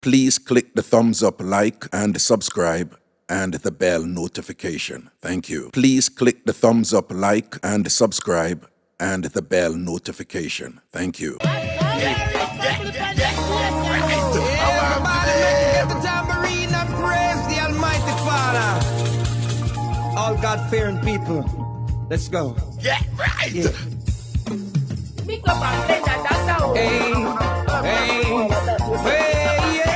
Please click the thumbs up, like, and subscribe, and the bell notification. Thank you. Please click the thumbs up, like, and subscribe, and the bell notification. Thank you. Everybody let's get the tambourine and praise the Almighty Father. All God-fearing people, let's go. Yeah, right. Yeah. Mixup and Blenda, Dancehall. Hey, hey, hey, yeah. Hey.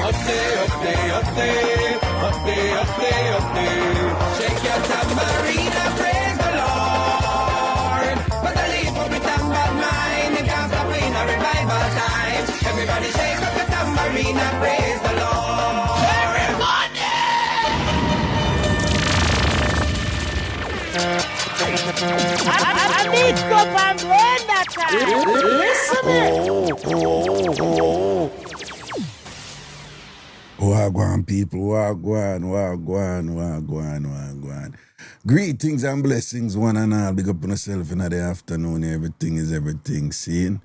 Up there, up there, up there, up there, up there, up there. Shake your tambourine and praise the Lord. But the leaf of it and bad mind, it can't stop in a revival time. Everybody shake up your tambourine and praise the Lord. Everybody! I Mixup and Blenda time. Wagwan people, wagwan. Greetings and blessings, one and all. Big up on yourself in the afternoon. Everything is everything, seen.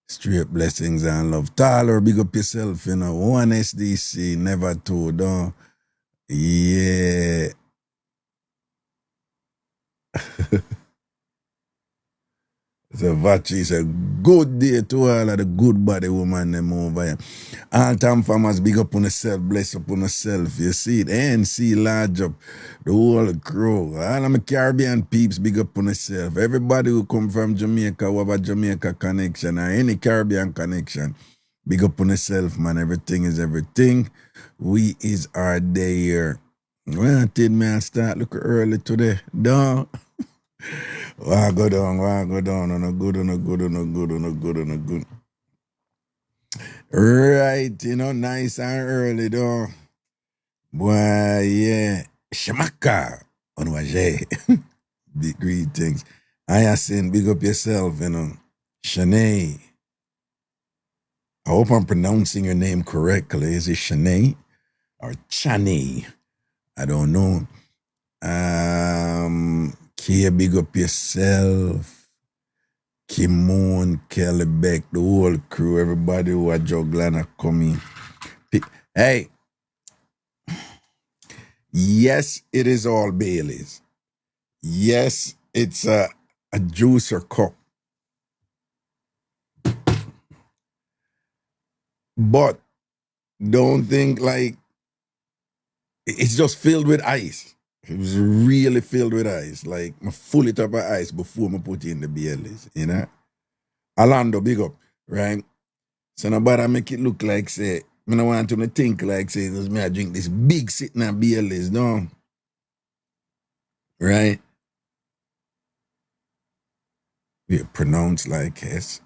Straight blessings and love. Taller, big up yourself, you know. One SDC, never two, don't. Yeah. So Vachi is a good day to all of the good body woman them over here. All TamFamers, big up on yourself, bless up on yourself. You see it, NC large up, the whole crew. All of my Caribbean peeps, big up on yourself. Everybody who come from Jamaica, who have a Jamaica connection or any Caribbean connection, big up on yourself, man. Everything is everything. We is our day here. Well, I did me start looking early today. Don't. Why go down, on a good. Right, you know, nice and early though. Boy, yeah. Shamaka on waje. Big greetings. Hyacinth, big up yourself, you know. Shanae. I hope I'm pronouncing your name correctly. Is it Shanae or Chanae? I don't know. Kia, big up yourself. Kimon, Kelly Beck, the whole crew, everybody who are juggling are coming. Hey, yes, it is all Baileys. Yes, it's a juicer cup. But don't think like it's just filled with ice. It was really filled with ice. Like, I full it up with ice before I put it in the Baileys, you know? Orlando, big up, right? So nobody make it look like, say, I don't want to think like, say, does me I drink this big sitting at Baileys, no? Right? We pronounce like S.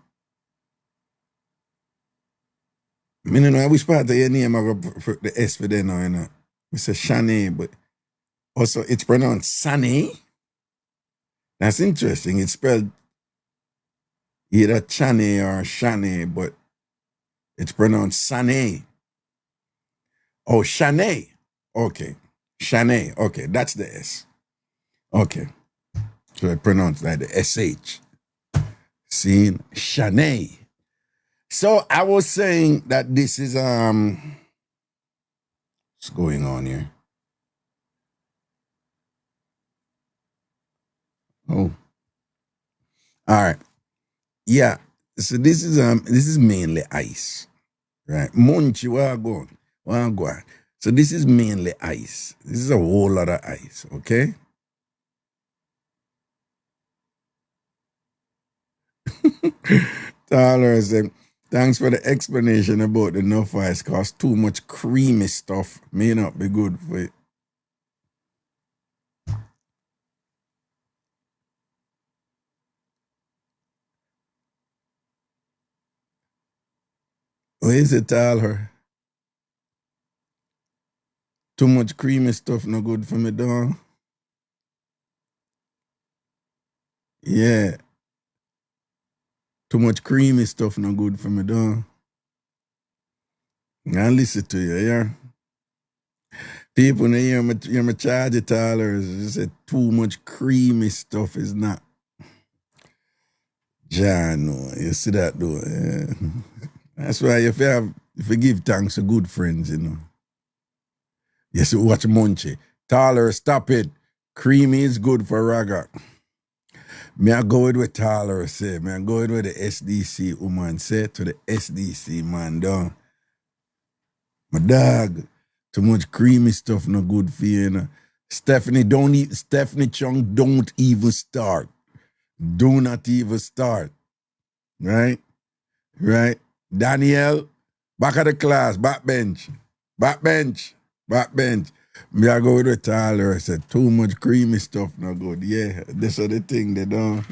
I mean, I wish part of your name I go put the S for them now, you know. We say Shanae, but also it's pronounced Sane. That's interesting. It's spelled either Chane or Shanae, but it's pronounced Sane. Oh, Shanae. Okay. Shanae. Okay, that's the S. Okay. So I pronounce like the SH. See? Shanae. So I was saying that this is what's going on here? Oh. All right. Yeah. So this is mainly ice. Right. Munchi, where I go? So this is mainly ice. This is a whole lot of ice, okay? Tyler said, thanks for the explanation about the enough ice, cause too much creamy stuff may not be good for it. What is it, Tyler? Too much creamy stuff no good for me, dog. Yeah. Too much creamy stuff no good for me, dog. I listen to you, yeah. People in hear me charge it, Tyler. They say too much creamy stuff is not. John, no. You see that though? Yeah. That's why if you give thanks to good friends, you know. Yes, you watch Munchie. Tyler, stop it. Creamy is good for Raga. Me I go with Tyler say. Me I go with the SDC woman say to the SDC man down. My dog, too much creamy stuff no good for you, you know. Stephanie Chung, don't even start. Do not even start. Right? Right? Danielle, back of the class, backbench. Me I go with the Tyler. I said, too much creamy stuff no good. Yeah, this is the thing they don't.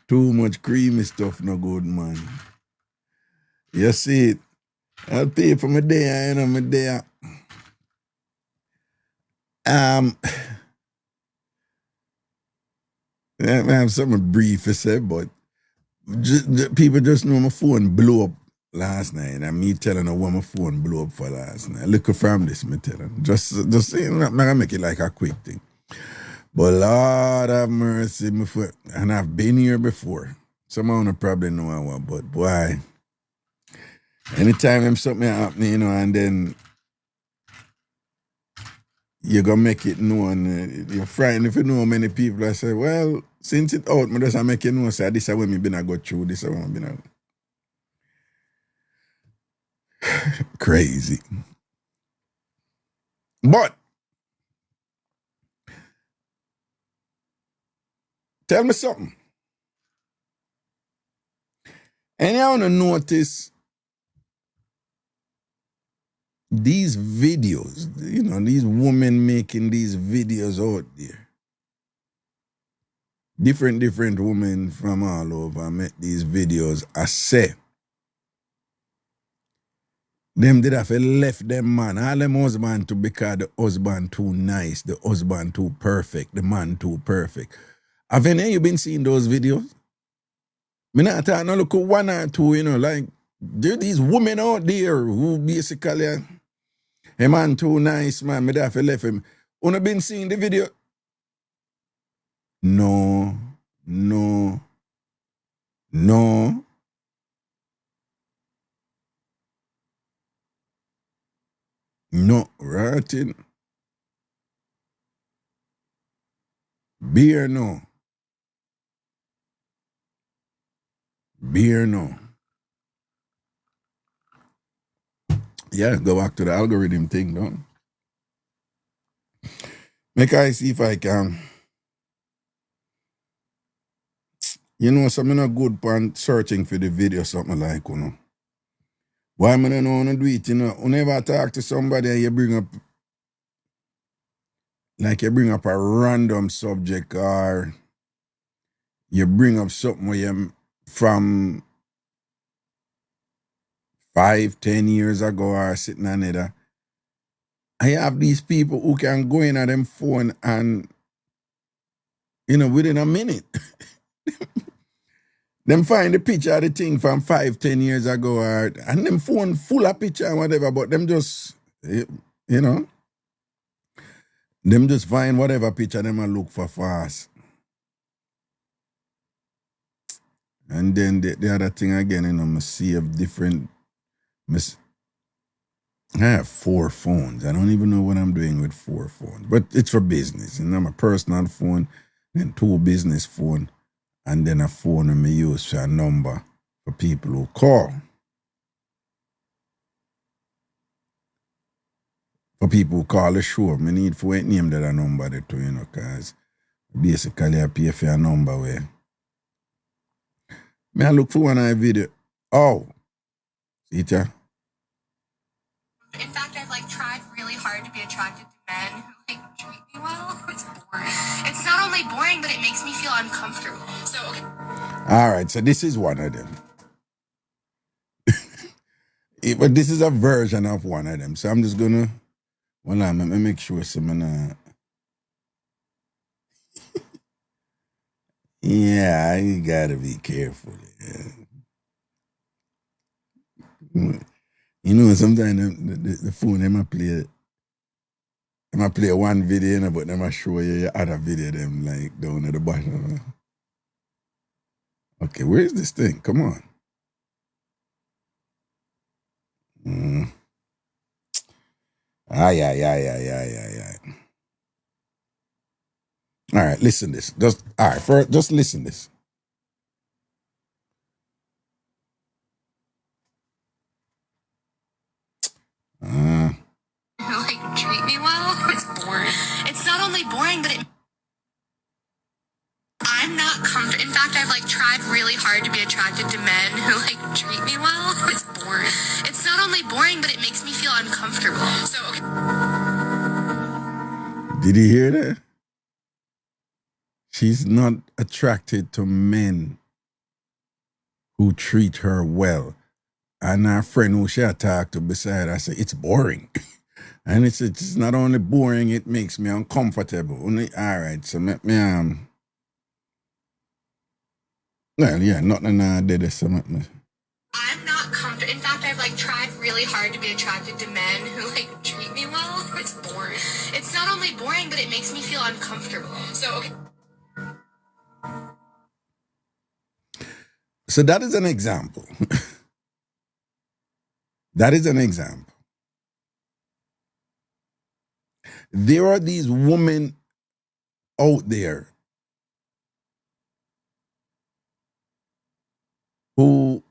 Too much creamy stuff no good, man. You see it. I'll pay for my day, you know, my day. I have something brief to say, but people just know my phone blew up last night. And me telling her what my phone blew up for last night. Look from this, me telling. Just saying, I'm gonna make it like a quick thing. But Lord have mercy, and I've been here before. Someone will probably know I want, but boy, anytime something happening, you know, and then you're gonna make it known, you're frightened if you know many people. I say, well, since it out, I just make it know, say, this is when me been I go through, this is when I been crazy. But tell me something. And I wanna notice these videos, you know, these women making these videos out there. Different women from all over make these videos. I say, them did have left them man, all them husband to because the husband too nice, the husband too perfect, the man too perfect. Have any of you been seeing those videos? Me not talking, no look at one or two, you know, like, there are these women out there who basically, a man too nice, man, me da have left him. Una been seeing the video? No, rotten. Beer, no. Yeah, go back to the algorithm thing, don't. Make I see if I can. You know, so I'm not good on searching for the video, something like, you know. Why am I don't know how to do it, you know? Whenever I talk to somebody and you bring up a random subject or you bring up something where you from 5-10 years ago or sitting on it. I have these people who can go in at them phone and, you know, within a minute, them find the picture of the thing from 5-10 years ago and them phone full of picture and whatever, but them just, you know, them just find whatever picture them and look for fast. And then the other thing again, you know, I see of different, I have 4 phones. I don't even know what I'm doing with 4 phones, but it's for business. You know, my personal phone, then 2 business phone, and then a phone I use for a number for people who call. For people who call the show, I need for name that a number there too, you know, because basically I pay for a number where I look for one of video. Oh, see it ya? In fact, I've like tried really hard to be attracted to men who like treat me well. It's boring. It's not only boring, but it makes me feel uncomfortable. So okay. All right, so this is one of them. But this is a version of one of them. So I'm just gonna, well, let me make sure someone. Yeah, you gotta be careful. Yeah. You know, sometimes the phone they might play one video, you know, but they might show you other video them like down at the bottom. Okay, where is this thing? Come on. Ay. All right, listen this. Just listen this. Like, treat me well. It's boring. It's not only boring, but I'm not comfortable. In fact, I've like tried really hard to be attracted to men who like treat me well. It's boring. It's not only boring, but it makes me feel uncomfortable. So, Did you hear that? She's not attracted to men who treat her well. And our friend who she talked to beside her said, it's boring. And it's not only boring, it makes me uncomfortable. All right, so let me, well, yeah, nothing I did so I'm not comfortable. In fact, I've like tried really hard to be attracted to men who like treat me well. It's boring. It's not only boring, but it makes me feel uncomfortable. So that is an example. That is an example. There are these women out there who,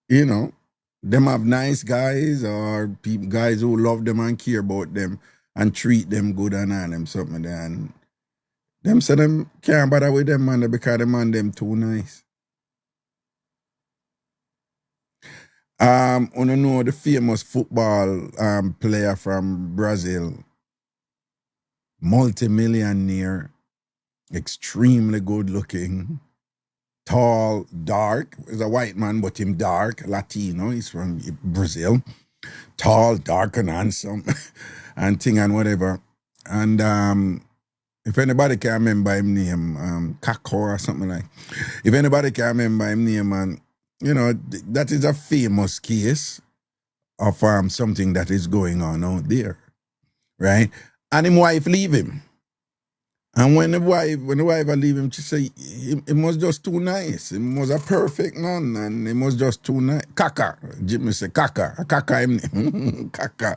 you know, them have nice guys or guys who love them and care about them and treat them good and all them something. And them say them can't bother with them man because the man them too nice. You know the famous football player from Brazil, multi-millionaire, extremely good looking, tall, dark. He's a white man, but him dark, Latino. He's from Brazil. Tall, dark, and handsome, and thing and whatever. And if anybody can remember him name, Kako or something like. If anybody can remember him name, and you know that is a famous case of something that is going on out there, right? And his wife leave him. And when the wife leave him, she say, he was just too nice. He was a perfect man, and he was just too nice. Kaka. Jimmy say, Kaka. Kaka him. Kaka.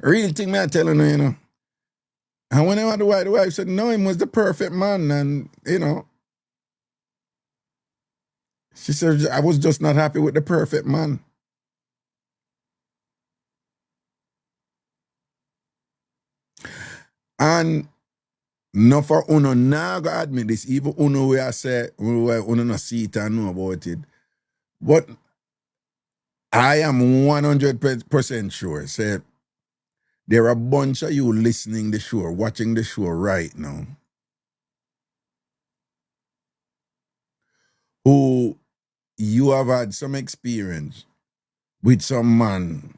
Real thing me I telling you, you know. And whenever the wife said, no, he was the perfect man, and, you know, she said, I was just not happy with the perfect man. And no for uno now go admit this, even uno where I say uno no see it and know about it. But I am 100% sure, say there are a bunch of you listening the show, watching the show right now, who you have had some experience with some man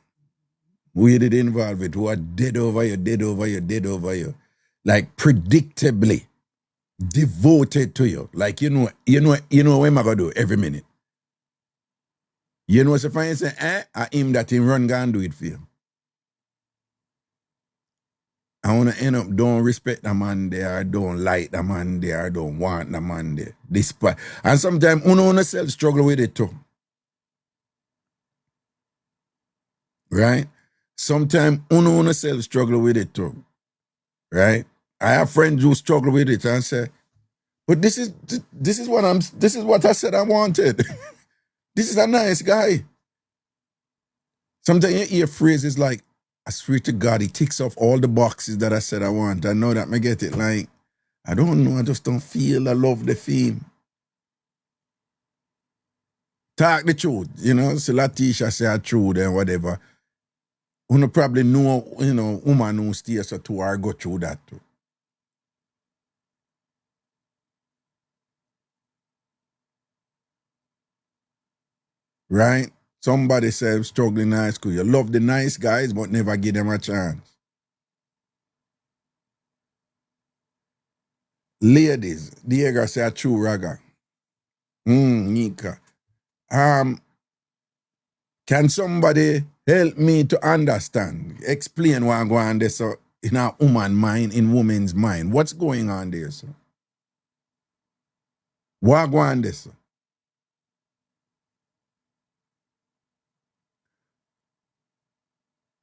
who you did involve with, who are dead over you. Like predictably devoted to you. Like you know what I'm gonna do every minute. You know, so if I say, I him that him run and do it for you. I wanna end up don't respect the man there, I don't like the man there, I don't want the man there. Despite, and sometimes uno self struggle with it too. Right? Sometimes uno self struggle with it too. Right? I have friends who struggle with it and say, but this is what I said I wanted. This is a nice guy. Sometimes you hear phrases like, I swear to God, he ticks off all the boxes that I said I want. I know that me get it. Like, I don't know, I just don't feel I love the theme. Talk the truth, you know. So Latisha say a truth and whatever. You probably know, you know, woman who stays so too or go through that too. Right? Somebody said struggling in high school. You love the nice guys, but never give them a chance. Ladies, Diego say a true raga. Nika. Can somebody help me to understand? Explain what I'm going on there, so in a woman's mind, in woman's mind. What's going on there, sir? What go on this?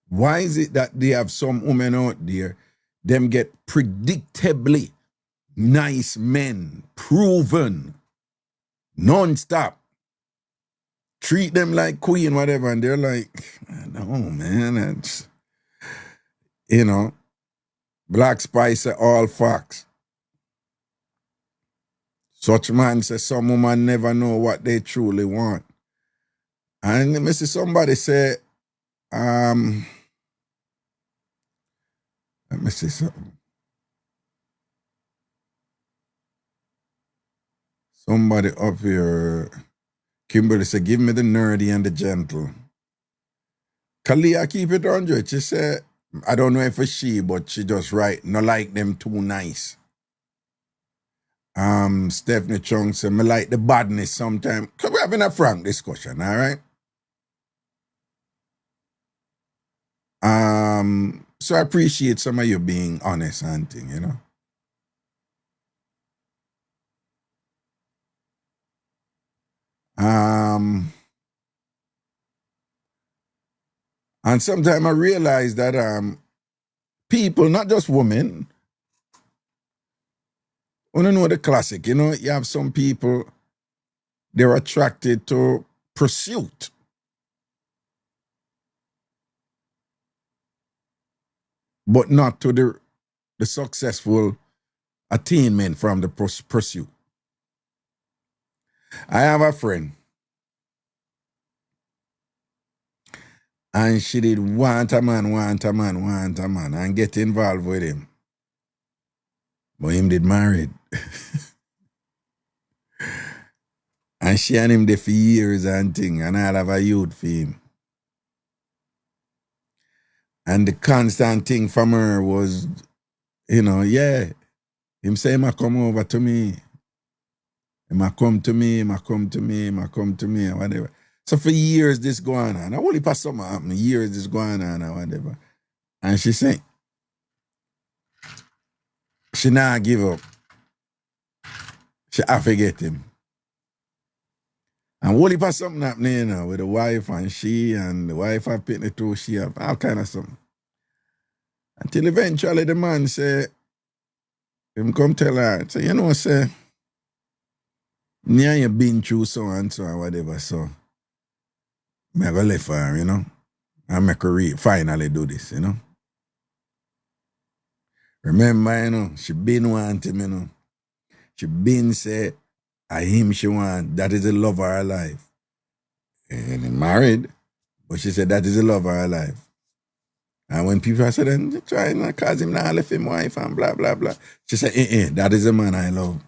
Why is it that they have some women out there, them get predictably nice men, proven, non-stop, treat them like queen, whatever, and they're like, no, man, that's, you know, Black Spice are all facts. Such man say some woman never know what they truly want. And let me see somebody say, let me see something. Somebody up here, Kimberly said, give me the nerdy and the gentle. Kalia keep it 100. She said, I don't know if it's she, but she just right. No like them too nice. Stephanie Chung said, me like the badness sometimes. Because we're having a frank discussion, all right? So I appreciate some of you being honest and thing, you know. And sometimes I realize that people, not just women, want to know the classic, you know, you have some people, they're attracted to pursuit. But not to the successful attainment from the pursuit. I have a friend, and she did want a man, and get involved with him. But him did married. And she and him there for years and thing, and I'll have a youth for him. And the constant thing from her was, you know, yeah, him say, "Ma come over to me. Ma come to me, ma come to me, ma come to me," and whatever. So for years this going on. I only pass something happen, years this going on and whatever. And she say, she not give up. She have to get him. And only pass something happening, you know, with the wife and the wife have picked the two, she have all kind of something. Until eventually the man say, him come tell her, say, you know, say, me and you been through so and so and whatever, so I go left her, you know, and make her finally do this, you know. Remember, you know, she been want him, you know. She been say, I him she want, that is the love of her life. And he married, but she said that is the love of her life. And when people said, then try not cause him now left him wife and blah, blah, blah. She said, that is the man I love.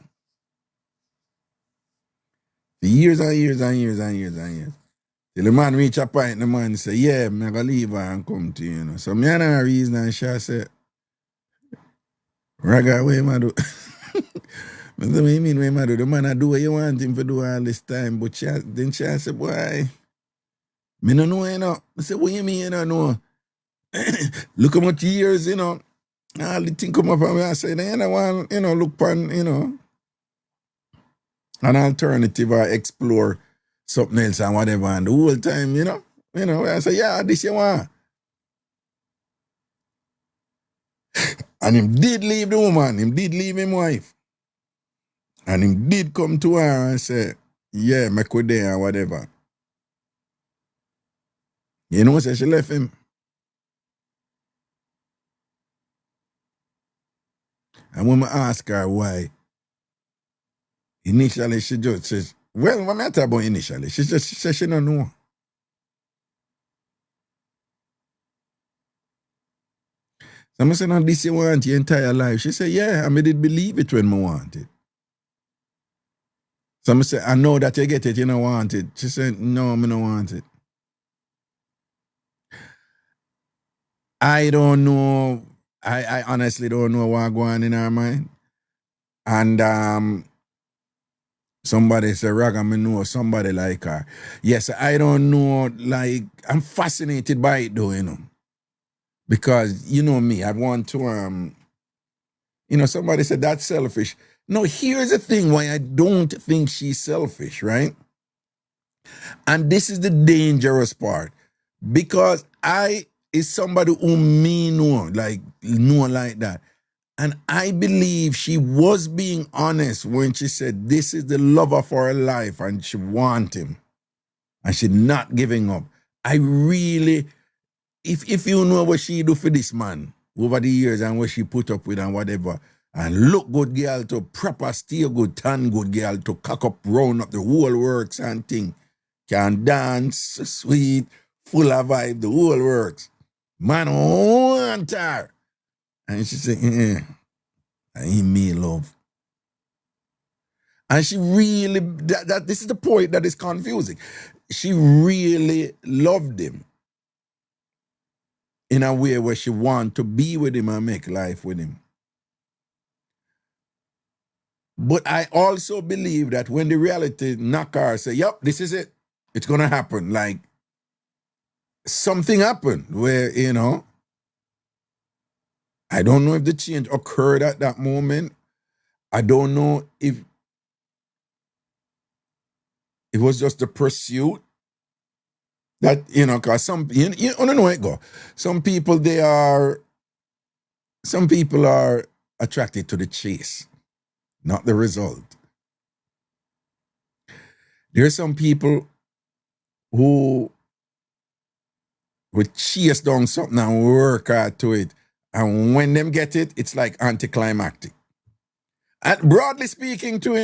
For years and years and years and years and years. Till the man reach a point, the man say, yeah, I'm going to leave her and come to you, you know. So me and her reason, and she said, Raga, what am I do? I said, what you mean, what am I do? The man I do what you want him to do all this time. But then she said, boy, me no know, you know. I said, what you mean you don't know? Look how much years, you know. All the thing come up and I say, then I want, you know, look on, you know, an alternative or explore something else and whatever. And the whole time, you know, I say, yeah, this you want. And him did leave the woman, him did leave him wife. And him did come to her and say, yeah, make her there and whatever. You know, so she left him. And when I ask her why, initially she just says, well, what I talk about initially? She says she don't know. So I said, no, this you want your entire life. She said, yeah, I did believe it when I want it. So I said, I know that you get it, you don't want it. She said, no, I don't want it. I don't know. I honestly don't know what's going on in her mind. And somebody said, Raga, I know somebody like her. Yes, I don't know, like, I'm fascinated by it though, you know. Because, you know me, I want to, you know, somebody said that's selfish. No, here's the thing why I don't think she's selfish, right? And this is the dangerous part. Because I is somebody who me know like that. And I believe she was being honest when she said this is the love of her life and she want him. And she not giving up. I really, if you know what she do for this man over the years and what she put up with and whatever, and look good girl to proper stay good, tan good girl to cock up, round up the whole works and thing. Can dance, sweet, full of vibe, the whole works. Man want her. And she said, I ain't me love. And she really, this is the point that is confusing. She really loved him in a way where she want to be with him and make life with him. But I also believe that when the reality knock her, say, yep, this is it. It's going to happen. Like, something happened where, I don't know if the change occurred at that moment. I don't know if it was just the pursuit that, because some, you don't know it go. Some people are attracted to the chase, not the result. There are some people who would chase down something and work hard to it. And when them get it, it's like anticlimactic. And broadly speaking too,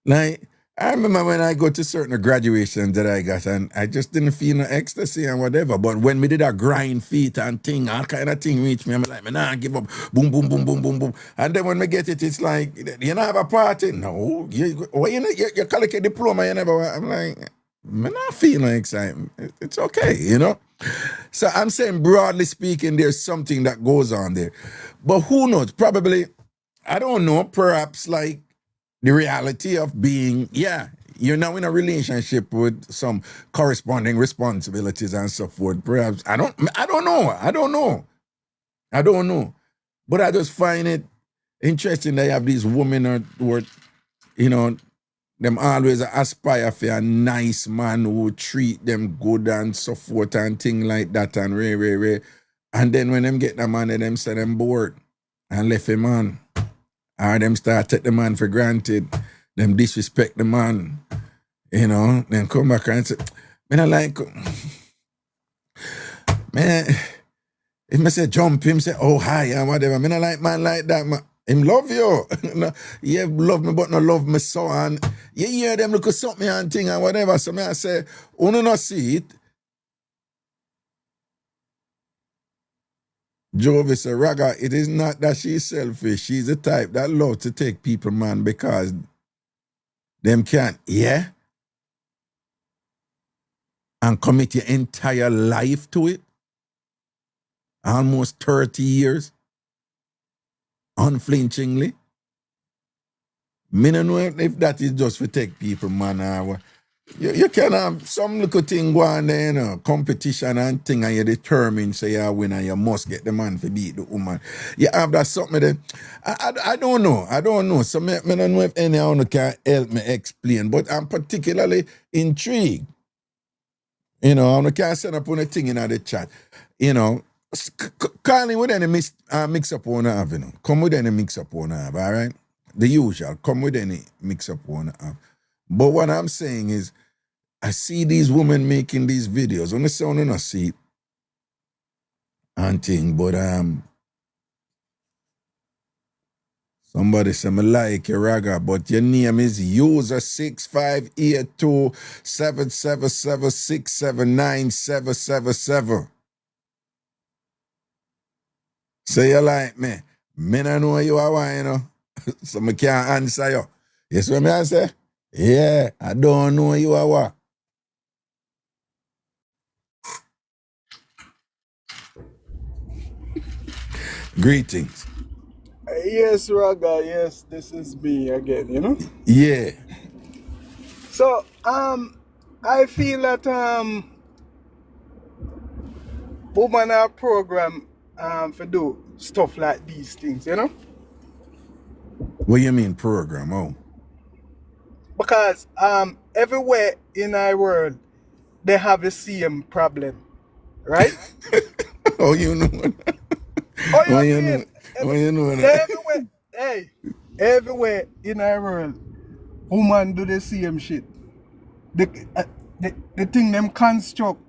like, I remember when I go to certain graduations that I got and I just didn't feel no ecstasy and whatever. But when we did a grind feet and thing, all kind of thing reach me, I'm like, nah, give up. Boom, boom, boom, boom, boom, boom. And then when we get it, it's like, you not have a party? No. You collect a diploma, you never. I'm like, I'm not feeling excitement. It's okay, So I'm saying, broadly speaking, there's something that goes on there. But who knows? Probably, I don't know, perhaps like the reality of being, you're now in a relationship with some corresponding responsibilities and so forth. Perhaps, I don't know. But I just find it interesting that you have these women who are, them always aspire for a nice man who treat them good and so forth and thing like that and ray. And then when them get the man, them say them bored and left him on. Or them start take the man for granted. Them disrespect the man. Then come back and say, man, I like, man, if I say jump him, say, oh, hi, and whatever. Man, I like man like that, man. Him love you. Yeah, love me, but not love me so. And you hear them look at something and thing and whatever. So I say, you not see it. Jovi said, Raga, it is not that she's selfish. She's the type that loves to take people, man, because them can't, and commit your entire life to it. Almost 30 years. Unflinchingly. Me don't know if that is just for take people, man. You can have some little thing going there, competition and thing, and you determine, say you win and you must get the man to beat the woman. You have that something there. I don't know. So I don't know if anyone can help me explain, but I'm particularly intrigued. I can send up on a thing in the chat. Call in with any mix-up on have, Come with any mix-up on have, all right? The usual. Come with any mix-up on have. But what I'm saying is, I see these women making these videos. On the sound, I don't see it and thing, but somebody say, me like your Raga, but your name is user 658277767977. Say you like me. Me don't know you are, so me can't answer you. Yes, what me I say? Yeah, I don't know you are what. Greetings. Yes, Raga, yes, this is me again, Yeah. So, I feel that women are programmed for do stuff like these things, What you mean program? Oh. Because everywhere in our world they have the same problem, right? Oh, you know. Oh, Oh, you you know. mean Oh, you know. they everywhere? Hey, everywhere in our world, woman do the same shit. The thing them construct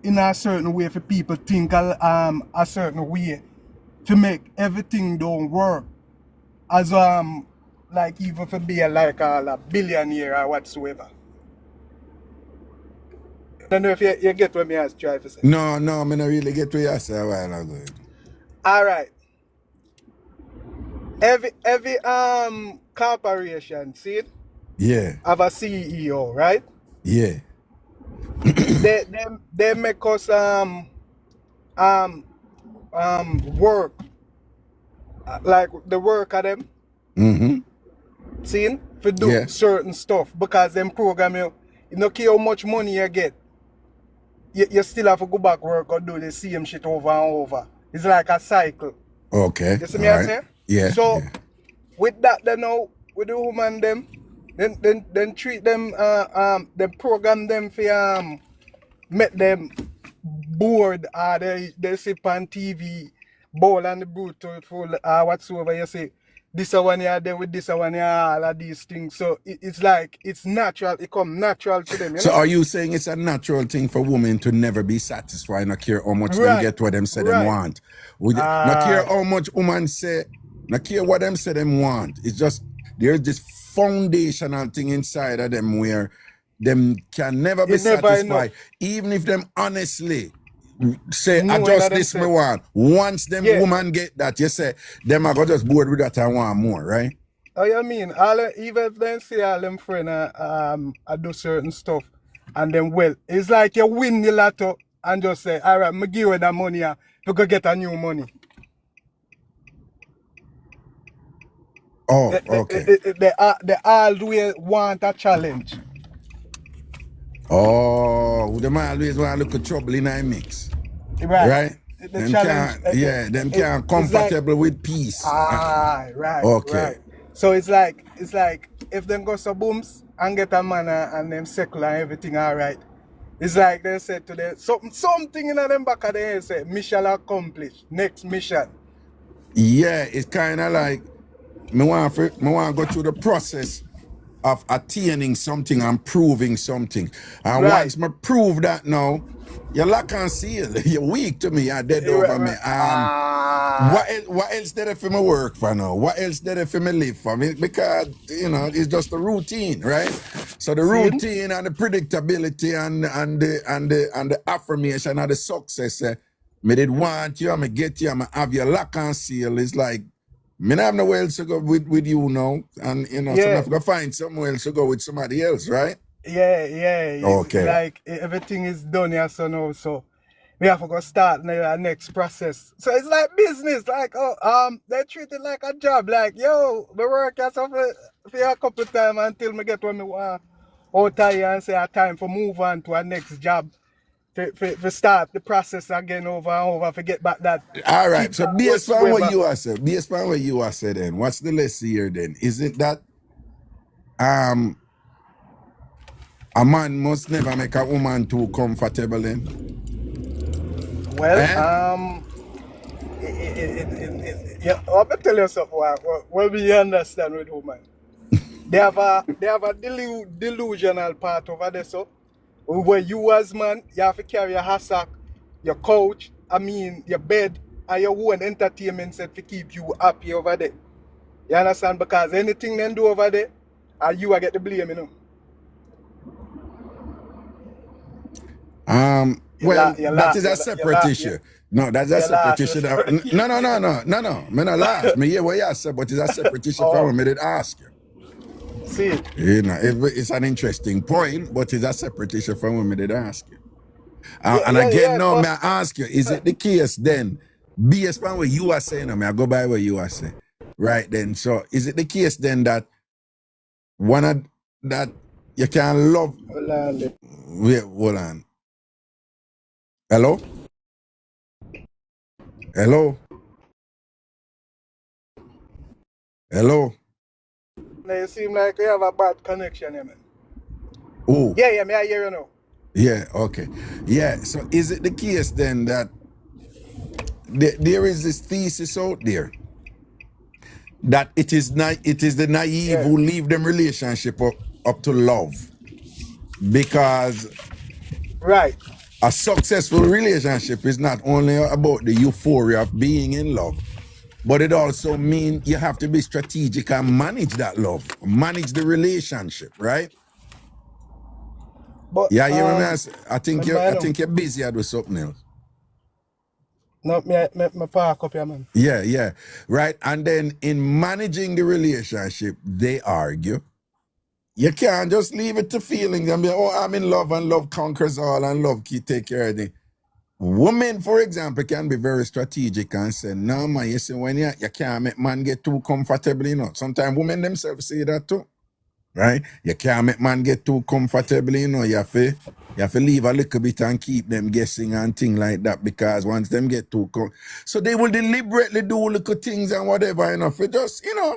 in a certain way for people think a certain way to make everything don't work as like even for be like a billionaire or whatsoever. I don't know if you get what me as try to say. No, I don't really get what you say a while ago. All right. Every corporation, see it, Yeah, have a CEO, right? yeah. They make us work like the work of them, Mm-hmm. see, for do Yeah. certain stuff because them program you no care how much money you get, you still have to go back work or do the same shit over and over. It's like a cycle. Okay. You see All me I right. say? Yeah. So yeah. with that then now with the woman them, then treat them program them for make them bored or they sit on TV, ball and the brute full whatsoever you say. This one here, there with this one here, all of these things. So it's like it's natural, it come natural to them, you So know? are you saying it's a natural thing for women to never be satisfied, not care how much them Right. get what them say them Right. want? Not care how much women say, not care what them say them want. It's just there's this foundational thing inside of them where them can never be It never satisfied, enough. even if them honestly say No, adjust them this me say. want. Once them Yeah. woman get that, you say them are gonna just bored with that and want more, right? Oh, you mean even if they say all them friend I do certain stuff and then well, it's like you win the lotto and just say, all right, me give you that money you go get a new money. Oh, okay. They always want a challenge. Oh, them always want to look at trouble in a mix. Right. The Them challenge. can't, them can't it's comfortable with peace. Right. Okay. Right. So it's like if them go so booms and get a man and them settle and everything all right. It's like they said to them something in them back of their head say mission accomplished. Next mission. Yeah, it's kind of like me want to go through the process of attaining something and proving something. And Right. once me prove that now, you lock and seal. You're weak to me. You're dead over me. What else did it for me work for now? What else did it for me live for me? Because it's just a routine, right? So the routine and the predictability and the affirmation and the success. Me did want you, me get you, me have your lock and seal. It's like me not have nowhere else to go with you now, and so I have to find somewhere else to go with somebody else, right? Yeah. Okay. Like everything is done here so now, so we have to go start the next process. So it's like business, like they treat it like a job, like yo, we work here so for a couple of times until me get what me want out of here and say a time for move on to a next job. For start the process again over and over to get back that. All right. So based on what you are saying, then what's the lesson here then? Is it that a man must never make a woman too comfortable then? Well, yeah, I'm gonna tell you something. What we understand with women, they have a delusional part over there. So, where you as man, you have to carry your hassock, your couch, your bed, and your own entertainment set to keep you happy over there. You understand? Because anything they do over there, you will get the blame, Well, that is a separate issue. No, that's a separate issue. No. Me not laugh. Me hear what you say, but it's a separate issue from me did ask you. See, it's an interesting point, but it's a separate issue from when me did ask you. May I ask you, is it the case then, based on what you are saying, I go by what you are saying, right then, so is it the case then that that you can love... Wait, hold on. Hello? Hello? Hello? Now you seem like you have a bad connection, yeah, man. Oh, Yeah, me I hear you now. yeah, okay. Yeah, so is it the case then that there is this thesis out there that it is the naive who leave them relationship up to love? Because Right. a successful relationship is not only about the euphoria of being in love, but it also means you have to be strategic and manage that love, manage the relationship, right? But Yeah, you remember? I think man, you're busy with something else. no, me park up here, man. Yeah, right. And then in managing the relationship, they argue. You can't just leave it to feelings and be, oh, I'm in love and love conquers all and love can take care of it. Women, for example, can be very strategic and say, no, man, you see, when you can't make man get too comfortable, you know. Sometimes women themselves say that too, right? You can't make man get too comfortable, you know. You have to leave a little bit and keep them guessing and things like that, because once them get too so they will deliberately do little things and whatever, you know, for just, you know,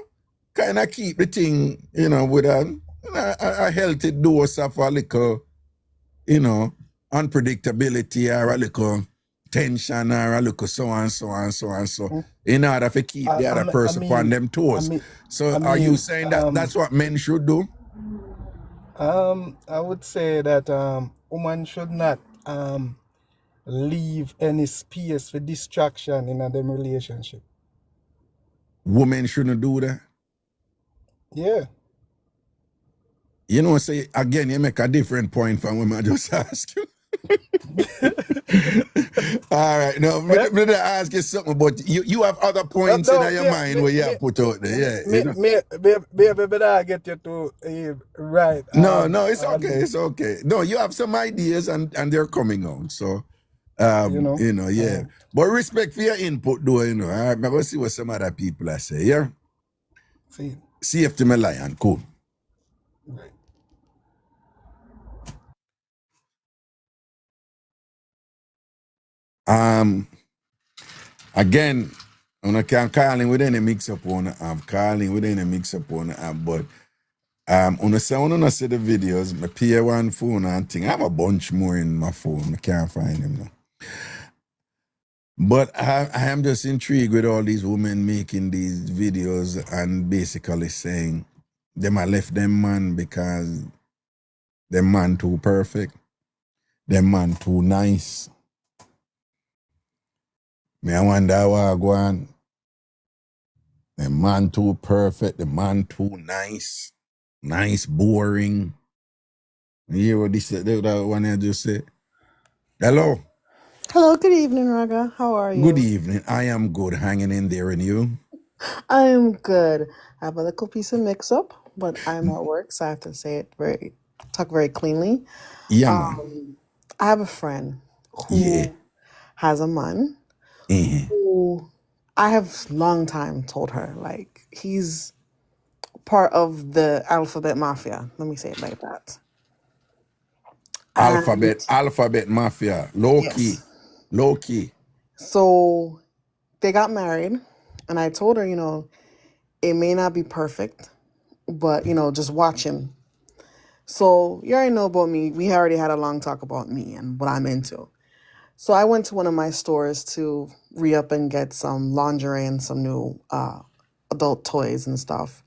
kind of keep the thing, you know, with a healthy dose of a little, you know, unpredictability or a little tension or a little so and so in order to keep the other person upon them toes. Are you saying that that's what men should do? I would say that woman should not leave any space for distraction in a them relationship. Women shouldn't do that? Yeah. You know, say again, you make a different point from when I just ask you. All right, no, I'm gonna ask you something, but you have other points in your mind where you have put out there. Maybe I get you to right. No, it's okay. It's okay. No, you have some ideas and they're coming out. So, you know, yeah. But respect for your input, though, you know. All right, I'm going to see what some other people are saying. Yeah. See if them a lion. Cool. Right. Again, I can't call in with any mix-up on the app. Calling with any mix-up on the app, but when I see the videos, my PA1 phone and thing, I have a bunch more in my phone. I can't find them now. But I am just intrigued with all these women making these videos and basically saying them I left them man because them man too perfect, them man too nice. Me I wonder what go on. The man too perfect, the man too nice, boring. You hear what that one I just said? Hello. Hello, good evening, Raga. How are you? Good evening. I am good, hanging in there, and you? I am good. I have a little piece of mix-up, but I'm at work, so I have to say it talk very cleanly. Yeah, man. I have a friend who has a man who I have long time told her, like, he's part of the alphabet mafia. Let me say it like that. Alphabet mafia. Low key. So they got married, and I told her, you know, it may not be perfect, but, you know, just watch him. So you already know about me. We already had a long talk about me and what I'm into. So I went to one of my stores to re-up and get some lingerie and some new adult toys and stuff.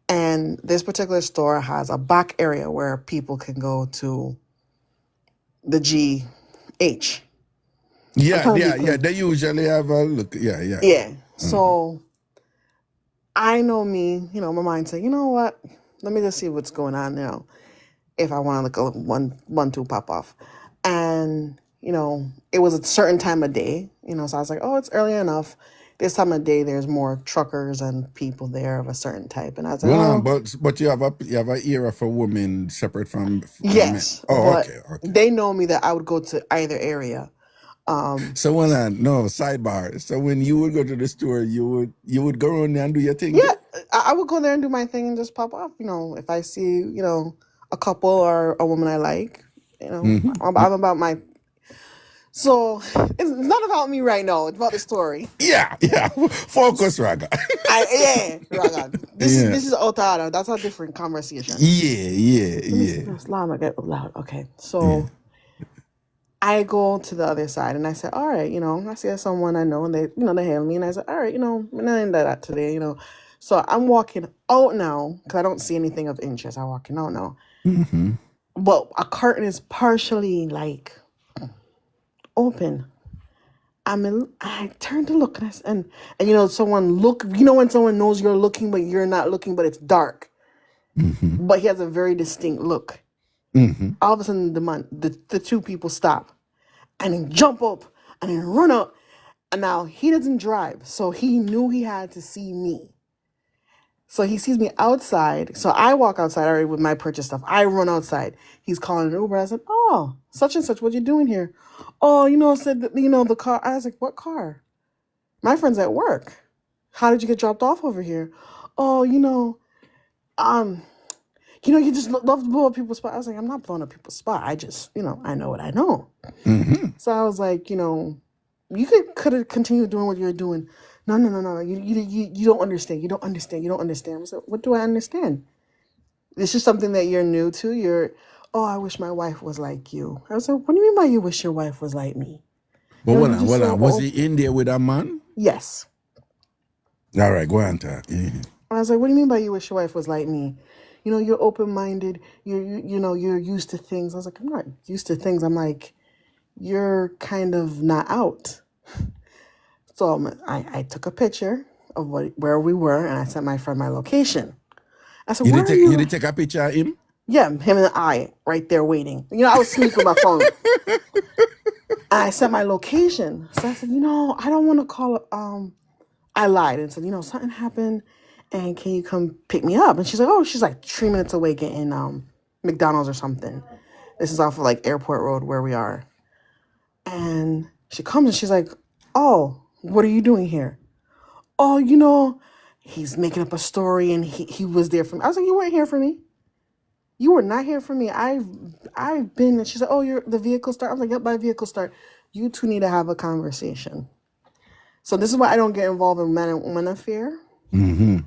And this particular store has a back area where people can go to the GH. Yeah. They usually have a look. Yeah. Yeah. So I know me, you know, my mind said, you know what? Let me just see what's going on now. If I want to look one, two pop off. And, you know, it was a certain time of day, you know, so I was like, oh, it's early enough. This time of day, there's more truckers and people there of a certain type. And I was like, but you have a era for women separate from yes. Men. Oh, but okay. They know me that I would go to either area. So sidebar. So when you would go to the store, you would go around there and do your thing? Yeah, I would go there and do my thing and just pop off. You know, if I see, you know, a couple or a woman I like, you know, I'm about my So it's not about me right now. It's about the story. Yeah. Focus, Raga. Raga. This Yeah. is Otara. That's a different conversation. Yeah. That's loud. I get loud. Okay. So I go to the other side and I said, all right, I see someone I know and they, they hail me. And I said, all right, I'm not into that today, So I'm walking out now because I don't see anything of interest. I'm walking out now. Mm-hmm. But a curtain is partially like open. I turned to look and someone look, when someone knows you're looking, but you're not looking, but it's dark. Mm-hmm. But he has a very distinct look. Mm-hmm. All of a sudden, the two people stop and then jump up and then run up. And now he doesn't drive, so he knew he had to see me. So he sees me outside. So I walk outside already with my purchase stuff. I run outside. He's calling an Uber. I said, "Oh, such and such, what you doing here?" "Oh, said the car." I was like, "What car?" "My friend's at work." "How did you get dropped off over here?" "Oh, you just love to blow up people's spot." I was like, "I'm not blowing up people's spot. I just, I know what I know." Mm-hmm. So I was like, you could have continued doing what you're doing. No. You don't understand. You don't understand. I said, "What do I understand? This is something that you're new to. I wish my wife was like you." I was like, "What do you mean by you wish your wife was like me?" But hold on. Was he in there with a man? Yes. All right, go on, talk. Yeah. I was like, "What do you mean by you wish your wife was like me? You're open-minded. You're used to things." I was like, "I'm not used to things." I'm like, "You're kind of not out." So I took a picture of where we were, and I sent my friend my location. I said, "Where are you?" You did take a picture of him? Yeah, him and I right there waiting. I was asleep with my phone. And I sent my location. So I said, I don't want to call. I lied and said, something happened, and can you come pick me up? And she's like, "Oh, she's like 3 minutes away getting McDonald's or something." This is off of like Airport Road where we are. And she comes and she's like, "Oh, what are you doing here?" "Oh, he's making up a story and he was there for me." I was like, "You weren't here for me. You were not here for me. I've been." And she's like, "Oh, you're the vehicle start." I was like, "Yep, my vehicle start." You two need to have a conversation. So this is why I don't get involved in man and woman affair. Mm-hmm.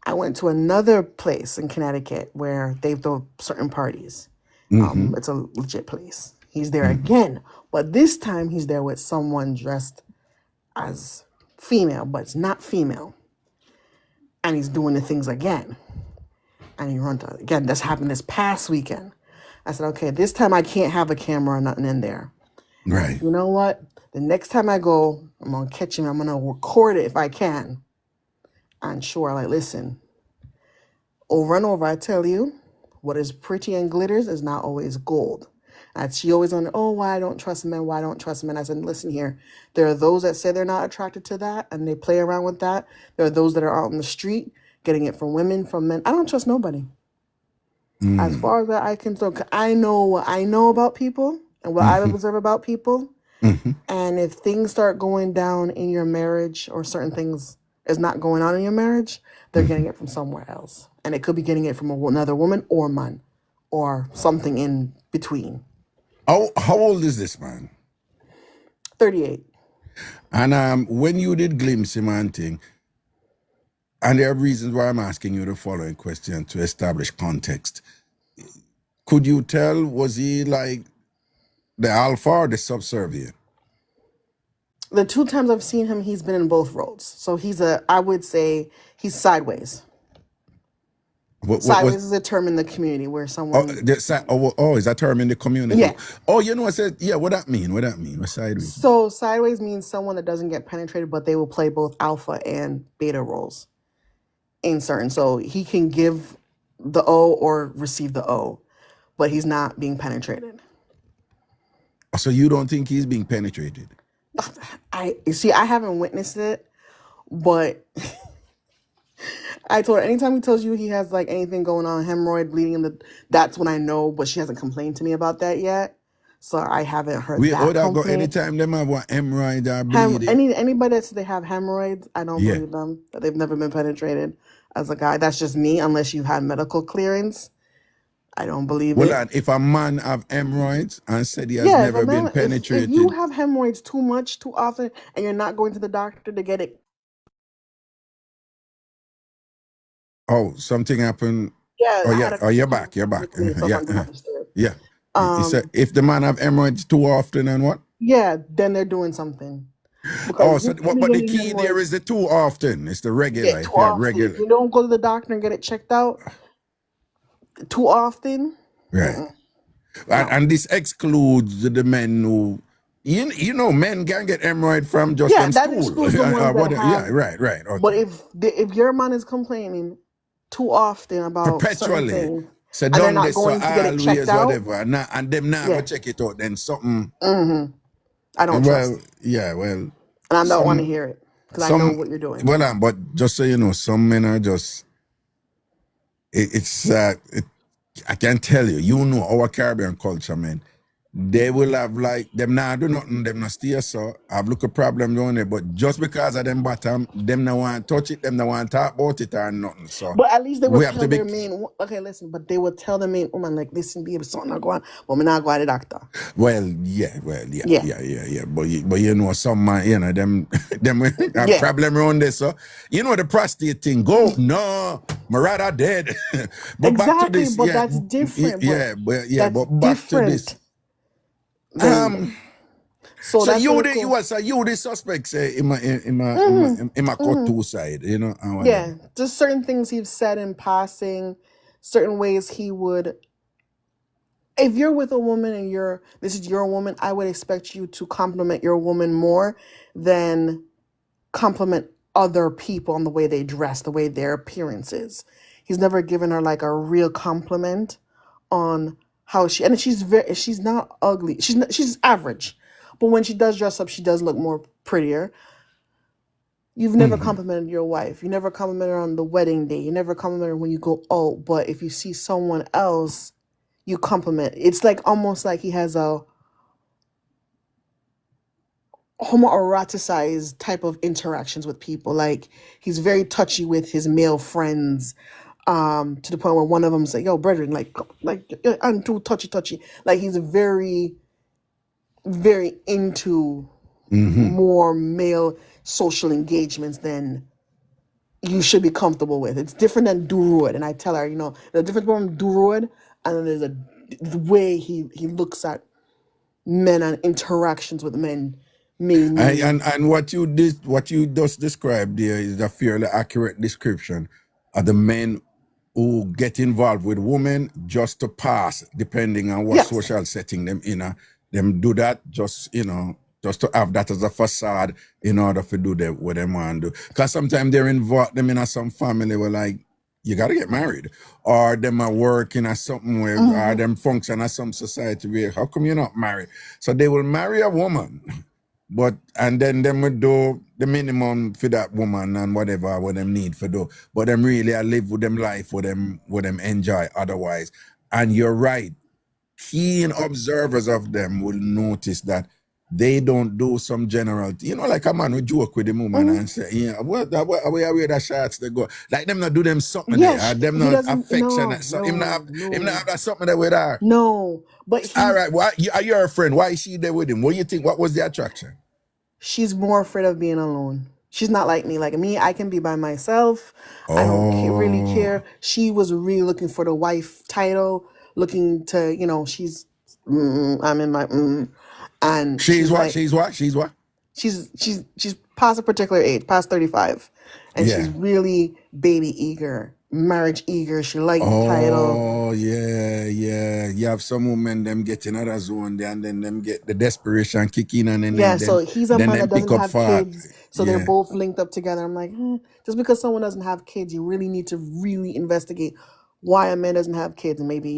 I went to another place in Connecticut where they throw certain parties. Mm-hmm. It's a legit place. He's there again, but this time he's there with someone dressed as female, but it's not female. And he's doing the things again. And he runs again. This happened this past weekend. I said, "Okay, this time I can't have a camera or nothing in there." Right. You know what? The next time I go, I'm going to catch him. I'm going to record it if I can. And sure, like, listen, over and over, I tell you, what is pretty and glitters is not always gold. And she always on, "Oh, why I don't trust men, why I don't trust men." I said, "Listen here, there are those that say they're not attracted to that and they play around with that. There are those that are out on the street getting it from women, from men. I don't trust nobody." As far as that I can tell, I know what I know about people and what I observe about people. And if things start going down in your marriage or certain things is not going on in your marriage, they're getting it from somewhere else. And it could be getting it from another woman or man or something in between. How old is this man? 38. And when you did glimpse him and thing, and there are reasons why I'm asking you the following question to establish context. Could you tell, was he like the alpha or the subservient? The 2 times I've seen him, he's been in both roles. So I would say he's sideways. Sideways is a term in the community where someone... is that term in the community? Yeah. Oh, I said, yeah, what that mean? What's sideways? So sideways means someone that doesn't get penetrated, but they will play both alpha and beta roles in certain. So he can give the O or receive the O, but he's not being penetrated. So you don't think he's being penetrated? I haven't witnessed it, but I told her anytime he tells you he has like anything going on, hemorrhoid, bleeding, that's when I know, but she hasn't complained to me about that yet. So I haven't heard that complaint. Anytime them have one hemorrhoid or bleeding. Anybody that says they have hemorrhoids, I don't believe them, that they've never been penetrated as a guy. That's just me, unless you've had medical clearance. I don't believe Well, it. and if a man have hemorrhoids and said he has Yeah, if never been if you penetrated, have hemorrhoids too much, too often, and you're not going to the doctor to get it, oh, something happened. yeah, Oh I yeah. had a Oh, you're call back. You're back. with me, so Yeah. I'm going upstairs. Yeah. He said Um, if the man have hemorrhoids too often and what? yeah, then they're doing something Oh, because so you can't but the even key there hemorrhoids. is the too often. It's the Yeah, regular. too If you have often. If regular, you don't go to the doctor and get it checked out too often, right? no. And this excludes the men who, you know, men can get hemorrhoid from just Yeah, them that stool. excludes the ones that Yeah, have. right. But Okay. if your man is complaining too often about certain Perpetually. things So and they're done not this, so going to get it checked always out, whatever, and them not go yeah, check it out. Then something. I don't trust Well, it, yeah, well, and I don't want to some, hear it because I know what you're doing. well, but just so you know, some men are just. It's I can tell you, you know, our Caribbean culture, man. They will have like them not do nothing, them not stay so. I've look a problem down there, but just because of them bottom, them no want touch it, them no want talk about it or nothing. So But at least they we would have tell to be their main. Okay, listen, but they would tell the main woman like, "Listen, babe, something not going, but me not go to the doctor." yeah. Yeah, But you know, some man, you know, them have yeah, problem around this. So you know the prostate thing. Go no, Marital dead. But back to exactly. this, But that's different. That's but back to this. different than. So So that's a you little. the suspect say in my cut two side, you know, and whatever. Yeah, just certain things he's said in passing, certain ways he would. If you're with a woman and this is your woman, I would expect you to compliment your woman more than compliment other people on the way they dress, the way their appearance is. He's never given her like a real compliment on how and she's not ugly. She's average. But when she does dress up, she does look more prettier. You've never complimented your wife. You never complimented her on the wedding day. You never complimented her when you go out. But if you see someone else, you compliment. It's like almost like he has a homoeroticized type of interactions with people. Like he's very touchy with his male friends, to the point where one of them's like, "Yo, brethren, like I'm too touchy." Like he's very, very into more male social engagements than you should be comfortable with. It's different than Duroid. And I tell her, the difference between Duroid and then there's the way he looks at men and interactions with men may mean. And what you just described there is a fairly accurate description of the men who get involved with women just to pass, depending on what Yes. social setting them in. Them do that just to have that as a facade in order to do what they want to do. Because sometimes they're involved them in some family where like you gotta get married, or them are working at something where or them function at some society where how come you're not married? So they will marry a woman. And then them would do the minimum for that woman and whatever what them need for do. But them really live with them life with them enjoy otherwise. And you're right. Keen observers of them will notice that they don't do some general, like a man who joke with the woman and say, where the shots they go. Like them not do them something Yes, there. Them he not doesn't. affectionate. So him not have that something there with her. No, but All right, why are you a friend? Why is she there with him? What do you think? What was the attraction? she's more afraid of being alone. She's not like me. Like me, I can be by myself. I don't really care. She was really looking for the wife title, looking to, she's, I'm in my, and She's what? like, She's what? She's what? she's past a particular age, past 35, and Yeah. she's really baby eager, marriage eager. She likes the title. Oh yeah. You have some women them get in another zone there, and then them get the desperation kick in, and then Yeah, then, so he's a then man them that pick doesn't up have far. kids, so they're both linked up together. I'm like, just because someone doesn't have kids, you really need to really investigate why a man doesn't have kids, and maybe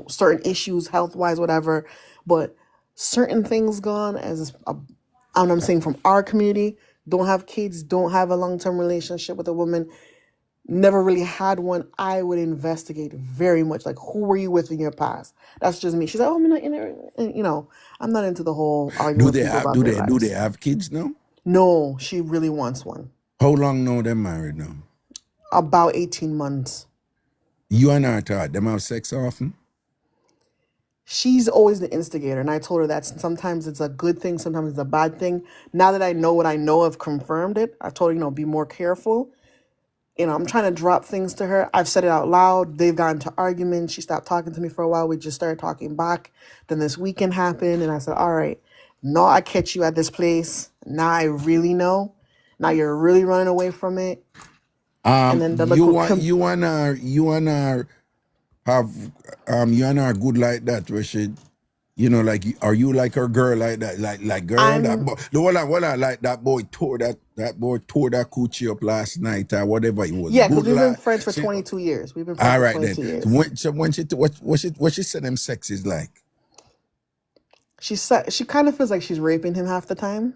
certain issues, health wise, whatever. But certain things gone and I'm saying from our community, don't have kids, don't have a long term relationship with a woman, never really had one. I would investigate very much. Like, who were you with in your past? That's just me. She's like, oh, I'm not in there. I'm not into the whole arguing Do with they people have about do their they lives. do they have kids now? No, she really wants one. How long now they married now? About 18 months. You and her thought them have sex often? She's always the instigator, and I told her that sometimes it's a good thing, sometimes it's a bad thing. Now that I know what I know, I've confirmed it. I told her, be more careful. I'm trying to drop things to her. I've said it out loud. They've gotten into arguments. She stopped talking to me for a while. We just started talking back. Then this weekend happened, and I said, all right, no, I catch you at this place. Now I really know. Now you're really running away from it. And then the you and her have you and her good like that where she like are you like her girl like that like girl that boy like that boy tore that coochie up last night or whatever it was. Yeah, because we've been friends for 22 years. We've been friends for 22 years. What she said them sex is like? She kind of feels like she's raping him half the time.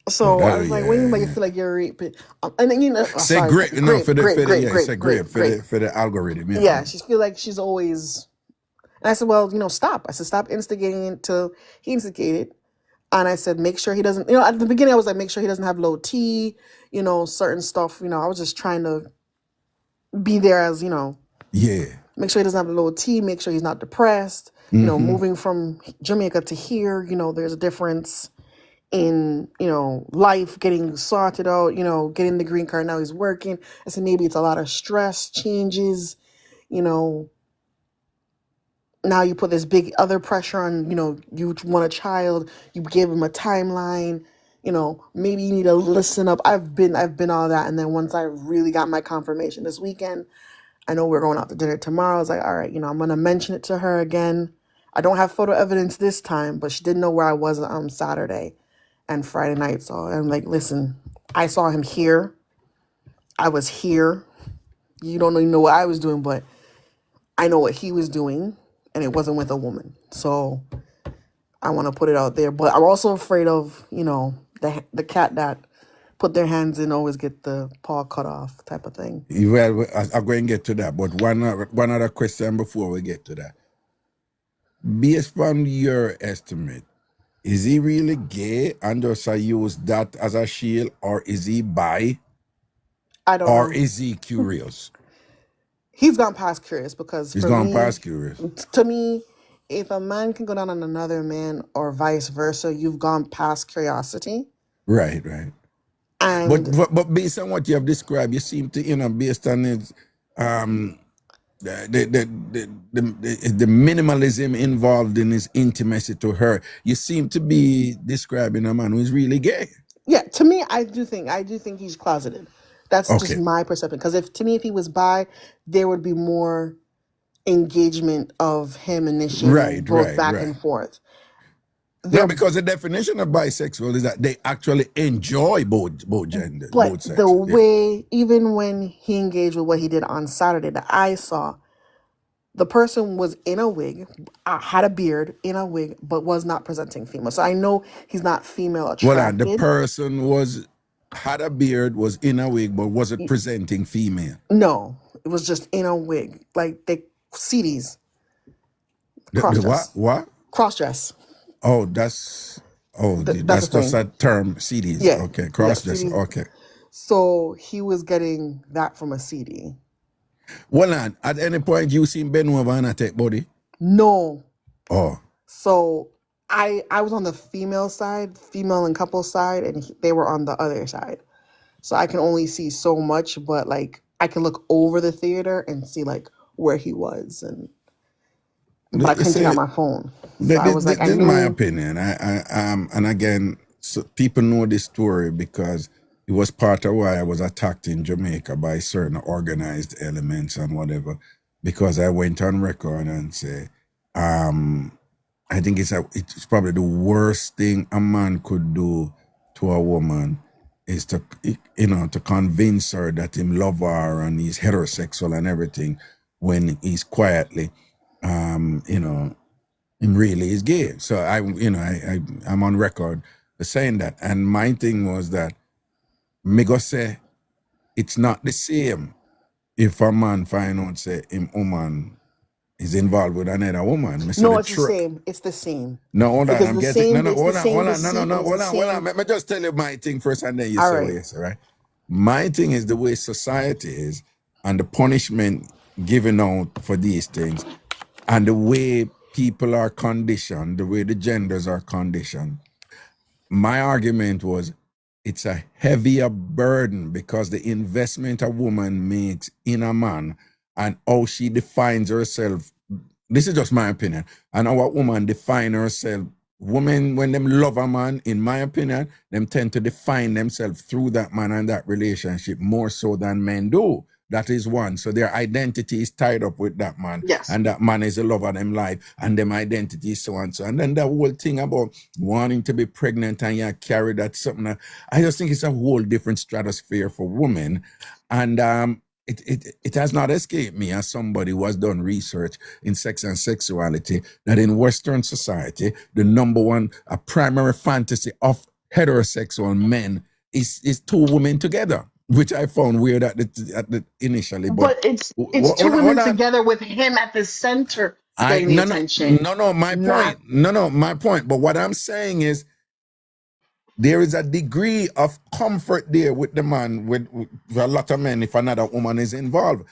So I was like, what do you mean you feel like you're raping? And then say great for the algorithm. Yeah, she feels like she's always. And I said, well, stop. I said, stop instigating until he instigated. And I said, make sure he doesn't. At the beginning I was like, make sure he doesn't have low T. Certain stuff. I was just trying to be there as Yeah. Make sure he doesn't have low T. Make sure he's not depressed. Moving from Jamaica to here. There's a difference in life, getting sorted out, getting the green card. Now he's working. I said maybe it's a lot of stress, changes, now you put this big other pressure on, you want a child, you give him a timeline, maybe you need to listen up. I've been all that. And then once I really got my confirmation this weekend, I know we're going out to dinner tomorrow. I was like, all right, I'm going to mention it to her again. I don't have photo evidence this time, but she didn't know where I was on Saturday and Friday night. So I'm like, listen, I saw him here. I was here. You don't even know what I was doing, but I know what he was doing, and it wasn't with a woman. So I want to put it out there. But I'm also afraid of, the cat that put their hands in always get the paw cut off type of thing. Well, I'm going to get to that. But one other question before we get to that. Based on your estimate, is he really gay and does he use that as a shield, or is he bi? I don't know. Or is he curious? He's gone past curious because past curious. To me, if a man can go down on another man or vice versa, you've gone past curiosity. Right. And but based on what you have described, you seem to, based on his the minimalism involved in his intimacy to her, you seem to be describing a man who is really gay. Yeah, to me, I do think he's closeted. That's just my perception. Because if he was bi, there would be more engagement of him initiating both back and forth. Yeah, because the definition of bisexual is that they actually enjoy both genders, but both sexes. The way, even when he engaged with what he did on Saturday, that I saw, the person was in a wig, had a beard, in a wig, but was not presenting female. So I know he's not female attracted. Well, the person had a beard, was in a wig, but wasn't presenting female. No, it was just in a wig, like they CDs. What? Cross dress. Oh, that's just a term. CDs. Yeah. Okay. Cross dress. CDs. Okay. So he was getting that from a CD. Well, at any point you seen Ben over and take body? No. Oh. So I was on the female and couple side, and they were on the other side. So I can only see so much, but like I can look over the theater and see like where he was, but I couldn't take out my phone. So I was like, this is my opinion. And again, so people know this story because it was part of why I was attacked in Jamaica by certain organized elements and whatever, because I went on record and say, I think it's probably the worst thing a man could do to a woman is to convince her that him love her and he's heterosexual and everything when he's quietly, him really is gay. So I'm on record saying that. And my thing was that me go say it's not the same if a man find out say him woman is involved with another woman. No, it's the same. It's the same. No, hold on. I'm getting hold on. Let me just tell you my thing first, and then you say what you say, right? My thing is the way society is, and the punishment given out for these things, and the way people are conditioned, the way the genders are conditioned. My argument was it's a heavier burden because the investment a woman makes in a man and how she defines herself. This is just my opinion. And how a woman define herself. Women, when them love a man, in my opinion, them tend to define themselves through that man and that relationship more so than men do. That is one. So their identity is tied up with that man. Yes. And that man is the love of them life. And them identity is so and so. And then the whole thing about wanting to be pregnant and you carry that something. I just think it's a whole different stratosphere for women. And it has not escaped me as somebody who has done research in sex and sexuality that in Western society, the number one, a primary fantasy of heterosexual men is two women together, which I found weird at the initially. But it's two women together with him at the center getting the attention. My point. But what I'm saying is there is a degree of comfort there with the man, with a lot of men, if another woman is involved.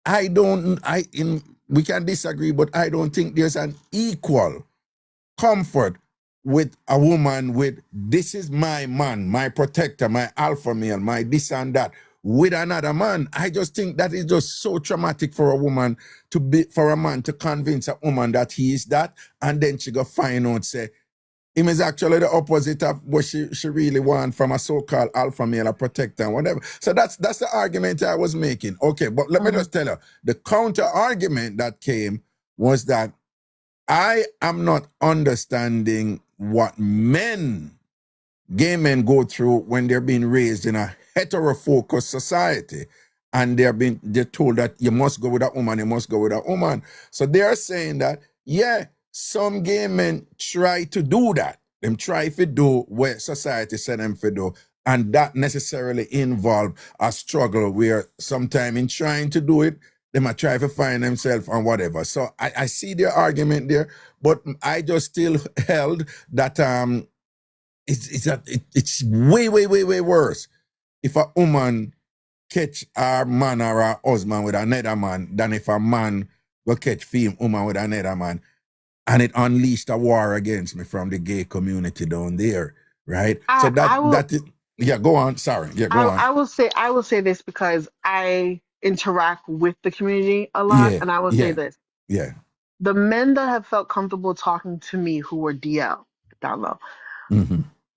We can disagree, but I don't think there's an equal comfort with a woman with, this is my man, my protector, my alpha male, my this and that, with another man. I just think that is just so traumatic for a woman for a man to convince a woman that he is that, and then she go find out, say, him is actually the opposite of what she really want from a so-called alpha male, a protector, and whatever. So that's the argument I was making. Okay, but let me just tell you, the counter argument that came was that I am not understanding what gay men go through when they're being raised in a hetero-focused society. And they're told that you must go with a woman, you must go with a woman. So they're saying that, yeah, some gay men try to do that. Them try to do what society said them to do. And that necessarily involve a struggle where sometime in trying to do it, they might try to find themselves and whatever. So I see their argument there, but I just still held that it's way, way, way, way worse if a woman catch a man or a husband with another man than if a man will catch woman with another man. And it unleashed a war against me from the gay community down there, right? Go on. Sorry. Yeah, go on. I will say this because I interact with the community a lot, and I will say this. Yeah. The men that have felt comfortable talking to me who were DL down low,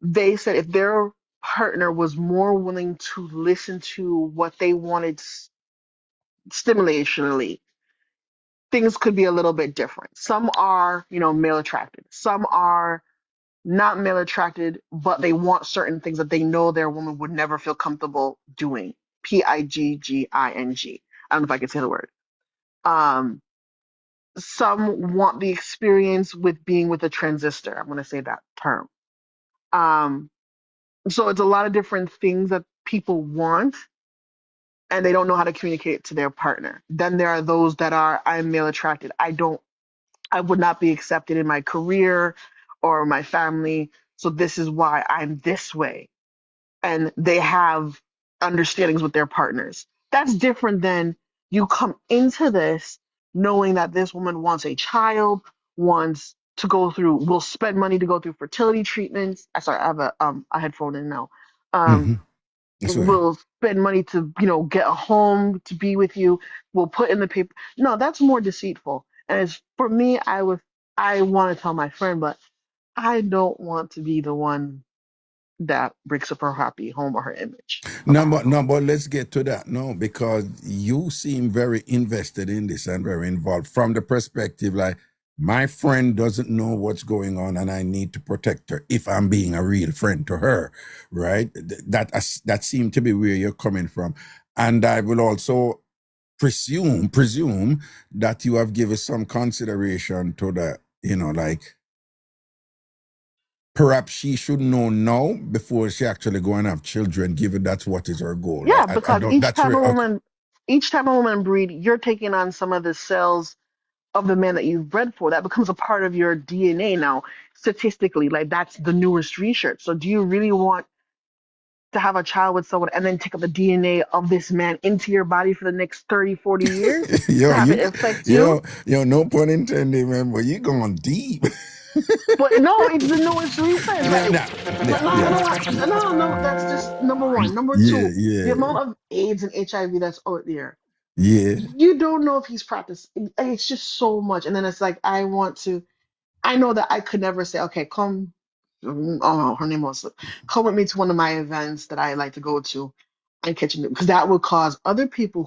they said if their partner was more willing to listen to what they wanted stimulationally, things could be a little bit different. Some are, male attracted. Some are not male attracted, but they want certain things that they know their woman would never feel comfortable doing. Pigging. I don't know if I can say the word. Some want the experience with being with a transistor. I'm going to say that term. So it's a lot of different things that people want, and they don't know how to communicate it to their partner. Then there are those that are, I'm male attracted. I would not be accepted in my career or my family. So this is why I'm this way. And they have understandings with their partners. That's different than you come into this knowing that this woman wants a child, wants to will spend money to go through fertility treatments. Sorry, I have a headphone in now. Will spend money to, get a home to be with you. Will put in the paper. No, that's more deceitful. And for me, I want to tell my friend, but I don't want to be the one that breaks up her happy home or her image. No, but let's get to that. No, because you seem very invested in this and very involved from the perspective like, my friend doesn't know what's going on and I need to protect her if I'm being a real friend to her, right? That seemed to be where you're coming from. And I will also presume that you have given some consideration to the, like, perhaps she should know now before she actually go and have children, given that's what is her goal. Yeah, because each time a woman breed, you're taking on some of the cells of the man that you've bred for. That becomes a part of your DNA now, statistically. Like, that's the newest research. So do you really want to have a child with someone and then take up the DNA of this man into your body for the next 30, 40 years to have it affect you. No pun intended, man, but you going deep. But no, it's recent. Like, but no, you know what? Yeah. No, that's just number one. Number Yeah, two, the yeah, amount of AIDS and HIV that's out there. yeah. You don't know if he's practicing. It's just so much. And then it's like, I know that I could never say, okay, come, oh, her name was, come with me to one of my events that I like to go to and catch him, because that would cause other people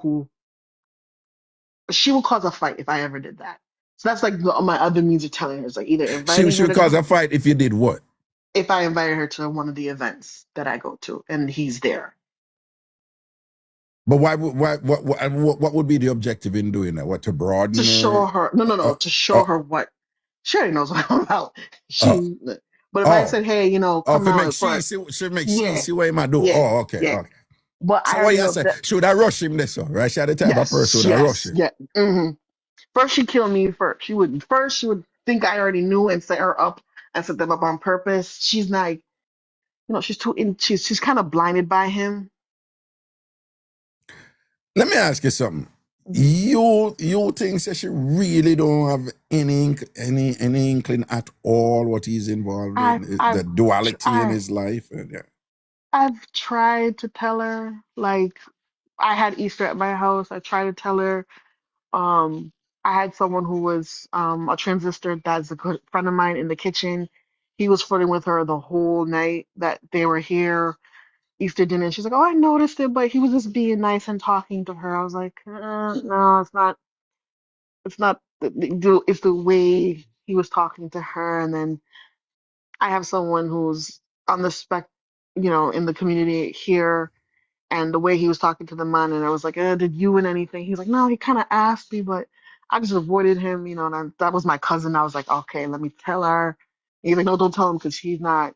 she would cause a fight if I ever did that. So that's like my other means of telling her. It's like either inviting She her would to cause come, a fight if you did what? if I invited her to one of the events that I go to and he's there. But what would be the objective in doing that? What, to To broaden show her? her, no, to show Uh, her what she already knows what I'm about. uh, But if I oh, said, hey, oh, come for make out she for, see, she make she yeah, see what him a do. yeah, Oh, okay, yeah. okay. But I So what already you know say? that, Should I rush him this one? Right? She had the type of person yes, would I rush yes, him. yeah. First, she killed me first. She would think I already knew and set her up and set them up on purpose. She's like, she's too she's kind of blinded by him. Let me ask you something. You think that she really don't have any inkling at all what he's involved I in, I've the duality in I his life? And, yeah. I've tried to tell her, like, I had Easter at my house. I tried to tell her. Um, I had someone who was a transistor that's a good friend of mine in the kitchen. He was flirting with her the whole night that they were here, Easter dinner. She's like, "Oh, I noticed it, but he was just being nice and talking to her." I was like, "No, it's not. It's not. It's the way he was talking to her." And then I have someone who's on the spec, in the community here, and the way he was talking to the man, and I was like, did you win anything? He's like, no, he kind of asked me, but I just avoided him, and that was my cousin. I was like, okay, let me tell her. He's like, no, don't tell him because he's not,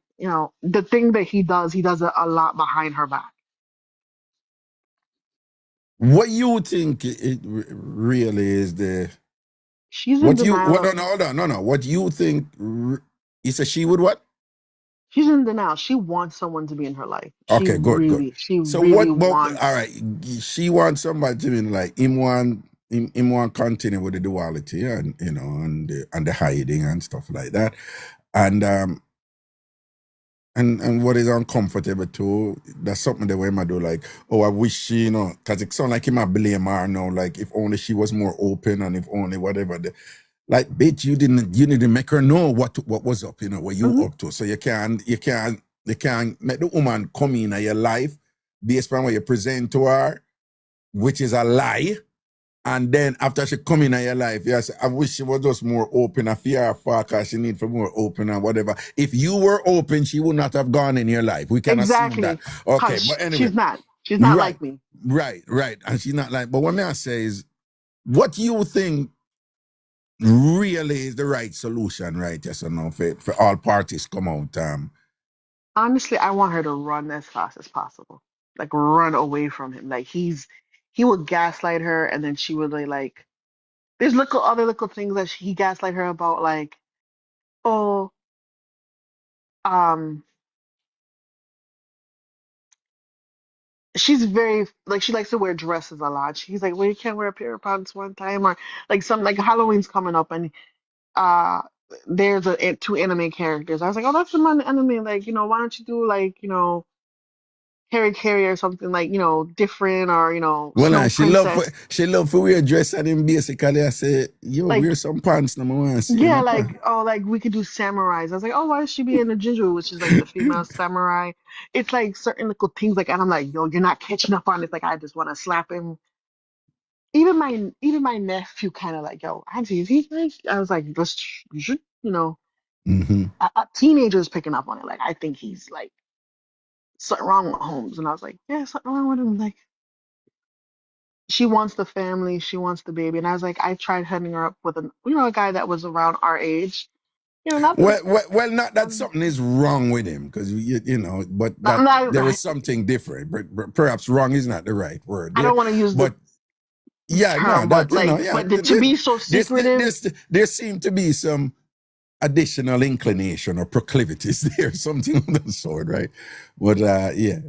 the thing that he does it a lot behind her back. What you think it really is the She's in what you denial what of, no hold on no what you think you said she would what? she's in denial. She wants someone to be in her life. Okay, good. She So really what? But all wants. right, she wants somebody to be like him want continue with the duality and and the hiding and stuff like that, and and what is uncomfortable too. That's something that we might do like, oh, I wish she, because it sounds like he might blame her now. Like if only she was more open and if only whatever. Like, bitch, you didn't make her know what was up, what you Mhm. up to. So you can't make the woman come in your life based on what you present to her, which is a lie. And then after she come in your life, yes, I wish she was just more open. I fear her far because she need for more open and whatever. If you were open, she would not have gone in your life. We can assume that. Exactly. Okay, Because but anyway, she's not. She's not right, like me. right. And she's not like, but what may I say is, what you think really is the right solution, right? Yes or no, for all parties come out. Honestly, I want her to run as fast as possible. Like run away from him. Like he would gaslight her and then she would like there's other little things that he gaslight her about, like, oh, um she's very like she likes to wear dresses a lot. She's like, well, you can't wear a pair of pants one time, or like some like Halloween's coming up and uh there's two anime characters. I was like, oh, that's the anime, like, why don't you do like, Carry or something like, different, or, Well, Snow Princess. she love for wear dress and then basically I say, yo, wear Like, some pants no more want to see, yeah, like, oh, like we could do samurais. I was like, oh, why is she being a ginger, which is like the female samurai? It's like certain little things like, and I'm like, yo, you're not catching up on this. Like, I just want to slap him. Even my nephew kind of like, yo, Auntie, is he like? I was like, you should, Mm-hmm. a teenager is picking up on it. Like, I think he's like something wrong with Holmes, and I was like, yeah, something wrong with him. Like, she wants the family, she wants the baby, and I was like, I tried heading her up with a guy that was around our age. Not the. Well, not that something is wrong with him, because but I'm that not. there is something different. But perhaps wrong is not the right word I there. don't want to use the But yeah, no, term, that but like, yeah. but to be so secretive. There seem to be some additional inclination or proclivities there, something of that sort, right? But yeah.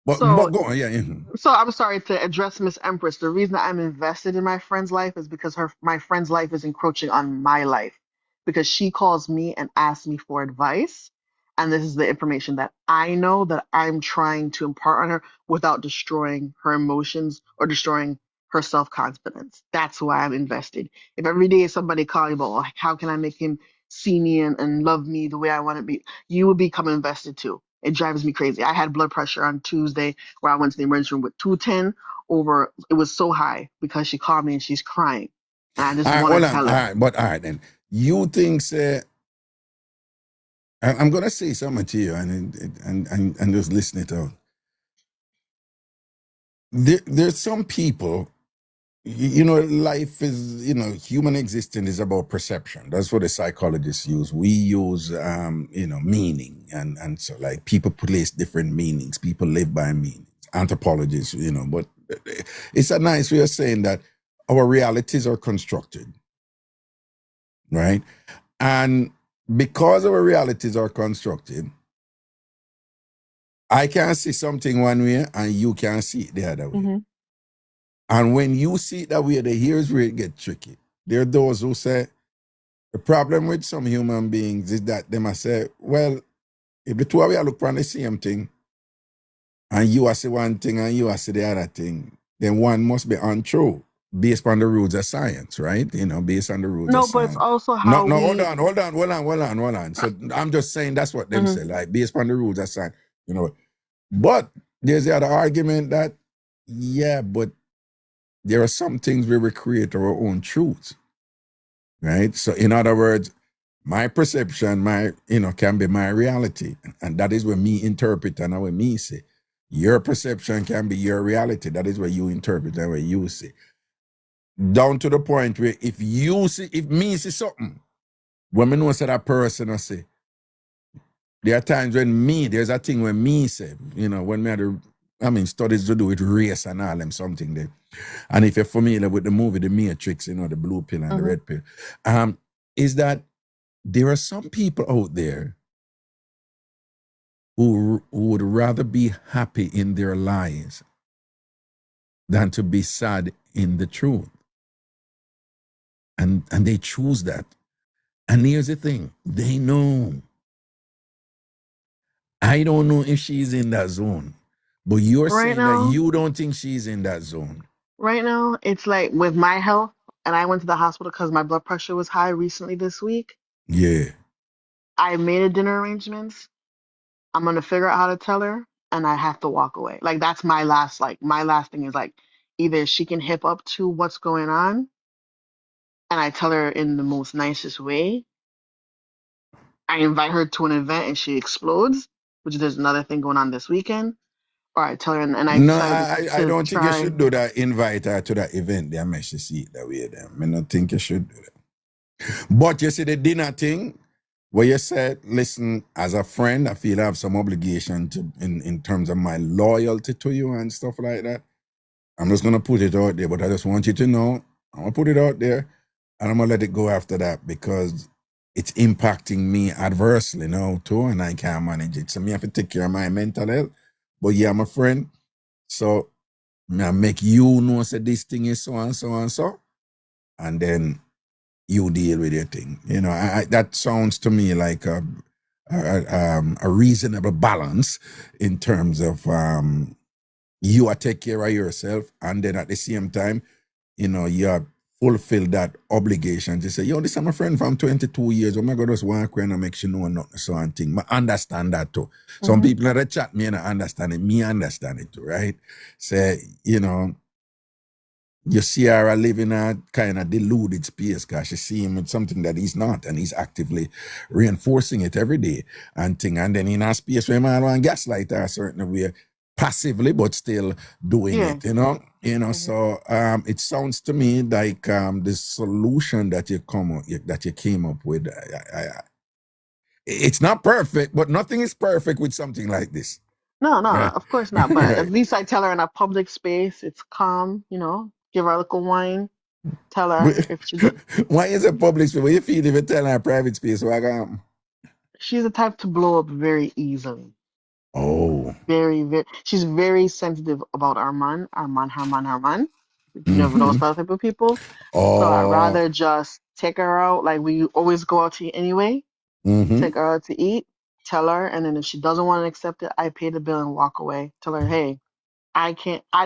But So go on, yeah. Mhm. So I'm sorry to address Miss Empress. The reason I'm invested in my friend's life is because my friend's life is encroaching on my life because she calls me and asks me for advice. And this is the information that I know that I'm trying to impart on her without destroying her emotions or destroying her self-confidence. That's why I'm invested. If every day somebody calls you about, "Oh, how can I make him see me and love me the way I want to be," you will become invested too. It drives me crazy. I had blood pressure on Tuesday where I went to the emergency room with 210 over. It was so high because she called me and she's crying. And I just All right, want to hold on. tell All her. right, but all right then. You think, say, I'm gonna say something to you and just listen it out. There's some people, you know, life is, you know, human existence is about perception. That's what the psychologists use. We use, you know, meaning, and so like people place different meanings. People live by meanings. Anthropologists, you know, but it's a nice way of saying that our realities are constructed, right? And because our realities are constructed, I can see something one way and you can see it the other way. Mm-hmm. And when you see it that way, here's where it gets tricky. There are those who say, the problem with some human beings is that they must say, well, if the two of you look for the same thing, and you are say one thing and you are say the other thing, then one must be untrue based on the rules of science, right? You know, based on the rules of No, but it's science. also No, how no, we. hold on. So I'm just saying that's what them Mhm. say, like based on the rules of science, you know. But there's the other argument that, yeah, but there are some things where we create our own truths, right? So in other words, my perception, can be my reality. And that is what me interpret and what me say. Your perception can be your reality. That is what you interpret and what you see. Down to the point where if me see something, when me know say that person I say, there are times when there's a thing when me say, you know, when me had studies to do with race and all them something there. And if you're familiar with the movie, The Matrix, you know, the blue pill and the red pill, is that there are some people out there who would rather be happy in their lies than to be sad in the truth. And they choose that. And here's the thing, they know. I don't know if she's in that zone, but you're Right saying that now, you don't think she's in that zone. it's like with my health, and I went to the hospital because my blood pressure was high recently this week. Yeah. I made a dinner arrangements. I'm gonna figure out how to tell her, and I have to walk away. Like that's my last thing is like either she can hip up to what's going on, and I tell her in the most nicest way. I invite her to an event and she explodes, which there's another thing going on this weekend. Or I tell her and I No, decided I to don't think you try. should do that. Invite her to that event. They make she see it that way. I don't think you should do that. But you see the dinner thing, where you said, listen, as a friend, I feel I have some obligation to in terms of my loyalty to you and stuff like that. I'm just gonna put it out there, but I just want you to know, I'm gonna put it out there and I'm gonna let it go after that because it's impacting me adversely now too, and I can't manage it. So me have to take care of my mental health. But yeah, I'm a friend. So I make you know say this thing is so and so and so, and then you deal with your thing. You know, that sounds to me like a reasonable balance in terms of you are take care of yourself, and then at the same time, you know, you are fulfill that obligation to say, yo, this is my friend from 22 years. Oh my God, just walk around and make sure no one nothing so and thing. I understand that too. Some people that chat me and I understand it. Me understand it too, right? Say, you know, you see her living a kind of deluded space because she see him with something that he's not, and he's actively reinforcing it every day and thing. And then in a space where man want gaslight her a certain way, passively but still doing Yeah. it, you know. So it sounds to me like the solution that you came up with, it's not perfect, but nothing is perfect with something like this. No, Right. of course not. But at Right. least I tell her in a public space, it's calm, give her a little wine, tell her if Why is it public space? What you feel if you tell her private space? What happen? she's the type to blow up very easily. Oh. She's very sensitive about Arman. If you never Mm-hmm. noticed that type of people. So I'd Oh. rather just take her out. Like we always go out to eat anyway. Mm-hmm. Take her out to eat, tell her, and then if she doesn't want to accept it, I pay the bill and walk away. Tell her, hey, I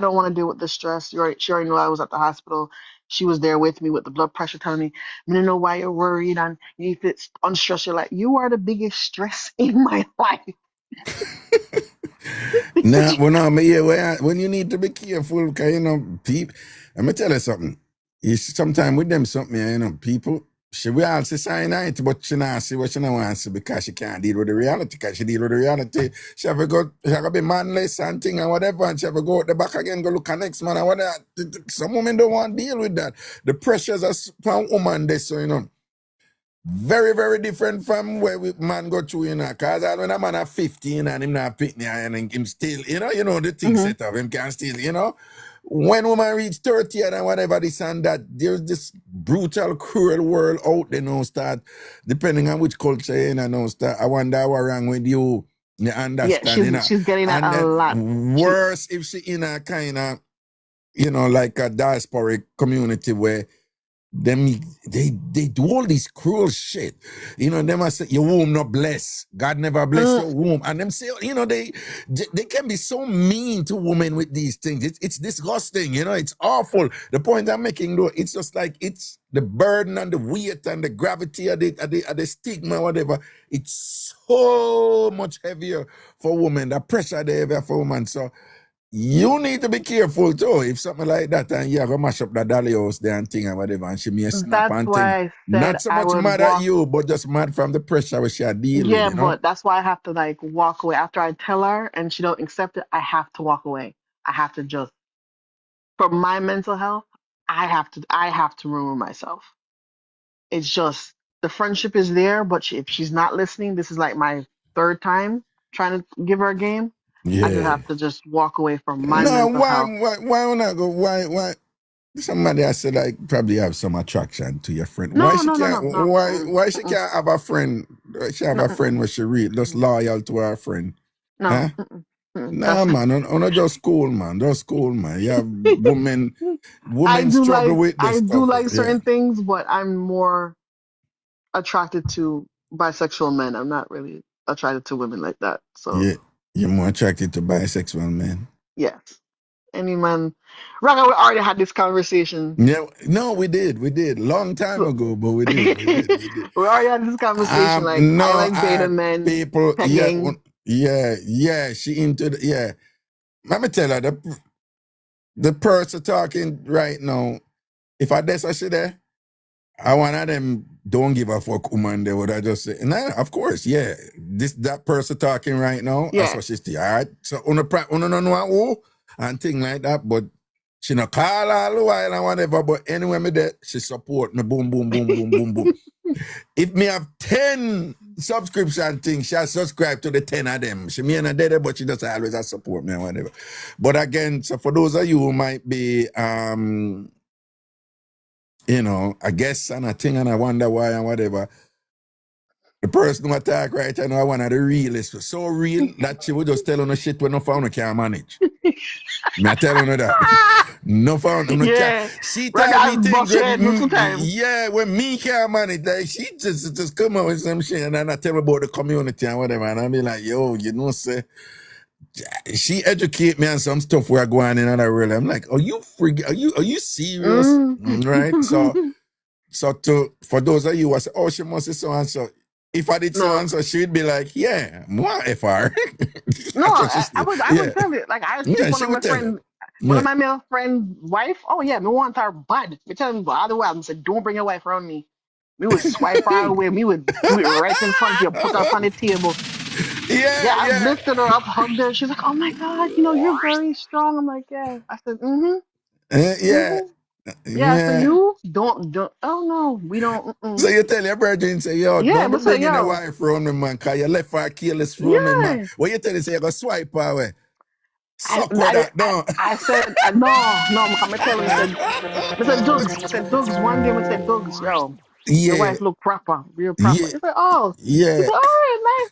don't want to deal with the stress. She already knew I was at the hospital. She was there with me with the blood pressure telling me, I don't know why you're worried and you need to unstress. You're like, you are the biggest stress in my life. Nah, well, no, but yeah, when you need to be careful, because, you know, people, let me tell you something. Sometimes with them something, you know, people, she will all say cyanide, but she not see what she not want to see because she can't deal with the reality. Because she deal with the reality, she have to be manless and thing and whatever, and she have to go out the back again, go look at next man and whatever. Some women don't want to deal with that. The pressures are upon woman there, so, you know. Very, very different from where man go through, you know, because when a man are 15 and him not pick and him still, you know, the thing set up, him can still, you know. When woman reach 30 and whatever this and that, there's this brutal, cruel world out there now start, depending on which culture you know, start, I wonder what wrong with you, you Yeah, understand, you know. she's getting that And a lot. then worse if she in a kind of, you know, like a diasporic community where them they do all this cruel shit. You know, them I say your womb not blessed. God never bless your womb. And them say, you know, they can be so mean to women with these things. It's disgusting, you know, it's awful. The point I'm making though, it's just like it's the burden and the weight and the gravity of the stigma, whatever. It's so much heavier for women, the pressure they have for women. So you need to be careful too. If something like that and you go mash up the dolly house there and thing and whatever, and she may snap That's and thing. why I said Not so I much would mad at walk. you, but just mad from the pressure which you deal with, Yeah, you know? but that's why I have to like walk away. After I tell her and she don't accept it, I have to walk away. I have to just for my mental health, I have to remove myself. It's just the friendship is there, but if she's not listening, this is like my third time trying to give her a game. I just Yeah. have to just walk away from my No, mental health. why not go? Why? Somebody I said like probably have some attraction to your friend. Why No, she no, no, can't? no, no, Why she can't have a friend? She have no, a friend where she real, just loyal to her friend. no. Huh? Nah, That's man, on just cool, man. Just cool, man. You have I women do struggle like with this I do stuff. like Yeah. certain things, but I'm more attracted to bisexual men. I'm not really attracted to women like that. So Yeah, you're more attracted to bisexual men. yes, any man. Right, we already had this conversation. Yeah, no, we did, long time So ago, but we we did. already had this conversation. Like I No, like beta men, people, yeah, pegging. yeah, she into the, yeah. Let me tell her, the person talking right now, if I dare she there, I one of them don't give a fuck woman they would I just say. Nah, of course, yeah. That person talking right now, that's Yeah, what she's saying. All right. So una no know who and thing like that, but she no call all the while and whatever. But anyway, me there, she support me boom, boom, boom, boom, boom, boom. If me have 10 subscription things, she'll subscribe to the 10 of them. She may not there, but she just always has support me and whatever. But again, so for those of you who might be you know, I guess and a thing and I wonder why and whatever. The person who attack right now, one of the realest, so real that she would just tell on the shit when no phone can't manage. Me I tell her that. No phone, no can't. yeah. She Like tell me I things bust your when, head two times. yeah, when me can't manage, like she just come up with some shit and then I tell her about the community and whatever, and I be like, yo, you know, say, she educate me on some stuff where I go on in another world. I'm like, are you serious? Right? Mm. So for those of you who say, oh, she must be so and so. If I did so No, and so, she'd be like, yeah, moi FR. no. That's what she I said. would Yeah. tell you. Like I treat Yeah, one she of my would tell you. friends, one Yeah. of my male friend wife. Oh yeah, me want her bad. Me tell him the other way. I said, don't bring your wife around me. We would swipe her away. We would do it right in front of you. Put her on the table. Yeah, Yeah, I've yeah. lifted her up, hugged her. She's like, "Oh my God, you're very strong." I'm like, "Yeah." I said, Yeah. mm-hmm. Yeah. So Yeah. you don't. Oh no, we don't. So Mm-mm. you tell your virgin, say, yo, Yeah, don't be but say, bringing a yo, wife from me, man, because you left her careless from me, man. yeah. What you tell her, say, you go swipe her away. I, Suck with I, that, don't. I said, no, no. I'm tell him. I said, Dougs. I said, Dougs. One day, I said, Dougs, yo, your Yeah. wife look proper, real proper. Yeah. He said, oh. He Yeah. said, all right, nice,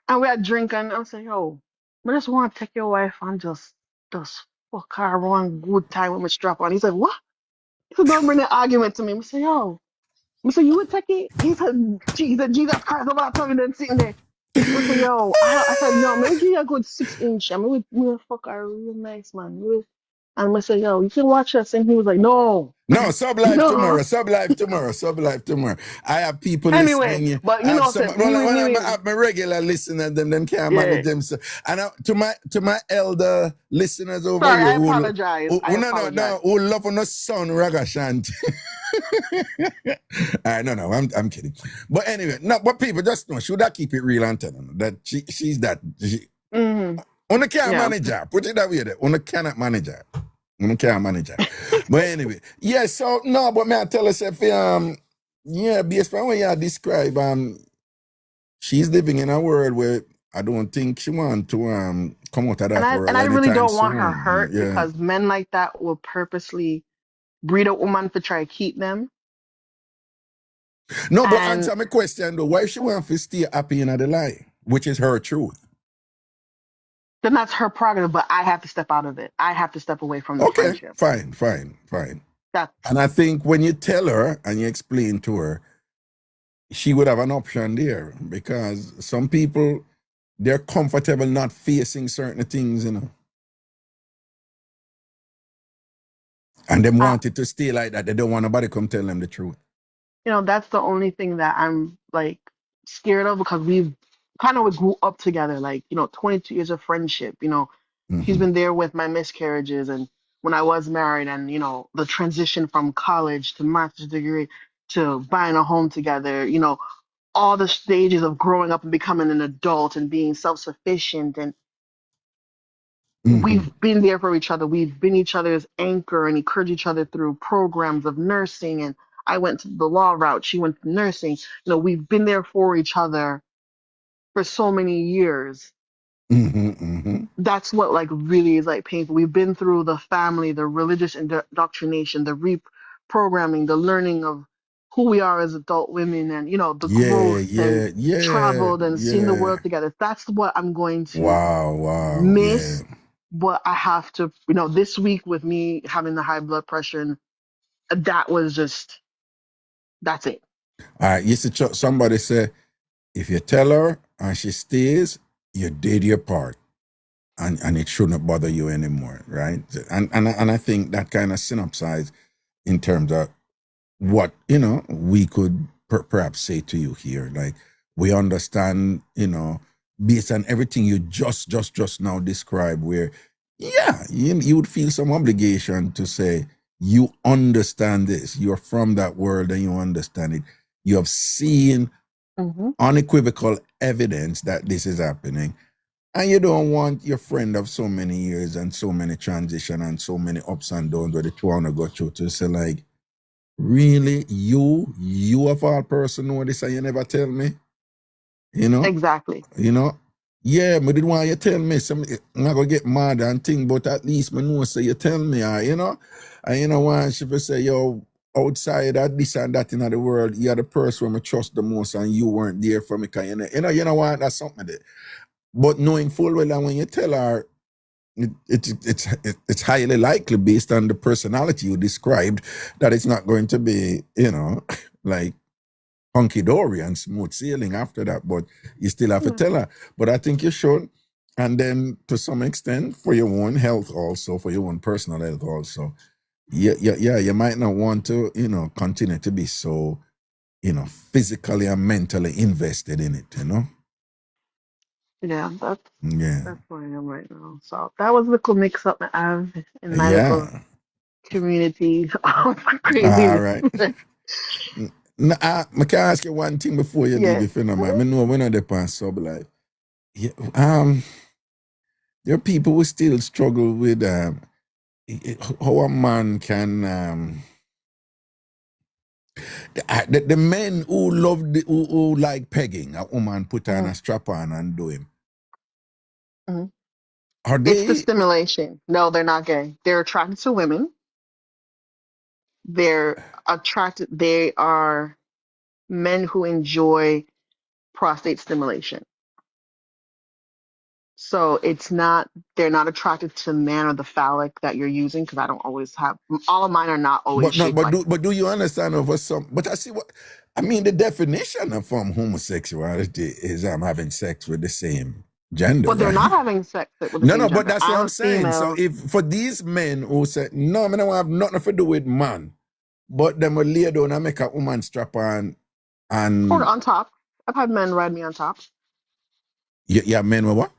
And we had drink, and I said, yo. I just want to take your wife and just fuck her one good time with my strap on. He said, what? He said, don't bring an argument to me. I say, yo. I said, you would take it? He said, Jesus Christ, over that time then sitting there. I said, yo, I said, no, maybe give you a good 6 inch. I mean, we fuck her real nice, man. And I said, yo, you can watch us. And he was like, no, No, sub live no. tomorrow. Sub live tomorrow. Sub live tomorrow. I have people Anyway, listening. but I you have know, some. said, Well, I have my regular listeners. Them can't manage yeah. them. So, and to my elder listeners over Sorry, here I apologize. no, who love on the son Ragashanti. No, I'm kidding. But anyway, no, but people just know. Should I keep it real and tell them that she's that. Mm-hmm. Una can't Yeah. manage her. Put it that way there. Una cannot manage her. Una can't manage her. But anyway, yeah, so no, but may I tell us if yeah, based on what you describe, she's living in a world where I don't think she want to come out of that world. And I really anytime don't want her soon. hurt Yeah. because men like that will purposely breed a woman to try to keep them. No, but And answer my question though. Why she want to stay happy in the lie, which is her truth? then that's her prerogative, but I have to step out of it. I have to step away from the Okay, friendship. fine. That's And I think when you tell her and you explain to her, she would have an option there because some people, they're comfortable not facing certain things, you know. And they want it to stay like that. They don't want nobody come tell them the truth. you know, that's the only thing that I'm like scared of because we've kind of grew up together, like, you know, 22 years of friendship, you know, he's been there with my miscarriages and when I was married and, you know, the transition from college to master's degree to buying a home together, you know, all the stages of growing up and becoming an adult and being self-sufficient and we've been there for each other. We've been each other's anchor and encouraged each other through programs of nursing. And I went to the law route. She went to nursing. You know, we've been there for each other for so many years. That's what like really is like painful. We've been through the family, the religious indoctrination, the reprogramming, the learning of who we are as adult women and, you know, the growth and traveled and seen the world together. That's what I'm going to Wow. miss. Yeah. But I have to, you know, this week with me having the high blood pressure, and that was just, that's it. All right. You see, somebody say, if you tell her and she stays, you did your part. And it shouldn't bother you anymore, right? And I think that kind of synopsize in terms of what, you know, we could perhaps say to you here. Like, we understand, you know, based on everything you just now described, where, yeah, you would feel some obligation to say, you understand this. You're from that world and you understand it. You have seen unequivocal evidence that this is happening. And you don't want your friend of so many years and so many transition and so many ups and downs where the two want to go through to say like, really, you of all person know this and you never tell me? You know? Exactly. You know? Yeah, but didn't want you tell me. I'm not going to get mad and think, but at least I know so you tell me, you know? And you know why she will say, yo, outside of this and that in the world, you're the person who I trust the most and you weren't there for me. Cause you know what? That's something that. But knowing full well that when you tell her, it's highly likely based on the personality you described that it's not going to be, you know, like hunky-dory and smooth sailing after that. But you still have to tell her. But I think you should. And then to some extent, for your own health also, for your own personal health also, you might not want to, you know, continue to be so, you know, physically and mentally invested in it, you know? Yeah, that's Yeah. where I am right now. So that was a little mix up I have in my little Yeah. community of All craziness. right. I can ask you one thing before you leave, Yeah. if you don't mind. I know we're not the on sub life. Yeah, there are people who still struggle with how a man can the men who love who like pegging a woman put on a strap on and do him. Are It's the they stimulation. No, they're not gay. They're attracted to women. They're attracted, they are men who enjoy prostate stimulation. So it's not, they're not attracted to the man or the phallic that you're using because I don't always have, all of mine are not always But no, shaped like. but do you understand over some? But I see what I mean. The definition of homosexuality is having sex with the same gender, But they're not right? having sex with the No, same no, but gender. that's what I'm I'm a saying. So female. if for these men who say no, I don't have nothing to do with man, but them will lay down and make a woman strap on, Or and on top. I've had men ride me on top. yeah, men with what?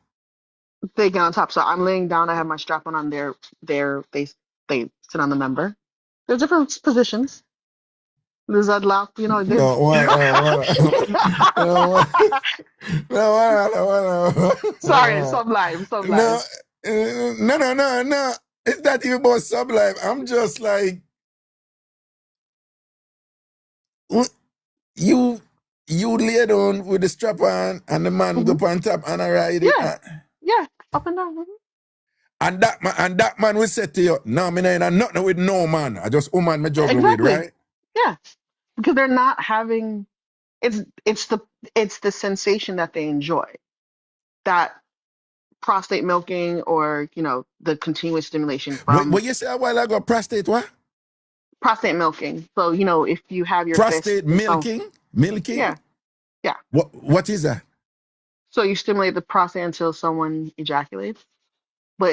They get on top. So I'm laying down. I have my strap on they sit on the member. There's different positions. There's that lap, you know. There's No, no, sorry, no, sublime, no, sublime. no. It's not even about sublime. I'm just like you. You lay down with the strap on, and the man Hmm. go on top and I ride it. Yeah, yeah, up and down. Mhm. And that man will say to you, no, me ain't nothing with no man. I just woman me Yeah, juggle with, exactly. right? Yeah, because they're not having. It's it's the it's the sensation that they enjoy. That prostate milking, or the continuous stimulation from What you say a while ago, prostate what? prostate milking. So if you have your fist Prostate in some, milking? Milking? yeah, yeah. What is that? So you stimulate the prostate until someone ejaculates, but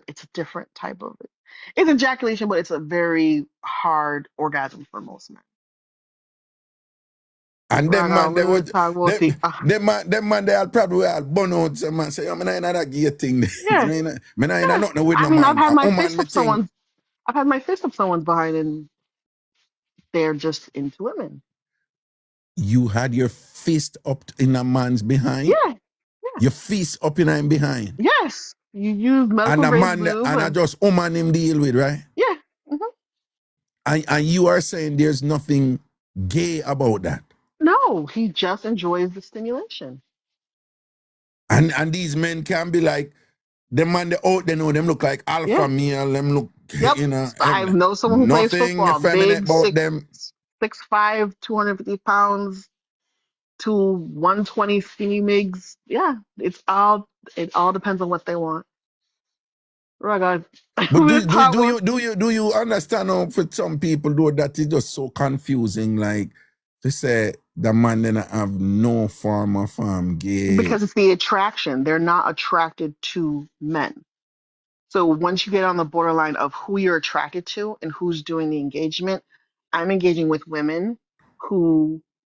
it's a different type of it. It's ejaculation, but it's a very hard orgasm for most men. And them Raga, man they we'll would talk, we'll see. them man they'll probably all burn out some man say, oh, me not in that gay thing. Yeah, me not in yeah. nothing with I no mean, I've man. had A my woman fist me up thing. someone's. I've had my fist up someone's behind, and they're just into women. You had your fist up in a man's behind? Yeah, yeah, Your fist up in him behind. yes. You use And medical a grade man lube, and I and just woman him deal with, right? yeah. Hmm. And you are saying there's nothing gay about that. No, he just enjoys the stimulation. And these men can be like, them man they out, they know them look like alpha Yeah. male, them look, Yep. I know someone who plays nothing football. effeminate Big, about them. 6'5", 250 pounds to 120 skinny migs. Yeah, it all depends on what they want. Oh my God. But We'll talk about, do you understand how for some people though that is just so confusing, like to say the man then have no form of gay. because it's the attraction. They're not attracted to men. So once you get on the borderline of who you're attracted to and who's doing the engagement, I'm engaging with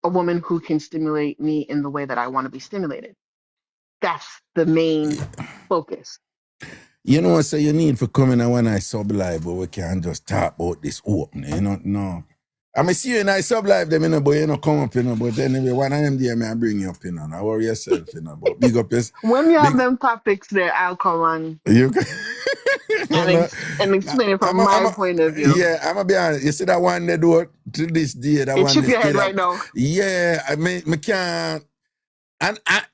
a woman who can stimulate me in the way that I want to be stimulated. That's the main focus. You know, so you need for coming and when I sub live, but we can't just talk about this open, no. I may see you in I sub live them, but you know, come up, but anyway, one of them there, I bring you up, Now worry yourself, but big up yourself. When you have them topics there, I'll come on You and, know, and explain it from my point of view. yeah, I'm gonna be honest. You see that one they do it to this day, that It one shook they your head still right now. yeah, I mean, I can't. And I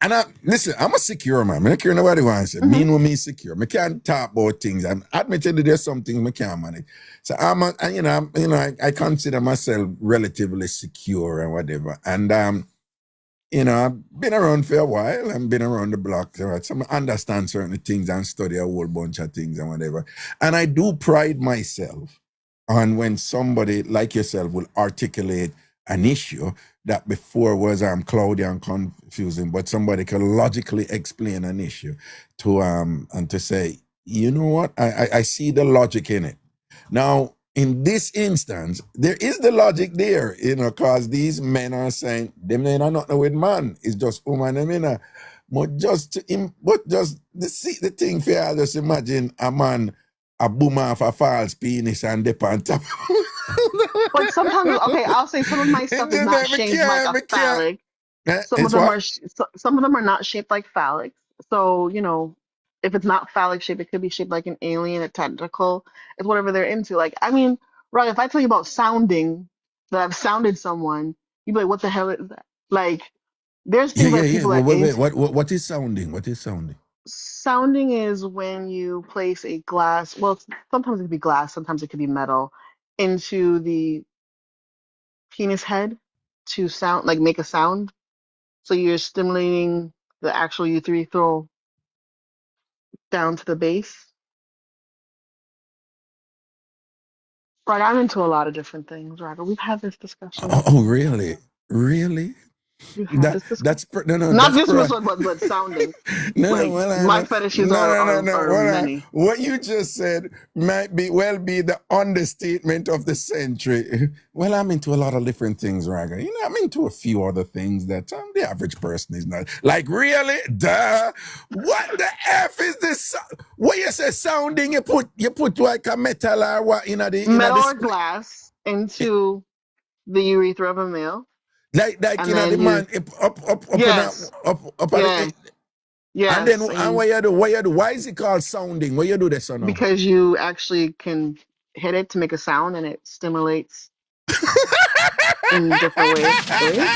listen, I'm a secure man. I don't care nobody wants it. Me know me secure. I can't talk about things. I'm admitted there's some things I can't manage. So I consider myself relatively secure and whatever. And I've been around for a while. I've been around the block. So I understand certain things and study a whole bunch of things and whatever. And I do pride myself on when somebody like yourself will articulate an issue that before was cloudy and confusing, but somebody can logically explain an issue to and to say, you know what, I see the logic in it. Now, in this instance, there is the logic there, because these men are saying them ain't nothing with man, it's just woman them, but just the thing for you, just imagine a man a boom off a false penis and dip on top. But sometimes, okay, I'll say some of my stuff is not shaped like a phallic. Some of It's them what? are some of them are not shaped like phallics. So if it's not phallic shaped, it could be shaped like an alien, a tentacle. It's whatever they're into. Like, I mean, right? If I tell you about sounding, that I've sounded someone, you'd be like, "What the hell is that?" Like, there's things that Yeah. people are Wait. into. What is sounding? What is sounding? Sounding is when you place a glass. Well, sometimes it could be glass, sometimes it could be metal, into the penis head to sound, like make a sound. So you're stimulating the actual urethral down to the base. Right, I'm into a lot of different things, Raga. We've had this discussion. Oh, really? Really? We've had this discussion. No, Not that's this episode, but sounding. no, Like well, I my know. fetishes No. are many. What you just said might be the understatement of the century. Well, I'm into a lot of different things, Raga. You know, I'm into a few other things that the average person is not. Like, really? Duh. What the F is this? What you say sounding? You put like a metal or what in the Metal or glass into the urethra of a male. like And you know the then man up yes. at Yeah. the, Yes. and then what you do? Why is it called sounding? What you do this or no? Because you actually can hit it to make a sound and it stimulates in different ways. Eh?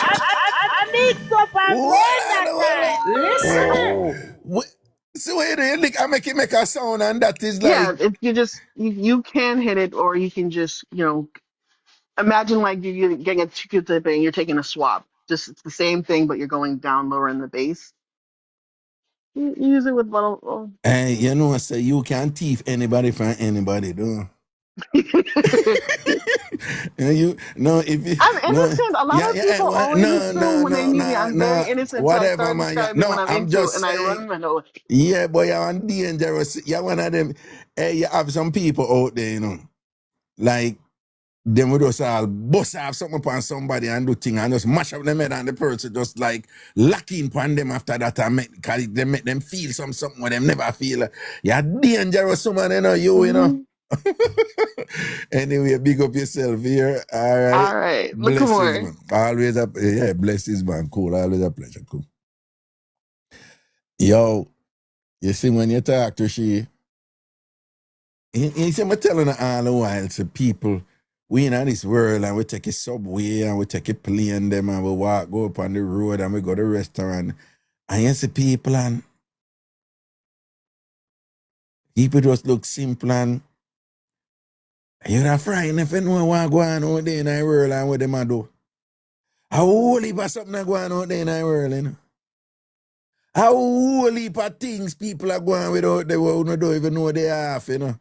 I Mixup and Blenda time. Listen. So what you do? I make it make a sound, and that is Yeah, like, if you just you can hit it, or you can just imagine like you're getting a Q-tip and you're taking a swab. Just it's the same thing, but you're going down lower in the base. You use it with little. hey, you know, say you can't thief anybody from anybody, though. And you no, if you I'm innocent. A lot of people always assume when they meet me, I'm very innocent. So I whatever, start man. describing what I'm I'm into, just and I saying. run away. Yeah, boy, you're dangerous. You're one of them. Hey, you have some people out there, you know, like them would just all bust off something upon somebody and do thing and just mash up them head, and the person just like locking upon them after that and make them feel something where them never feel. You're dangerous, someone, you know, you know. Anyway, big up yourself here. All right. All right. Look Blessings, more. man. Always blessings, man. Cool. Always a pleasure. Cool. Yo, you see when you talk to she, you see me telling her all the while to people, we in this world and we take a subway and we take a plane them and we go up on the road and we go to restaurant. And you see people and people just look simple and you're not frightened if you know what going on out there in the world and what them do. A whole heap of something going on out there in the world, you know. A whole heap of things people are going without they don't even know they have, you know.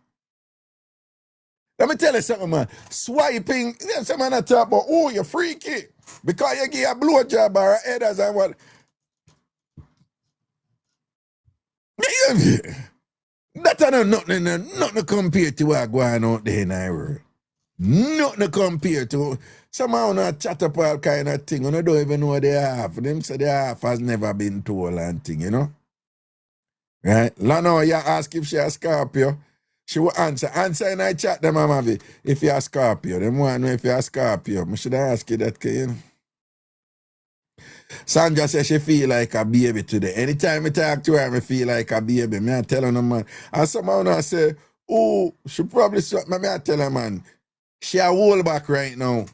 Let me tell you something, man. Swiping, someone that talk about, oh, you're freaky. Because you give a blowjob or a headers and what. That ain't nothing compared to what going on out there in the world. Nothing compared to somehow not chat up all kind of thing. You don't even know what they have. Them say they have has never been told and thing, you know? Right? Lano, you ask if she a Scorpio. She will answer. Answer in I chat them, Mama. If you're a Scorpio. Them want to know if you're a Scorpio. I should ask you that, you know? Sandra says she feel like a baby today. Anytime I talk to her, I feel like a baby. Me I tell her, no, man. And somehow I say, oh, she probably, me I tell her, man, she a hold back right now.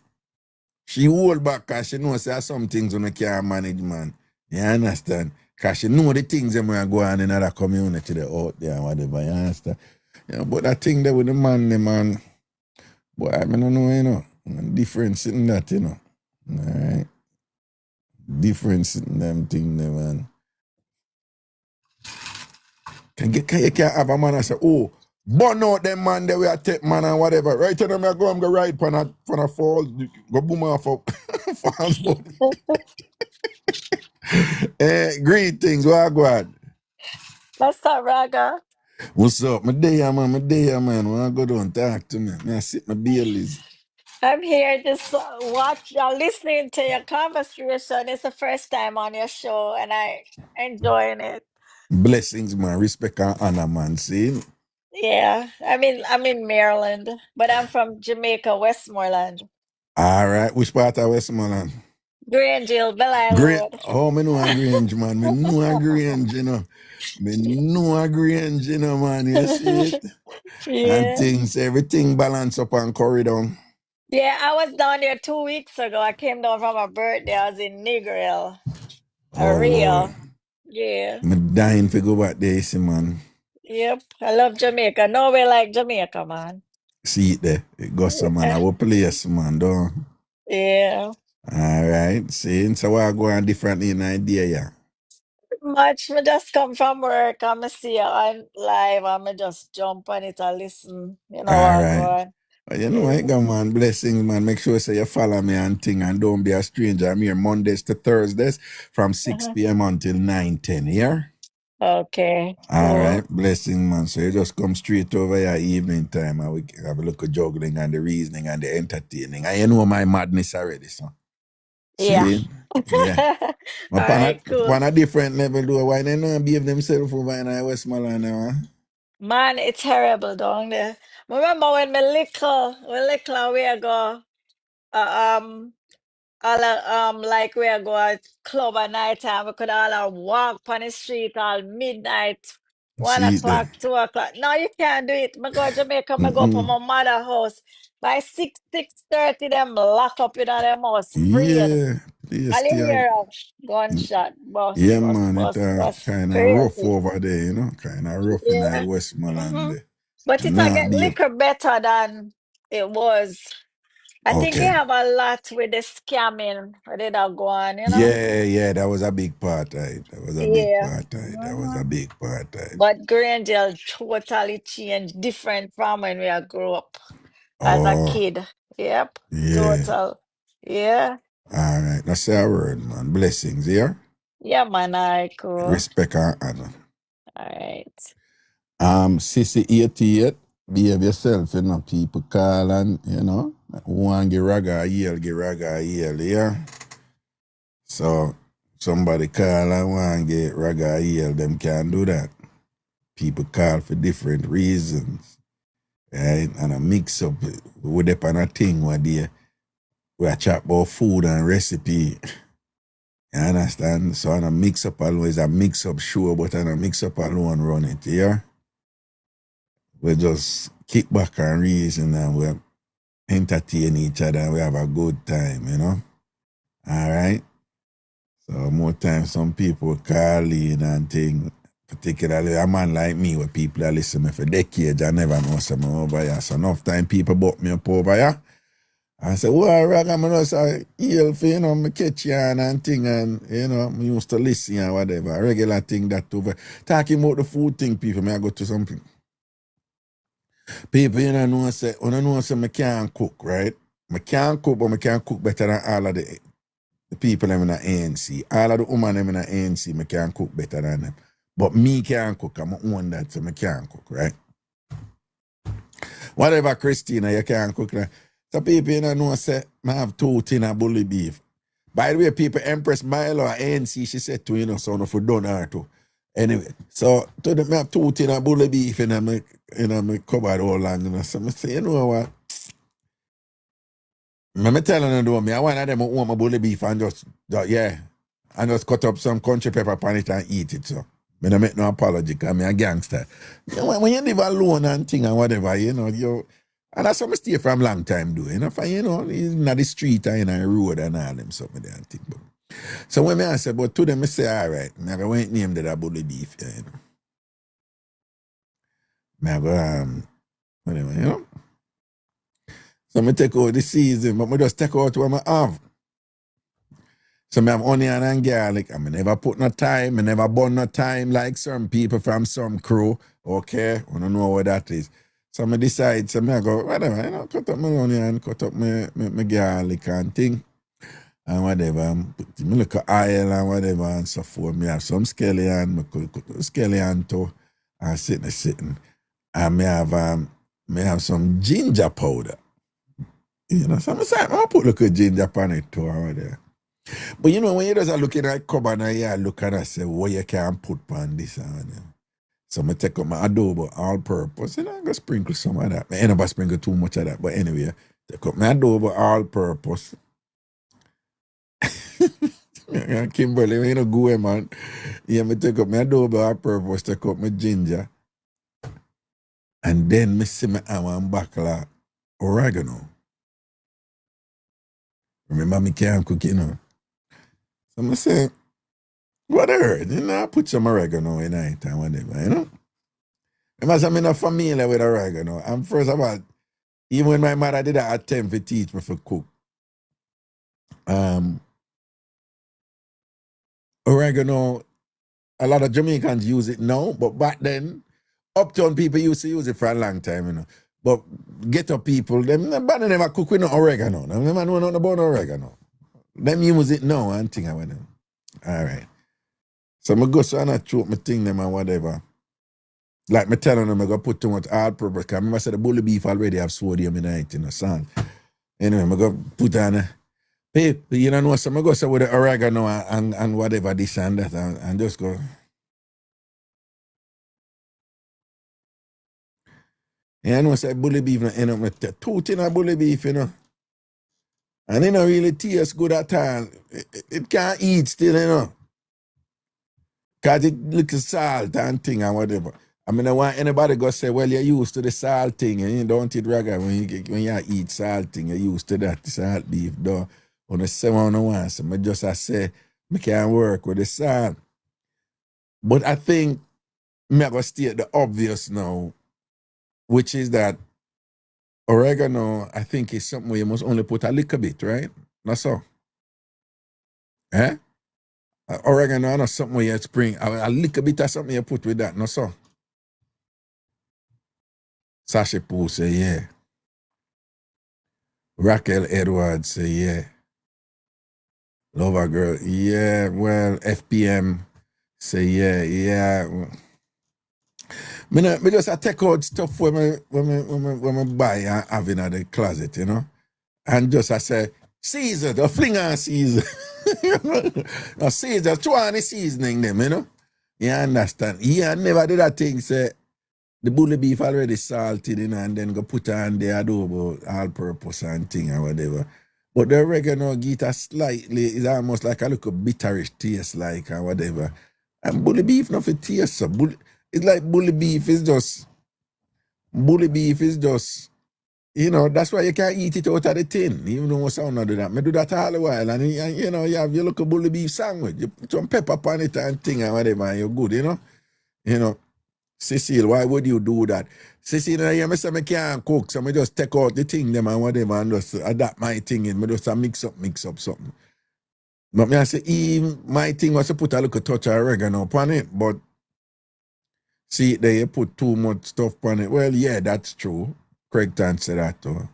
She hold back because she knows there are some things on can't manage, man. You understand? Because she know the things that are going on in other community they out there and whatever, you understand? Yeah, but that thing there with the man, but I don't know, you know. Difference in that, you know. Alright. Difference in them thing there, man. You can't have a man and say, oh, burn out them man they will take man and whatever. Right now, I'm going to ride for a fall, go boom off of falls. Greetings, what go on? What's up, Raga? What's up? My day, man. When I go down, talk to me. I sit my dailies. I'm here just listening to your conversation. It's the first time on your show, and I enjoying it. Blessings, man. Respect and honor, man. See? Yeah, I'm in Maryland, but I'm from Jamaica, Westmoreland, All right. Which part of Westmoreland? Grange Hill, Belle Isle Great. Road. Oh, me know a Grange, man. Me know a Grange, you know. Me know a Grange, you know, man. You see it? And Yeah, things, everything balance up and corridor. yeah. I was down there 2 weeks ago. I came down from my birthday. I was in Negril, Oh, Lord. Rio. Yeah, I'm dying to go back there, see, man. yep. I love Jamaica. Nowhere like Jamaica, man. See it there. It goes some man. I will place, man, though. Yeah. All right. See, so I go on differently in idea, yeah. Much me just come from work and me see you on live and me just jump on it and listen. You know All what go right. on. Well, you know, I Yeah. got man, blessings, man. Make sure say you follow me and thing and don't be a stranger. I'm here Mondays to Thursdays from 6 Uh-huh. p.m. until 9:10. Yeah? Okay, All cool. right, blessing, man. So you just come straight over here evening time and we can have a look at juggling and the reasoning and the entertaining. And you know my madness already, so. Yeah. See? Yeah. All My right, cool. on a different level, though. Why they not behave themselves over in Westmoreland now, huh? Man, it's terrible down there. Remember when we little and we go um all like we go at club at night time, we could all walk on the street all midnight, one See it o'clock, there. 2 o'clock. No, you can't do it. I go to Jamaica, I go up to Mm-mm. my mother house. By 6:30, them lock up in them house, praying. Yeah. Please All you stay. hear a gunshot, bus, Yeah, bus, man, it bus, bus. kind of rough Crazy. over there, you know, kind of rough in Yeah. Westmoreland hmm there. But And it'll now get behave. liquor better than it was. I think they Okay. have a lot with the scamming where they don't go on, you know? Yeah, that was a big part of it. That was a big Yeah. part of it. That was a Mhm. big part of it. But Grangel totally changed, different from when we are grew up as a Oh, kid. Yep. yeah. Total. Yeah. All right. That's our word, man. Blessings, yeah? Yeah, man, I cool. Respect and honor. All right. Sissy 88, behave yourself, you know. People call and, you know, one get raga a yell, yeah? So, somebody call and one get raga a yell, them can't do that. People call for different reasons, right? And a mix up with up on a thing where we chat about food and recipe. You understand? So on a mix up alone is a mix up show, but on a mix up alone run it, yeah? We just kick back and reason and we entertain each other and we have a good time, you know? All right? So more times some people call in and think, particularly a man like me where people are listening to me for decades, I never know something over here. So enough time people book me up over here. I said, well, Raga, I know say, heal for, you know, me catch you and thing and, you know, me used to listen and whatever. Regular thing that over. Talking about the food thing, people, may I go to something. People, you know, say, I can't cook, right? I can't cook, but I can cook better than all of the people them in the ANC. All of the women them in the ANC, I can cook better than them. But me can't cook, I'm own that, so I can't cook, right? Whatever, Christina, you can't cook. Now. So people, you know, say, I have 2 tin of bully beef. By the way, people, Empress Milo or ANC, she said to, you know, so if we done her too. Anyway, so to them, I have 2 tin of bully beef in my cupboard all long. You know, so I say, you know what? I'm telling you, I want them to want my bully beef and just cut up some country pepper on it and eat it. So, I don't make no apology because I'm a gangster. You know, when you live alone and thing and whatever, you know, and that's what I stay from long time doing. You know, for, you know, in the street and in the road and all them something there and thing. But, so when I say, but to them, I say, all right, I'm going to name that bully beef, you know. I'm going whatever, you know. So I take out the season, but I just take out what I have. So I have onion and garlic. I never put no thyme. I never burn no thyme like some people from some crew. Okay? I don't know what that is. So I decide, so I go, whatever, you know, cut up my onion, cut up my garlic and thing. And whatever. Put me look at oil and whatever and so forth. I have some scallion. I could cut scallion too. And sitting. And I have some ginger powder. You know, so I say, I'm put look at ginger on it too or whatever. But you know, when you just look at that cupboard and you look and I say, what you can put on this and so I take up my adobo all purpose and I'm gonna sprinkle some of that. I ain't never sprinkle too much of that, but anyway, take up my adobo all purpose. Kimberly, you know, go man. Yeah, I take up my adobo all purpose, take up my ginger. And then I see my one buckle of oregano. Remember me can't cook, you know. So I say, whatever, you know, I put some oregano in it and whatever, you know. I'm not familiar with oregano. And first of all, even when my mother did an attempt to teach me to cook, Oregano, a lot of Jamaicans use it now, but back then, uptown people used to use it for a long time, you know. But ghetto people, them never cook with no oregano. Them never know nothing about oregano. Them use it now and thing about them. All right. So I go so and I choke my thing them and whatever. Like me telling them I go put too much all purpose. Cause I remember I said the bully beef already have sodium in it, you know, salt. Anyway, I go put on hey, you know, so I go so with the oregano and whatever this and that and just go. And I know say bully beef not end up with tooth in a bully beef, you know. And it don't really taste good at all. It can't eat still, you know. Cause it look salt and thing and whatever. I mean, I want anybody go say, well, you're used to the salt thing and you don't eat raga when you eat salt thing, you're used to that salt beef, though. On the 701, so I just I say, I can't work with the salt. But I think I'm going to state the obvious now, which is that oregano, I think, is something where you must only put a little bit, right? Not so. Eh? Oregano, not something where you spring a little bit of something you put with that, not so. Sasha Pooh say, yeah. Raquel Edwards say, yeah. Lover Girl, yeah. Well, FPM say, yeah. Me just I take out stuff when I buy and have in the closet, you know. And just I say, Caesar, the fling on Caesar. No, Caesar, try any seasoning them, you know. You understand? Yeah, I never did that thing, say, the bully beef already salted, you know, and then go put on the adobo, all purpose and thing or whatever. But the oregano get a slightly, it's almost like a little bitterish taste like or whatever. And bully beef not for taste, so it's like bully beef is just, you know, that's why you can't eat it out of the tin, even though sound not do that. I do that all the while, and you know, you have your little bully beef sandwich, you put some pepper on it and thing and whatever, and you're good, you know. You know, Cecile, why would you do that? Cecile, you say I can't cook, so I just take out the thing them and whatever and just adapt my thing in. I just mix up something. But me I say, even my thing was to put a little touch of oregano on it, but see, there you put too much stuff on it. Well, yeah, that's true. Craig Tan said that too.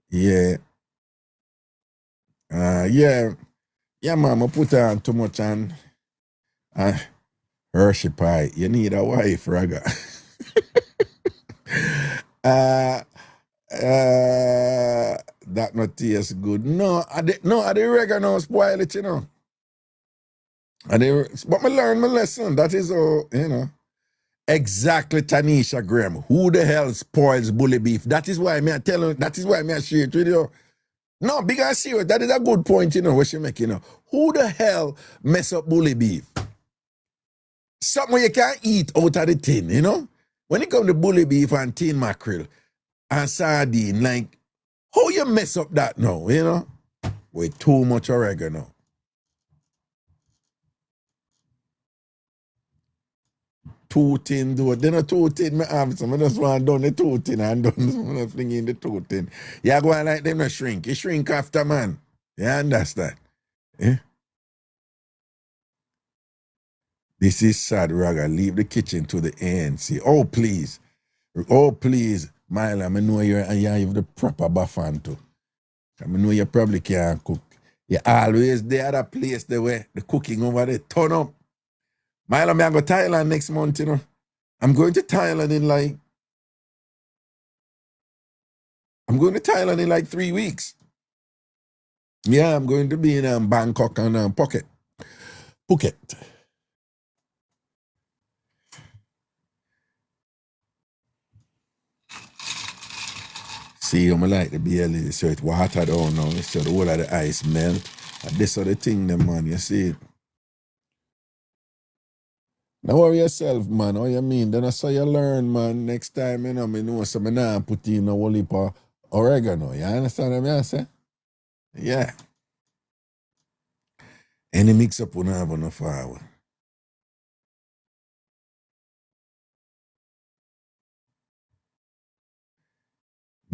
Yeah. Yeah, mama, put on too much on Hershey pie. You need a wife, Raga. That not taste good. No, I the oregano spoil it, you know. But I learned my lesson. That is all, you know. Exactly, Tanisha Graham. Who the hell spoils bully beef? That is why I tell you, that is why I share it with you. No, because serious, that is a good point, you know, what she make, you know. Who the hell mess up bully beef? Something you can't eat out of the tin, you know? When it comes to bully beef and tin mackerel and sardine, like, how you mess up that now, you know? With too much oregano. Too thin, though. Then a too thin, I have some. I just want done the too thin and done some fling in the too thin. You go and like them not shrink. You shrink after, man. You understand? Yeah? This is sad, Raga. Leave the kitchen to the ANC. Oh, please. Oh, please. Myla, I know you have the proper buffan too. I know you probably can't cook. You always the other place the way the cooking over there turn up. Myla, I go to Thailand next month, you know. I'm going to Thailand in like 3 weeks. Yeah, I'm going to be in Bangkok and Phuket. See, I like the BLE, so it water down now, so the whole of the ice melt. And this other thing, them man, you see. Now worry yourself, man. What you mean? Then I saw you learn, man. Next time, you know, I know so I now put in a whole heap of oregano. You understand what I say? Yeah. Any mix up will not have enough hour.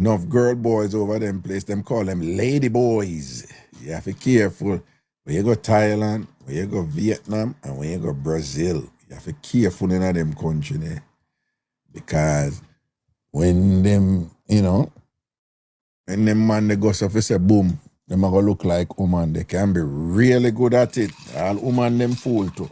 enough girl boys over them place, them call them lady boys. You have to be careful. When you go Thailand, when you go Vietnam, and when you go Brazil, you have to be careful in them country there. Because when them, you know, when them man they go so if say boom, them are gonna look like woman. They can be really good at it. All woman them fool too.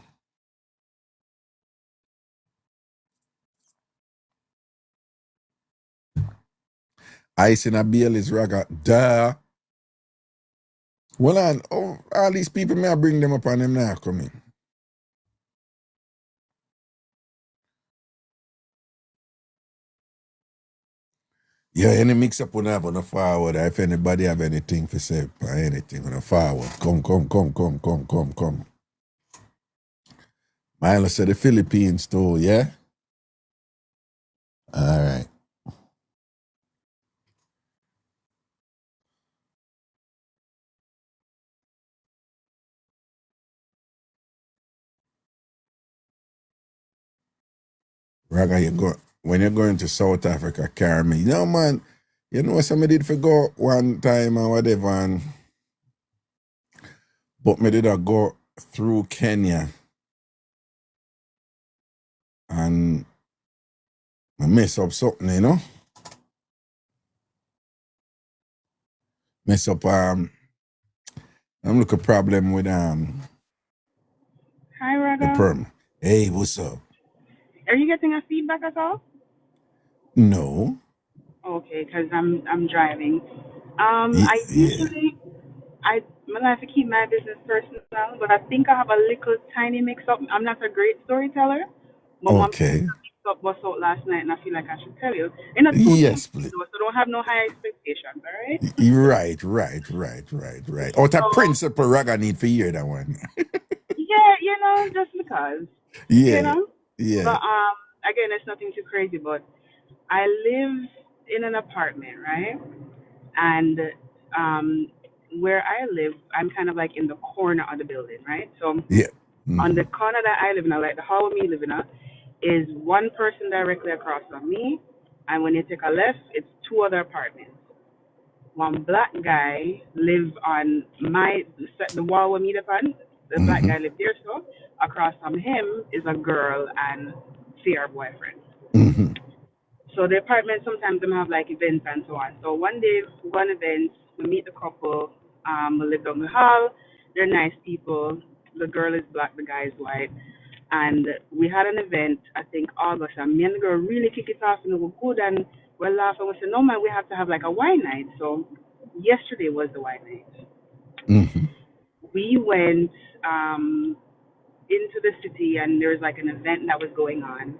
Ice in a beer is raga. Duh. Well, all these people, may I bring them up and them now coming. Yeah, any mix up on have on the forward. If anybody have anything for say or anything on the forward, come. Milo said the Philippines too, yeah? All right. Raga, when you're going to South Africa, carry me. You know, man, you know somebody did for go one time or whatever, but me did go through Kenya and I mess up something, you know? Mess up I'm looking problem with Hi, the Raga. perm. Hey, what's up? Are you getting a feedback at all? No. Okay, because I'm driving. Yeah. I like to keep my business personal, but I think I have a little tiny mix up. I'm not a great storyteller, but my Okay. mix up was out last night, and I feel like I should tell you. In a Yes, please. so don't have no high expectations, all right? Right. Out of principle, Raga need for hear that one. Yeah, just because. Yeah. But again, it's nothing too crazy. But I live in an apartment, right? And where I live, I'm kind of like in the corner of the building, right? So Yeah. on the corner that I live in, like the hall me living in, is one person directly across from me, and when you take a left, it's two other apartments. One black guy live on the wall with me upon. The black guy live there, so across from him is a girl and her boyfriend. Mm-hmm. So the apartment sometimes them have like events and so on. So one day, one event, we meet the couple. We live down the hall. They're nice people. The girl is black, the guy is white. And we had an event, I think August, and me and the girl really kick it off and we were good and we're laughing. We said, no man, we have to have like a wine night. So yesterday was the wine night. Mm-hmm. We went into the city and there was like an event that was going on.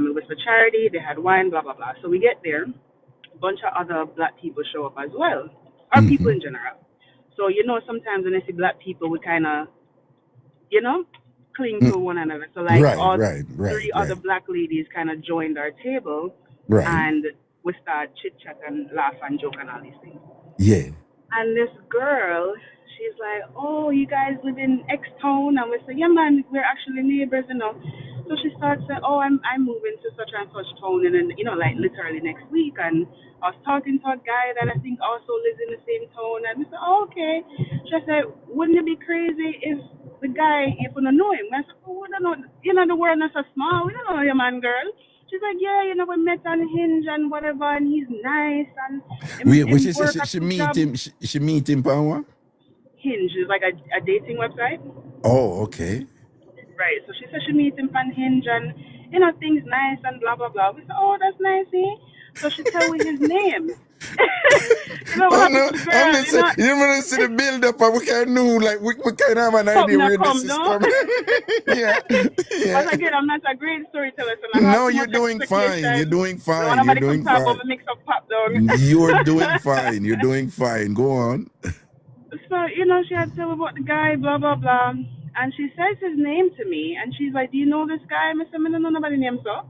It was for charity, they had wine, blah, blah, blah. So we get there, a bunch of other black people show up as well, or people in general. So, sometimes when I see black people, we kind of, cling to one another. So, like, three other black ladies kind of joined our table, and we start chit-chat and laugh and joke and all these things. Yeah. And this girl, she's like, oh, you guys live in X town? And we say, yeah, man, we're actually neighbors, So she starts saying, oh, I'm moving to such and such town, and then, like literally next week. And I was talking to a guy that I think also lives in the same town. And we said, oh, okay. She said, wouldn't it be crazy if the guy, if we don't know him? I said, oh, we don't know. The world is so small. We don't know your man, girl. She's like, yeah, we met on Hinge and whatever, and he's nice. And she meet him. She meet him, Power? Hinge is like a dating website. Oh, okay. Right. So she said she meets him on Hinge and, things nice and blah, blah, blah. We said, oh, that's nice, eh? So she tell me his name. What happened to the girl? You want to see the build up and we can know, like, we can have an idea where this is coming. Yeah. But again, I'm not a great storyteller. So no, you're doing fine. You're doing fine. You're doing fine. Mixup pop down. You're doing fine. You're doing fine. Go on. So, she had to tell about the guy, blah, blah, blah. And she says his name to me. And she's like, do you know this guy? I said, I don't know nobody name, so.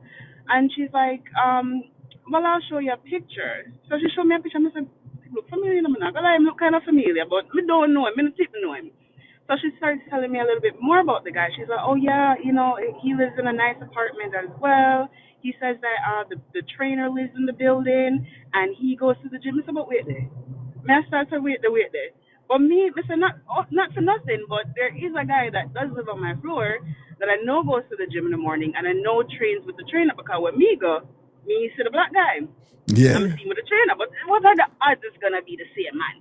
And she's like, well, I'll show you a picture. So she showed me a picture. I said, look familiar. I'm not gonna lie, I'm not kind of familiar, but I don't know him. I don't know him. So she started telling me a little bit more about the guy. She's like, oh, yeah, he lives in a nice apartment as well. he says that the trainer lives in the building and he goes to the gym. I said, but wait there. May I start to wait there. But me, listen, not for nothing, but there is a guy that does live on my floor that I know goes to the gym in the morning and I know trains with the trainer because when me go, me see the black guy. Yeah. I'm seeing with the trainer, but what are the odds it's gonna be the same man?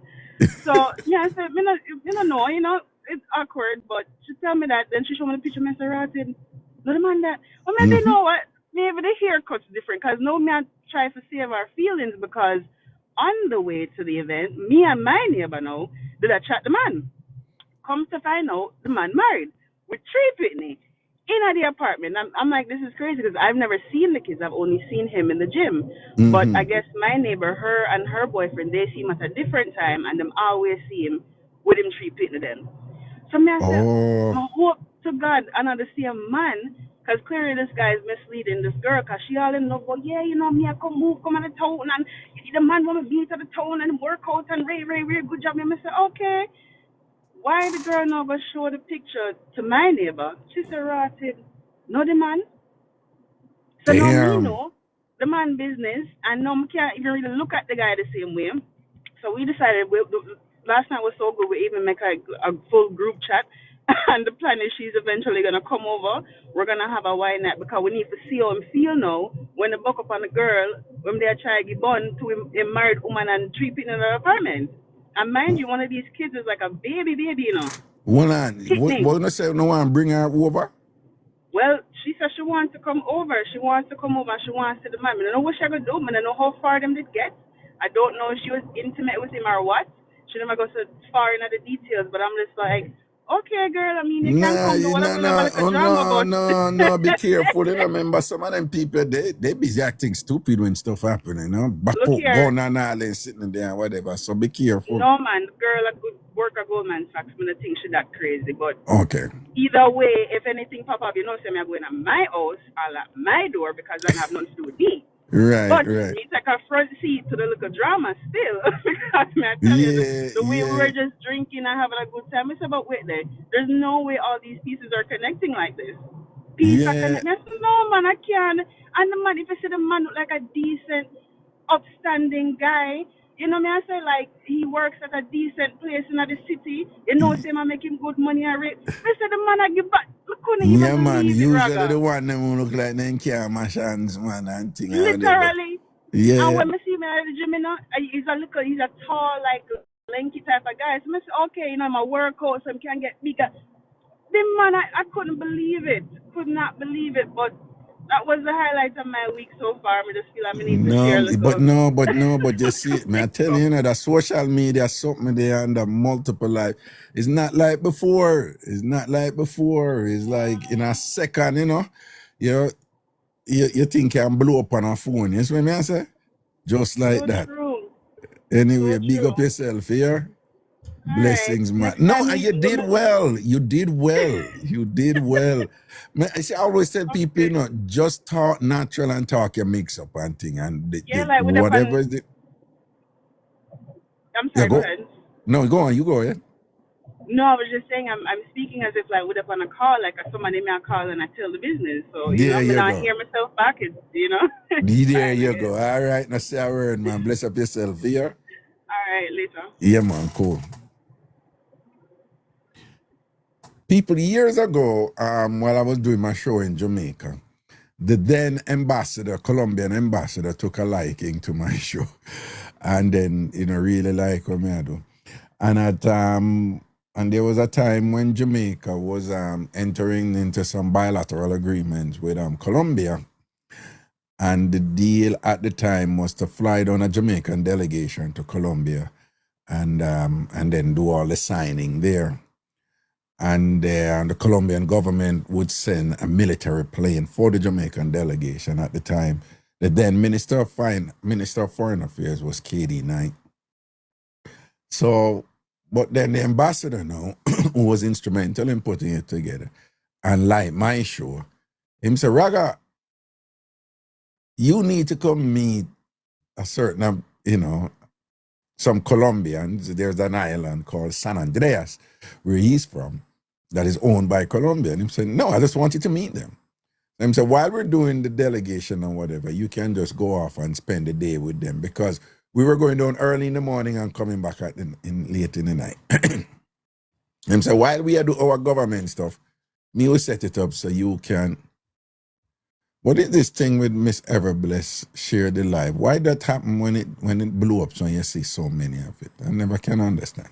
So yeah, I said, me not know, it's awkward, but she tell me that, then she show me the picture, and I said, Ratin, no the man that. Well, maybe you know what? Maybe the haircut's different, cause no man try to save our feelings because on the way to the event, me and my neighbor now did I chat the man. Comes to find out, the man married with 3 Pitney in the apartment. I'm like, this is crazy because I've never seen the kids. I've only seen him in the gym. But I guess my neighbor, her and her boyfriend, they see him at a different time and them always see him with him 3 Pitney then. So me, I said, I hope to God another see a man because clearly this guy is misleading this girl because she all in love. Well, yeah, me, I come out of town and the man want to be to the town and work out and very, good job. And I said, okay. Why the girl now go show the picture to my neighbor? She said, Rotted, no the man. So now me know the man business and now we can't even really look at the guy the same way. So we decided, last night was so good, we even make a full group chat. And the plan is she's eventually going to come over. We're going to have a wine night because we need to see how him feel now when they buck up on the girl, when they try to give bun to a married woman and 3 people in her apartment. And mind you, one of these kids is like a baby, What you say? No one bring her over? Well, she said she wants to come over. She wants to see the man. I don't know what she going to do. I don't know how far them did get. I don't know if she was intimate with him or what. She never goes so far into the details, but I'm just like, okay, girl, I mean, you can't come to whatever No, be careful. You remember some of them people, they busy acting stupid when stuff happen, back up, going and all and sitting there and whatever. So be careful. No, man, the girl a good work at Goldman Sachs. I don't think she that crazy, but okay. Either way, if anything pop up, say me I'm going to my house, I'll at my door because I have nothing to do with me. But me take a front seat to the little drama still because I tell you, the way we were just drinking and having a good time. I said, but wait there's no way all these pieces are connecting like this. Pieces are connecting. I said, no man, I can't. And the man, if you see the man look like a decent, upstanding guy, me I say like he works at a decent place in the city, say man make him good money and rate. I said the man I give back. Yeah, man, usually the one them who look like them can't mash hands, man, and thing. Literally. Yeah. And when I see me at the gym, he's a tall, like, lanky type of guy. So I say, okay, my workout, so I can get bigger. The man, I couldn't believe it. Could not believe it, but that was the highlight of my week so far. I just feel I need to share a little. But you see, I tell you, that social media something there under multiple life. It's not like before. It's like in a second, you think you can blow up on a phone. You see what I say? Just like so that. True. Anyway, so big true. up yourself here. Blessings, right. man. No, you did well. You did well. Man, I always tell people, just talk natural and talk your mix up and thing. And whatever is it. I'm sorry, go ahead. No, go on. You go ahead. No, I was just saying I'm speaking as if like we're up on a call, like somebody may call and I tell the business. So I'm not hear myself back. There you go. All right, now say a word, man. Bless up yourself here. All right, later. Yeah, man, cool. People, years ago, while I was doing my show in Jamaica, the then Colombian ambassador, took a liking to my show, and then really like what I do, and there was a time when Jamaica was entering into some bilateral agreements with Colombia, and the deal at the time was to fly down a Jamaican delegation to Colombia, and then do all the signing there. And the Colombian government would send a military plane for the Jamaican delegation at the time. The then Minister of Foreign Affairs was K.D. Knight. So, but then the ambassador now, who was instrumental in putting it together, and like my show, him say, Raga, you need to come meet a certain, some Colombians. There's an island called San Andreas, where he's from, that is owned by Colombia. And he said, no, I just want you to meet them. And so while we're doing the delegation and whatever, you can just go off and spend the day with them because we were going down early in the morning and coming back late in the night. And so while we are doing our government stuff, me will set it up so you can. What is this thing with Miss Everbless share the live? Why that happen when it blew up so you see so many of it? I never can understand.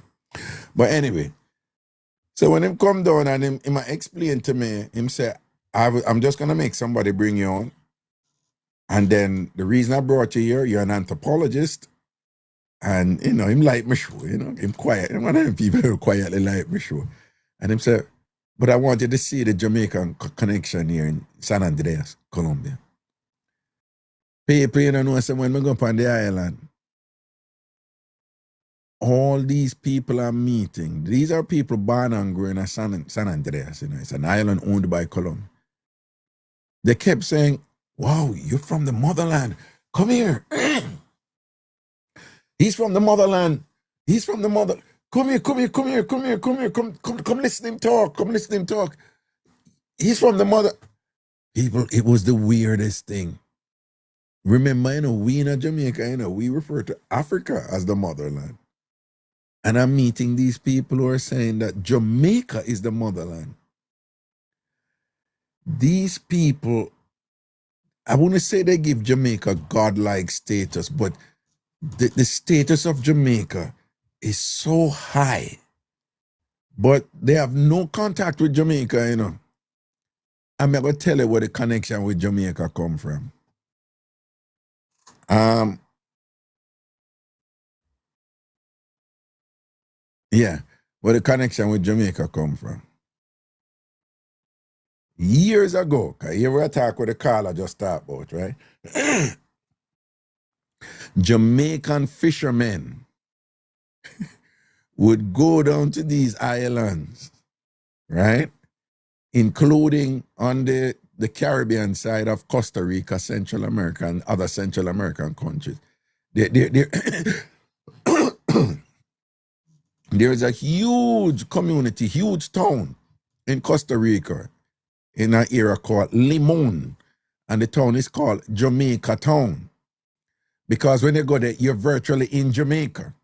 But anyway, so when him come down and him explain to me, him say, I'm just gonna make somebody bring you on. And then the reason I brought you here, you're an anthropologist. And him like me show, him quiet. And one of them people who quietly like me show. And him say, but I wanted to see the Jamaican connection here in San Andreas, Colombia. People, know, so when we go up on the island, all these people I'm meeting, these are people born and grown in San Andreas, it's an island owned by Colombia. They kept saying, wow, you're from the motherland. Come here. He's from the motherland. He's from the mother. Come here. Come listen to him talk. Come listen to him talk. He's from the mother. People, it was the weirdest thing. Remember, we in Jamaica, we refer to Africa as the motherland. And I'm meeting these people who are saying that Jamaica is the motherland. These people, I wouldn't say they give Jamaica godlike status, but the status of Jamaica is so high. But they have no contact with Jamaica, I'm going to tell you where the connection with Jamaica come from. Yeah, where the connection with Jamaica come from. Years ago, because here we talk with the caller just talked about, right? Jamaican fishermen would go down to these islands, right? Including on the Caribbean side of Costa Rica, Central America, and other Central American countries. There's a huge community, huge town in Costa Rica in an area called Limon. And the town is called Jamaica Town. Because when you go there, you're virtually in Jamaica.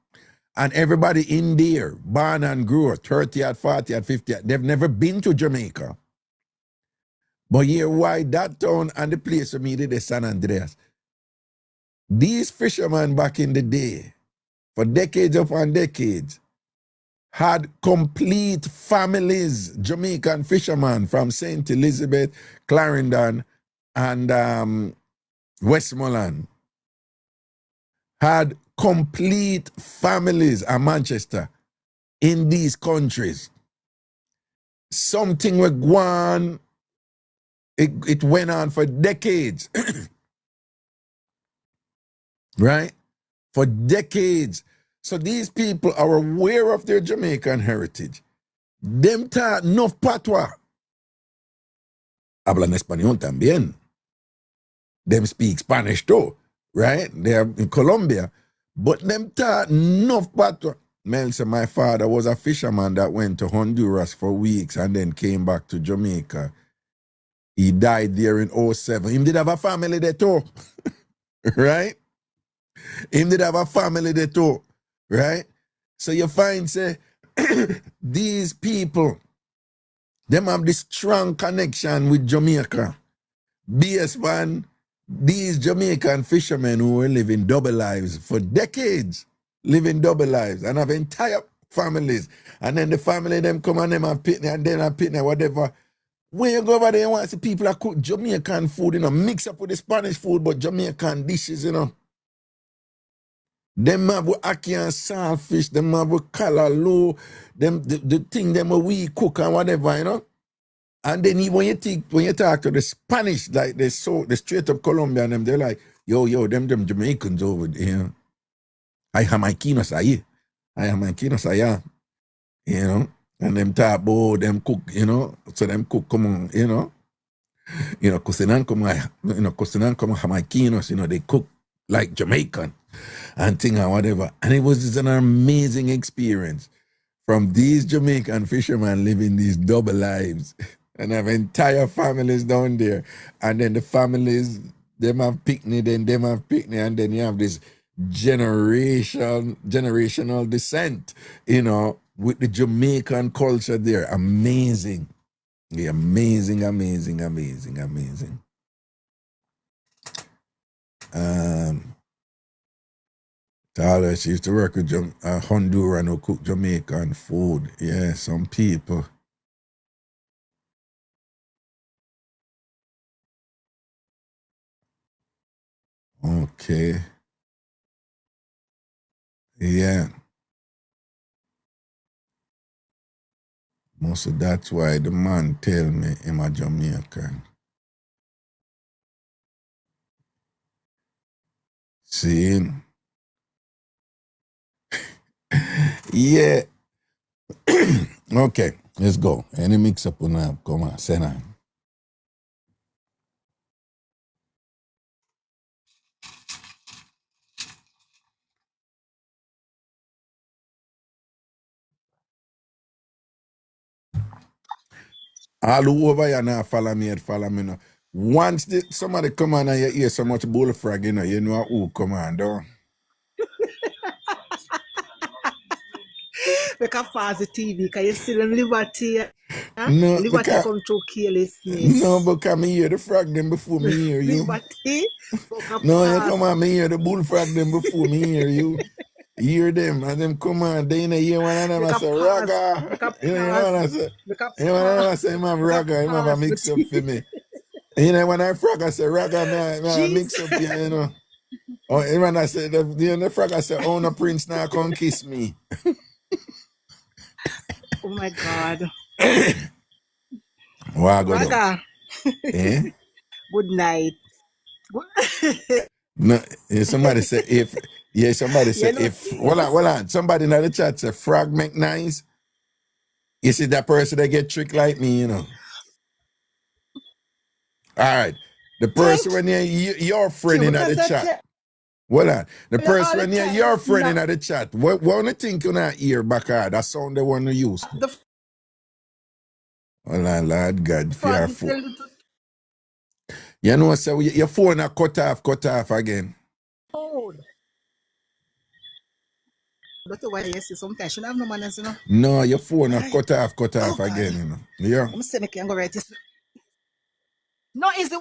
And everybody in there, born and grew up, 30 at 40 at 50, they've never been to Jamaica. But here, why that town and the place we meet is San Andreas. These fishermen back in the day, for decades upon decades, had complete families, Jamaican fishermen from St. Elizabeth, Clarendon, and Westmoreland, had complete families at Manchester in these countries. Something was going, it went on for decades. Right? For decades. So these people are aware of their Jamaican heritage. Them talk no patois. Hablan español también. Them speak Spanish too, right? They are in Colombia. But them talk no patois. Mel said my father was a fisherman that went to Honduras for weeks and then came back to Jamaica. He died there in 2007. He did have a family there too, right? He did have a family there too. Right? So you find, say, these people, them have this strong connection with Jamaica. Based on these Jamaican fishermen who were living double lives for decades, living double lives and have entire families. And then the family, them come and them have pitney and then have pitney, whatever. When you go over there, you want to see people that cook Jamaican food, mix up with the Spanish food, but Jamaican dishes, Them have with ackee and saltfish, them have with callaloo, them the thing them we cook and whatever, And then even when you talk to the Spanish, like the Strait of Colombia, and they're like, yo, them Jamaicans over there. Hay jamaiquinos ahí. Hay jamaiquinos allá. And them talk about them cook, so them cook como, cocinan como jamaiquinos, they cook like Jamaican and thing and whatever. And it was just an amazing experience from these Jamaican fishermen living these double lives. and have entire families down there. And then the families, them have picnic, then them have picnic, and then you have this generational descent, you know, with the Jamaican culture there. Amazing. Yeah, amazing. Tyler, she used to work with Honduran who cook Jamaican food. Yeah, some people. Okay. Yeah. Most of that's why the man tell me I'm a Jamaican. See? Yeah. Okay, let's go. Any mix up on that? Come on, send on. All who over here now follow me now. Once somebody come on and you hear so much bullfrog, you know who come on, though. Make a pause the TV, because you see them liberty. No, Liberty because, come through carelessness. no, because me hear the frog them before me hear you. Liberty. No, you come on, me hear the bullfrog them before me hear you. Hear them, and them come on, they in the hear one of them, I say, Raga. You know what I say? You know what I say, man, Raga, you have a mix up for me. You know, when I frog, I say, Raga, man, mix up here, you know. Oh, and when I say, the frog, I say, oh, no, Prince, now come kiss me. Oh my God. Raga. Eh? Good night. No, somebody say if, yeah, somebody say if, hold on, somebody in the chat say frog make nice. You see that person that get tricked like me, you know. All right. The person when your friend in the chat. Hold on. The person when your friend in the chat. What do you think you not hear back? That sound they want to use. Hold on, Lord God, fearful. You know, so your phone are cut off again. That's why you see sometimes you have no manners, you know. No, your phone are cut off again, you know. Yeah. I'm saying I can go right this. No, it's the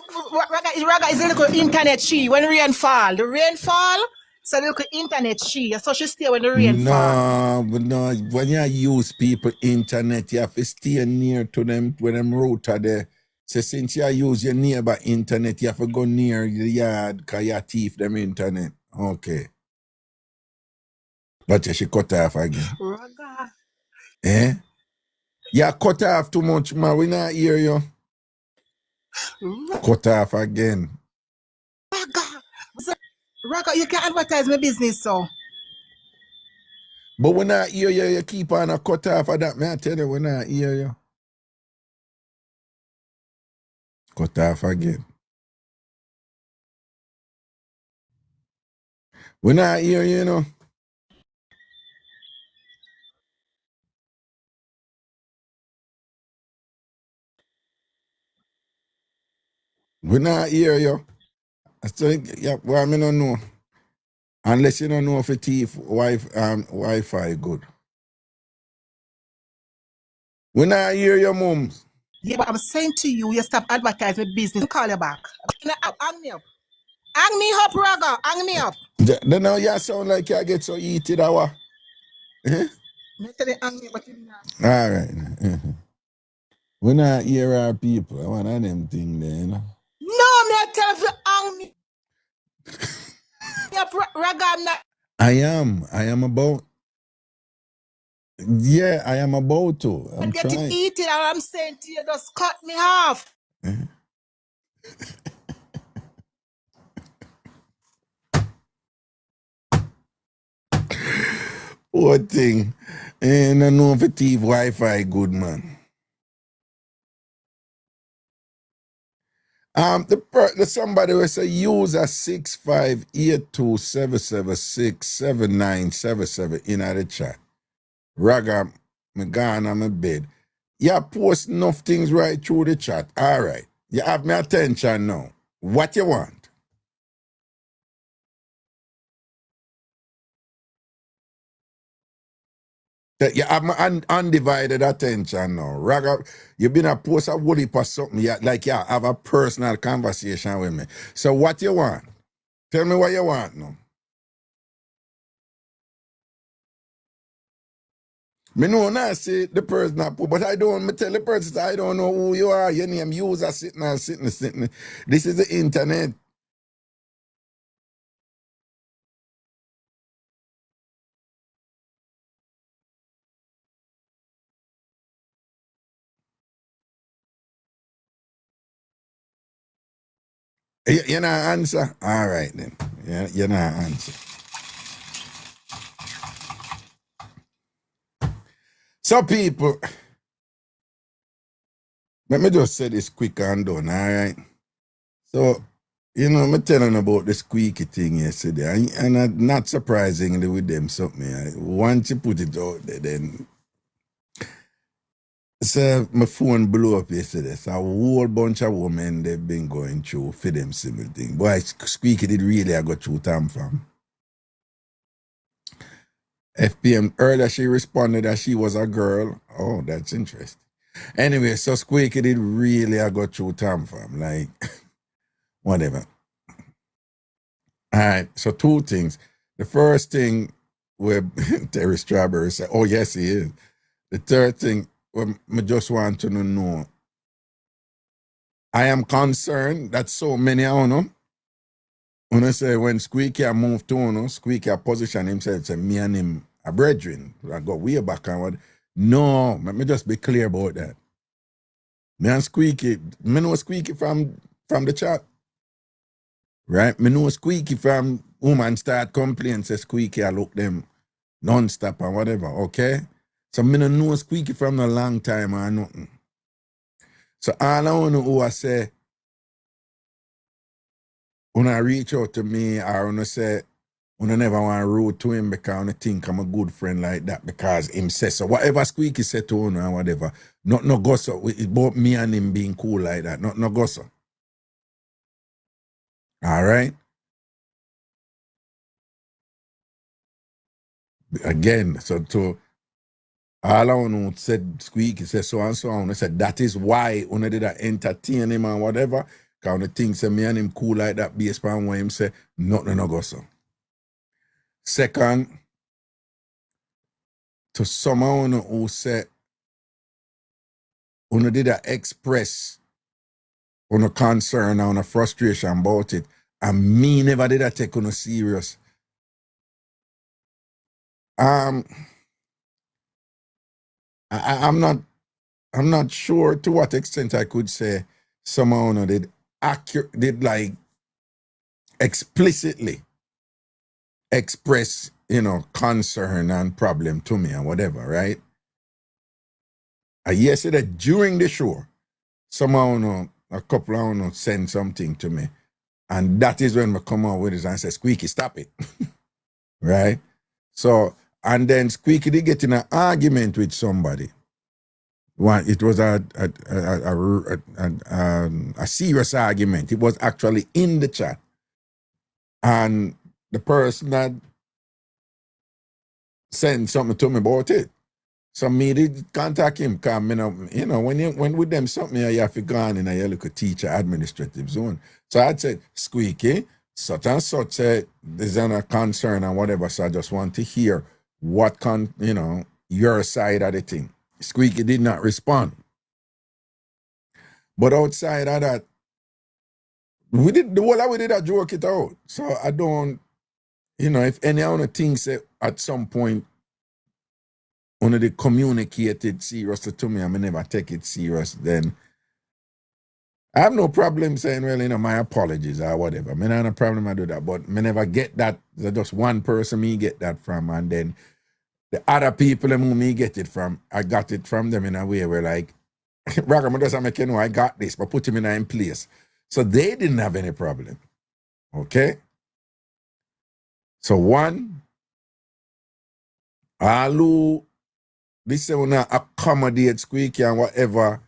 Raga is a little internet she when rain fall. The rain fall, so the little internet she. So she stay when the rain fall. No, but no, when you use people internet, you have to stay near to them when them router there. So since you use your neighbor internet, you have to go near the yard because you thief them internet. Okay. But you should cut off again. Raga. Eh? You cut off too much, man. We not hear you. Cut off again. Raga, you can advertise my business, so. But we not hear you, you keep on a cut off of that. May I tell you, we not hear you. Cut off again. We not hear you, you know. We not hear you. So, yeah, well, I mean, don't know. Unless you don't know if it's Wi-Fi good. We not hear your mums. Yeah, but I'm saying to you, you stop advertising my business. I'll call you back. Hang me up. Hang me up, Raga. Hang me up. Then now you sound like you get so heated, hour. Eh? All right. We not hear our people. I want them thing there, you know. No, me I tell you, hang me up, Raga. I'm not. I am about. Yeah, I am about to. I'm getting trying. heated, and I'm saying to you, just cut me off. What thing? And I know if it thief Wi-Fi good, man. The somebody will say user 65827767977 in the chat. Raga, me gone on my bed. You post enough things right through the chat. All right. You have my attention now. What you want? You have my undivided attention now. Raga, you been a post a whole heap of something. Like you have a personal conversation with me. So what you want? Tell me what you want now. Me know now say the person not poor, but I don't me tell the person I don't know who you are. Your name user sitting. This is the internet. You not answer? All right then. You not answer. So people, let me just say this quick and done, all right? So, you know, I'm telling about the squeaky thing yesterday, and not surprisingly with them something. Once you put it out there, then so my phone blew up yesterday. So a whole bunch of women they've been going through for them similar thing. Boy, Squeaky did really I got through TamFam. FPM earlier she responded that she was a girl. Oh, that's interesting. Anyway, so Squeaky did really I got through TamFam. Like whatever. All right, so two things. The first thing where Terry Strawberry said, oh yes he is. The third thing, I just want to know. I am concerned that so many of them, when I say when Squeaky moved to Squeaky position himself, say me and him a brethren. I got way back and what. No, let me just be clear about that. Me and Squeaky, me know Squeaky from the chat. Right? Me know Squeaky from woman start complaining, say Squeaky I look them non-stop and whatever, okay? So me no know Squeaky from a long time or nothing. So all I want to who I say, when I reach out to me or when I say, when I never want to rude to him because I think I'm a good friend like that because him says so. Whatever Squeaky said to him or whatever, not no go so. It's about me and him being cool like that, not no go so. All right? Again, so to all I want to said Squeaky said so and so on. I said that is why when I did I entertain him and whatever, because the things say me and him cool like that based on what him say, nothing no go so. Second, to someone who said when I did I express on a concern and a frustration about it, and me never did I take on a serious. I'm not sure to what extent I could say someone did like explicitly express, concern and problem to me and whatever, right? Yesterday during the show, someone, a couple of send something to me, and that is when I come out with it and say, Squeaky, stop it, right? So, and then Squeaky did get in an argument with somebody. It was a serious argument. It was actually in the chat. And the person that sent something to me about it. So me did contact him because, when with them something, you have to go on in a local teacher administrative zone. So I said, Squeaky, such and such said, there's a concern and whatever. So I just want to hear what your side of the thing. Squeaky did not respond. But outside of that, we did a joke it out. So I don't, if any other things at some point when they communicated seriously to me and I never take it serious, then I have no problem saying, well, my apologies or whatever. I mean, I have no problem I do that, but I never get that. There's just one person me get that from, and then the other people who me get it from, I got it from them in a way where like, Raga, just make you know I got this, but put him in place. So they didn't have any problem. Okay? So one, all who this will not accommodate Squeaky and whatever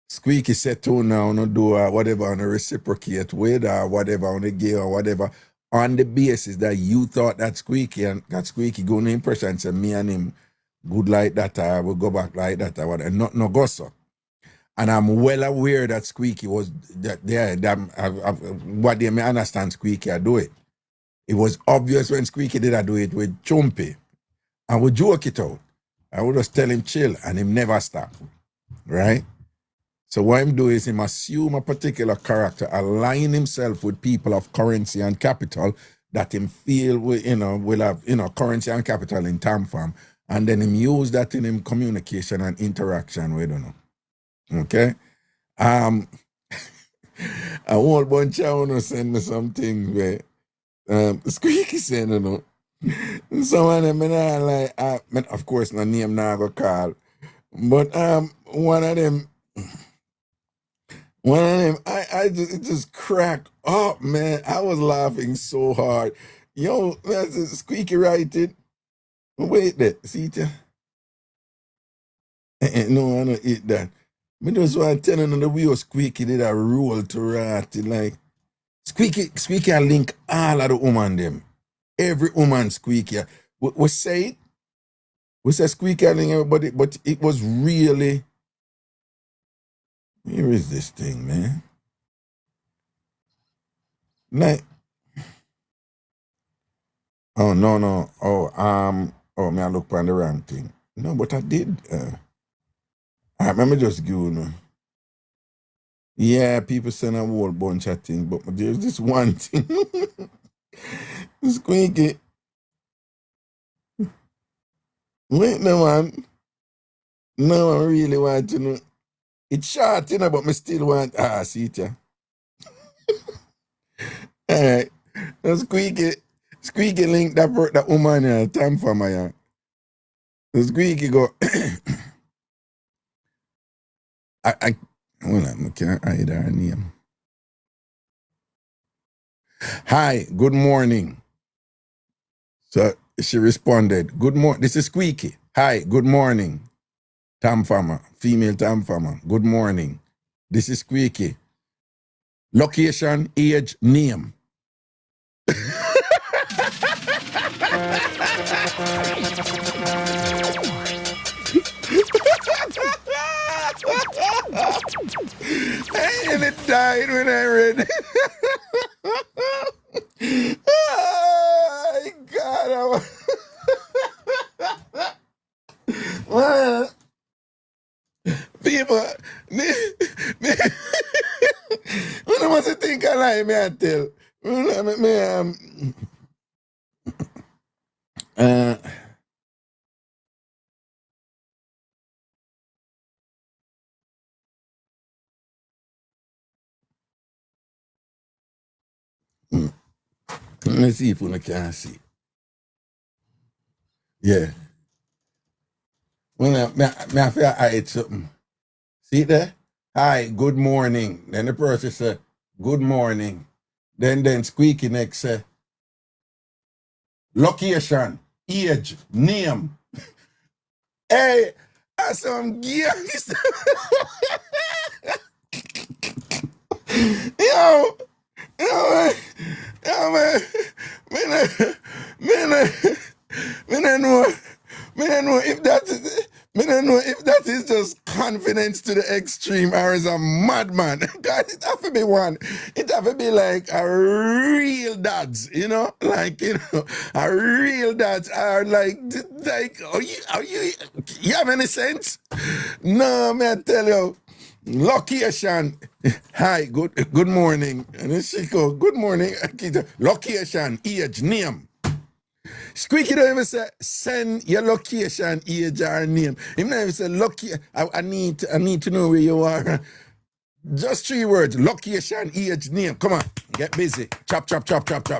Squeaky said to now, no do whatever on a reciprocate with or whatever on the gay or whatever, on the basis that you thought that Squeaky and that Squeaky going to impression and say me and him good like that, or we'll go back like that, or whatever, and not no go so. And I'm well aware that Squeaky was that what they may understand Squeaky I do it. It was obvious when Squeaky did I do it with Chumpy. And we joke it out. I would just tell him chill and him never stop. Right? So what him do is him assume a particular character, align himself with people of currency and capital that him feel will have currency and capital in TamFam. And then him use that in him communication and interaction with Okay? A whole bunch of send me some things where Squeaky said, Some of them like of course no name now go call. But one of them I just cracked up, man. I was laughing so hard. Yo, that's Squeaky writing. Wait there, see ya. No, I don't eat that. Me just want to tell you the way Squeaky did a roll to rat. Like Squeaky I link all of the woman them. Every woman Squeaky. We say it. We say Squeaky I link everybody, but it was really. Here is this thing, man. Like, oh no. Me I look on the wrong thing. No, but I did. Let me just go. Yeah, people send a whole bunch of things, but there's this one thing. Squeaky. Wait, no man. No, I really want to know. It's short, but me still want. See it, yeah. All right. So Squeaky link that woman TamFam, yeah. So Squeaky go. I can't hide her name. Hi, good morning. So she responded, good morning. This is Squeaky. Hi, good morning. TamFam, female TamFam. Good morning. This is Squeaky. Location, age, name. And it died when I read it. Oh, God. Well, people, when I must think I lie, me I tell. Let's see if we can see. Yeah. Well, I feel I ate something. See there? Hi, good morning. Then the person said, good morning. Then Squeaky next say, location, age, name. Hey, that's some gangs. Yo, man. Me don't know if that is just confidence to the extreme or is a madman. God, it have to be one. It have to be like a real dads, like a real dads are like are you have any sense? No, man, I tell you. Location. Hi, good morning. And then she go, good morning. Location, age, name. Squeaky don't even say send your location, age, or name. He don't even say I need to know where you are. Just 3 words. Location, age, name. Come on, get busy. Chop.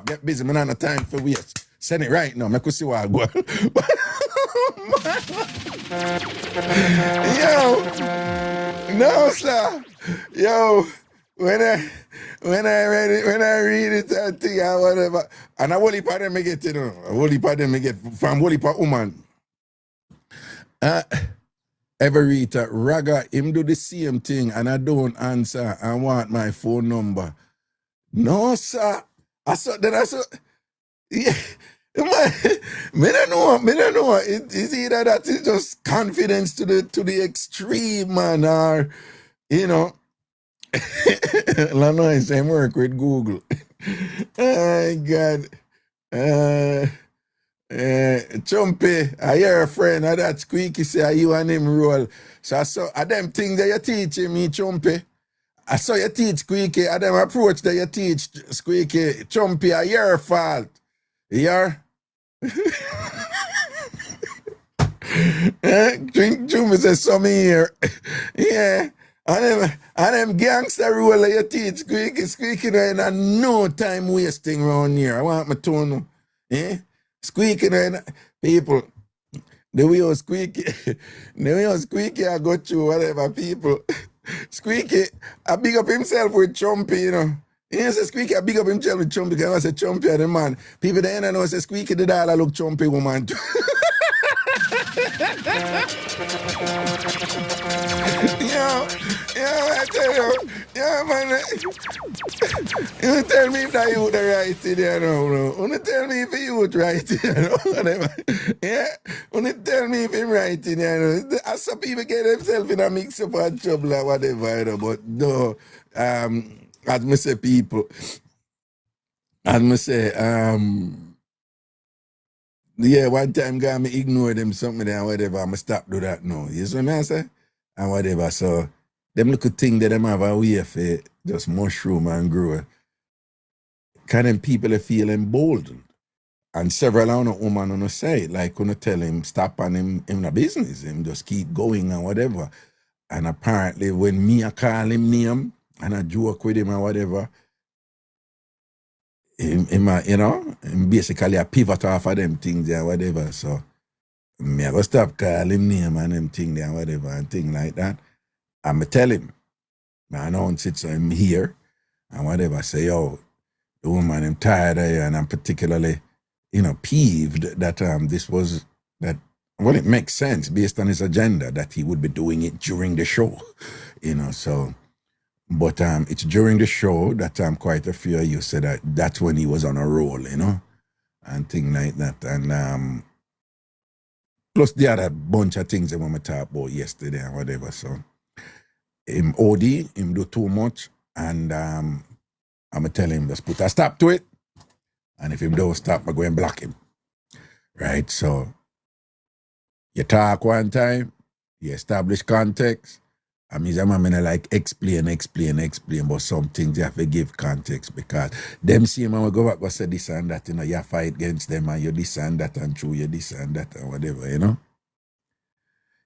Get busy. Man, I have time for waste. Send it right now. Make us see what I go. Yo, no, sir. Yo, when I read it, I think I whatever, and I only part them get from only part woman. Everita, Raga, him do the same thing and I don't answer. I want my phone number. No, sir. I saw, yeah. Me don't know. It's either that is just confidence to the extreme, man, or, you know, Lanois, same work with Google. Oh, God. Chumpy, I hear a friend of that Squeaky say you and him roll. So I saw them things that you teaching me, Chumpy. I saw you teach Squeaky, and them approach that you teach Squeaky. Chumpy, I your fault. Your drink Chumpy says some here. Yeah. And them gangster rule that you teach Squeaky no time wasting around here. I want my tone. Eh? Squeaky people. The way you Squeaky, I go through whatever people. Squeaky, I big up himself with Chumpy, you know. You say Squeaky, I big up himself with Chumpy because I say Chumpy are the man. People the end I know say Squeaky the dollar look Chumpy woman too. I tell you, man. You tell me if that you the right thing, you know. You tell me if you right, you know. Yeah, you tell me if him right, you know. As some people get themselves in a mix-up and trouble or whatever, you know. But no, as me say, people, as me say, yeah, one time guy me ignore them something and whatever, I'ma stop do that now. You see what I say? And whatever. So them little thing that them have a way for just mushroom and grow. Kind of people feel emboldened. And several on a woman on the side, like gonna tell him stop on him in the business, him just keep going and whatever. And apparently when me I call him name and I joke with him and whatever, him you know, him basically a pivot off of them things and whatever. So me I go stop calling him name and them thing there and whatever and thing like that. And me tell him, I announce it so I'm here and whatever, say, yo, the woman I'm tired of you and I'm particularly, you know, peeved that this was that, well, it makes sense based on his agenda that he would be doing it during the show, you know, so, but it's during the show that quite a few of you said that that's when he was on a roll, you know, and thing like that, and plus the other bunch of things that we talked about yesterday and whatever, so, him OD, him do too much, and I'm going to tell him, just put a stop to it, and if him don't stop, I'm going to block him. Right? So, you talk one time, you establish context. I mean, I'm going to like explain, but some things you have to give context because them see man will go back and say this and that, you know, you fight against them and you this and that and true, you this and that and whatever, you know?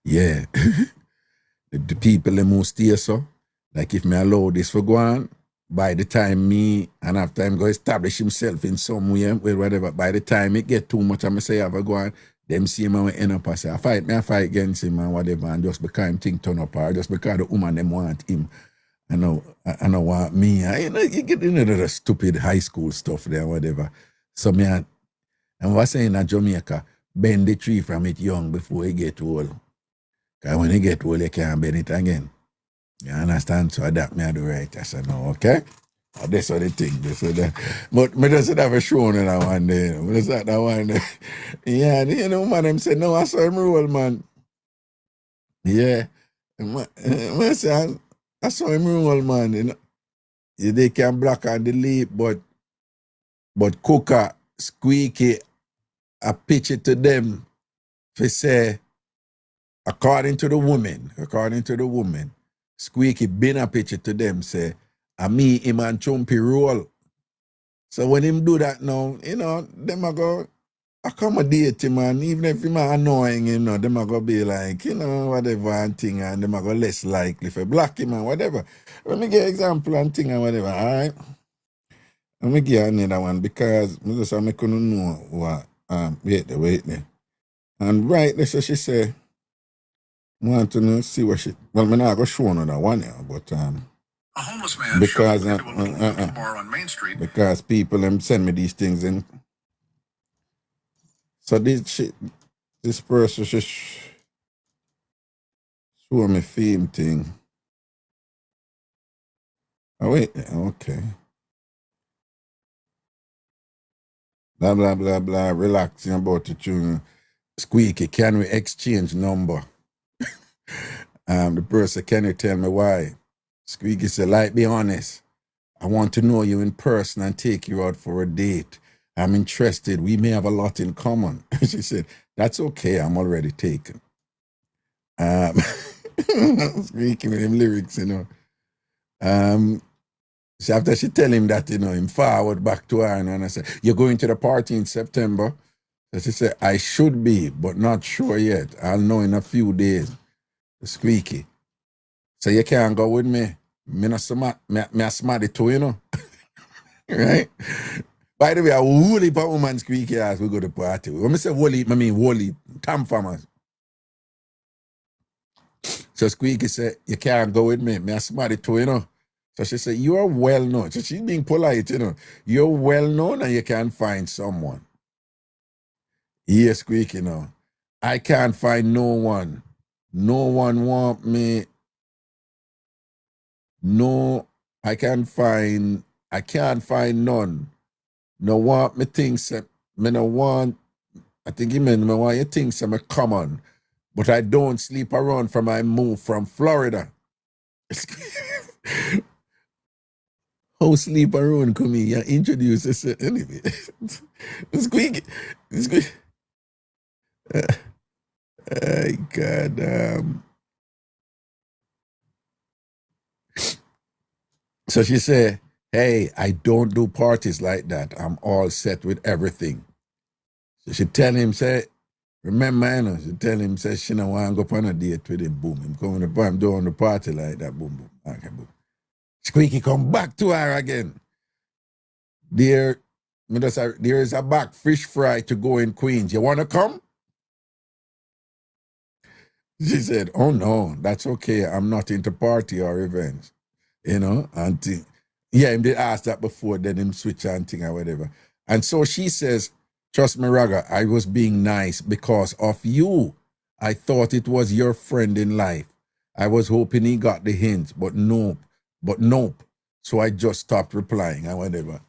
Yeah. the people them who stay so, like if me allow this for go on, by the time me and after him go establish himself in some way, well, whatever, by the time it get too much, I'm say have a go on, them see him and we end up and say, I fight against him and whatever, and just because him thing turn up or just because the woman them want him, I know want me. You know, you get into the stupid high school stuff there, whatever. So me and was saying in Jamaica, bend the tree from it young before it get old. Because when you get old, you can't bend it again. You understand? So that me I do right. I said, no, okay? That's what they think. They said that. But me just have a show on that one day. Me just have that one day. Yeah, you know, man, them said, no, I saw him roll, man. Yeah. I saw him roll, man. You know, they can block and delete, but Cooker, Squeaky, I pitch it to them to say, according to the woman, Squeaky been a picture to them, say, me, him and Chumpy roll. So when him do that now, you know, them are go accommodate him, and even if him are annoying, you know, them are go be like, you know, whatever and thing, and them are go less likely for block him and whatever. Let me give example and thing and whatever, all right? Let me give another one because I couldn't know what, wait there. And right there, so she say, want to know, see what she, well, I'm not going to show another one here, but, a homeless man because, into a little bar on Main Street. Because people send me these things in. So this person, Show me fame thing. Oh, wait. Okay. Blah, blah, blah, blah. Relaxing about the tune. Squeaky, can we exchange number? The person, can you tell me why? Squeaky said, like, be honest. I want to know you in person and take you out for a date. I'm interested. We may have a lot in common. She said, that's okay. I'm already taken. Squeaky with him lyrics, you know. So after she tell him that, you know, him forward back to her, and I said, you're going to the party in September? So she said, I should be, but not sure yet. I'll know in a few days. Squeaky. So you can't go with me. Me a smarty too, you know. Right? By the way, a whole heap of woman Squeaky ass we go to party. When I say whole heap, I mean whole heap. TamFam. So Squeaky said, you can't go with me. Me a smarty too, you know. So she said, you're well known. So she's being polite, you know. You're well known and you can find someone. Yeah, Squeaky, you know. I can't find no one. No one want me. No, I can't find none. No want me things, me no want, I think he meant me want you things me common. But I don't sleep around from I moved from Florida. How sleep around come in? You introduce yourself anyway. Squeaky. God. So she said, hey, I don't do parties like that. I'm all set with everything. So she tell him, say, remember, you know, she tell him, say, she don't want to go on a date with him, boom. Him coming to I'm doing the party like that, boom, boom. Okay, boom. Squeaky come back to her again. There is a back fish fry to go in Queens. You want to come? She said, oh no, that's okay. I'm not into party or events. You know, and yeah, him did ask that before, then him switch on thing or whatever. And so she says, trust me, Raga, I was being nice because of you. I thought it was your friend in life. I was hoping he got the hint, but nope. So I just stopped replying or whatever.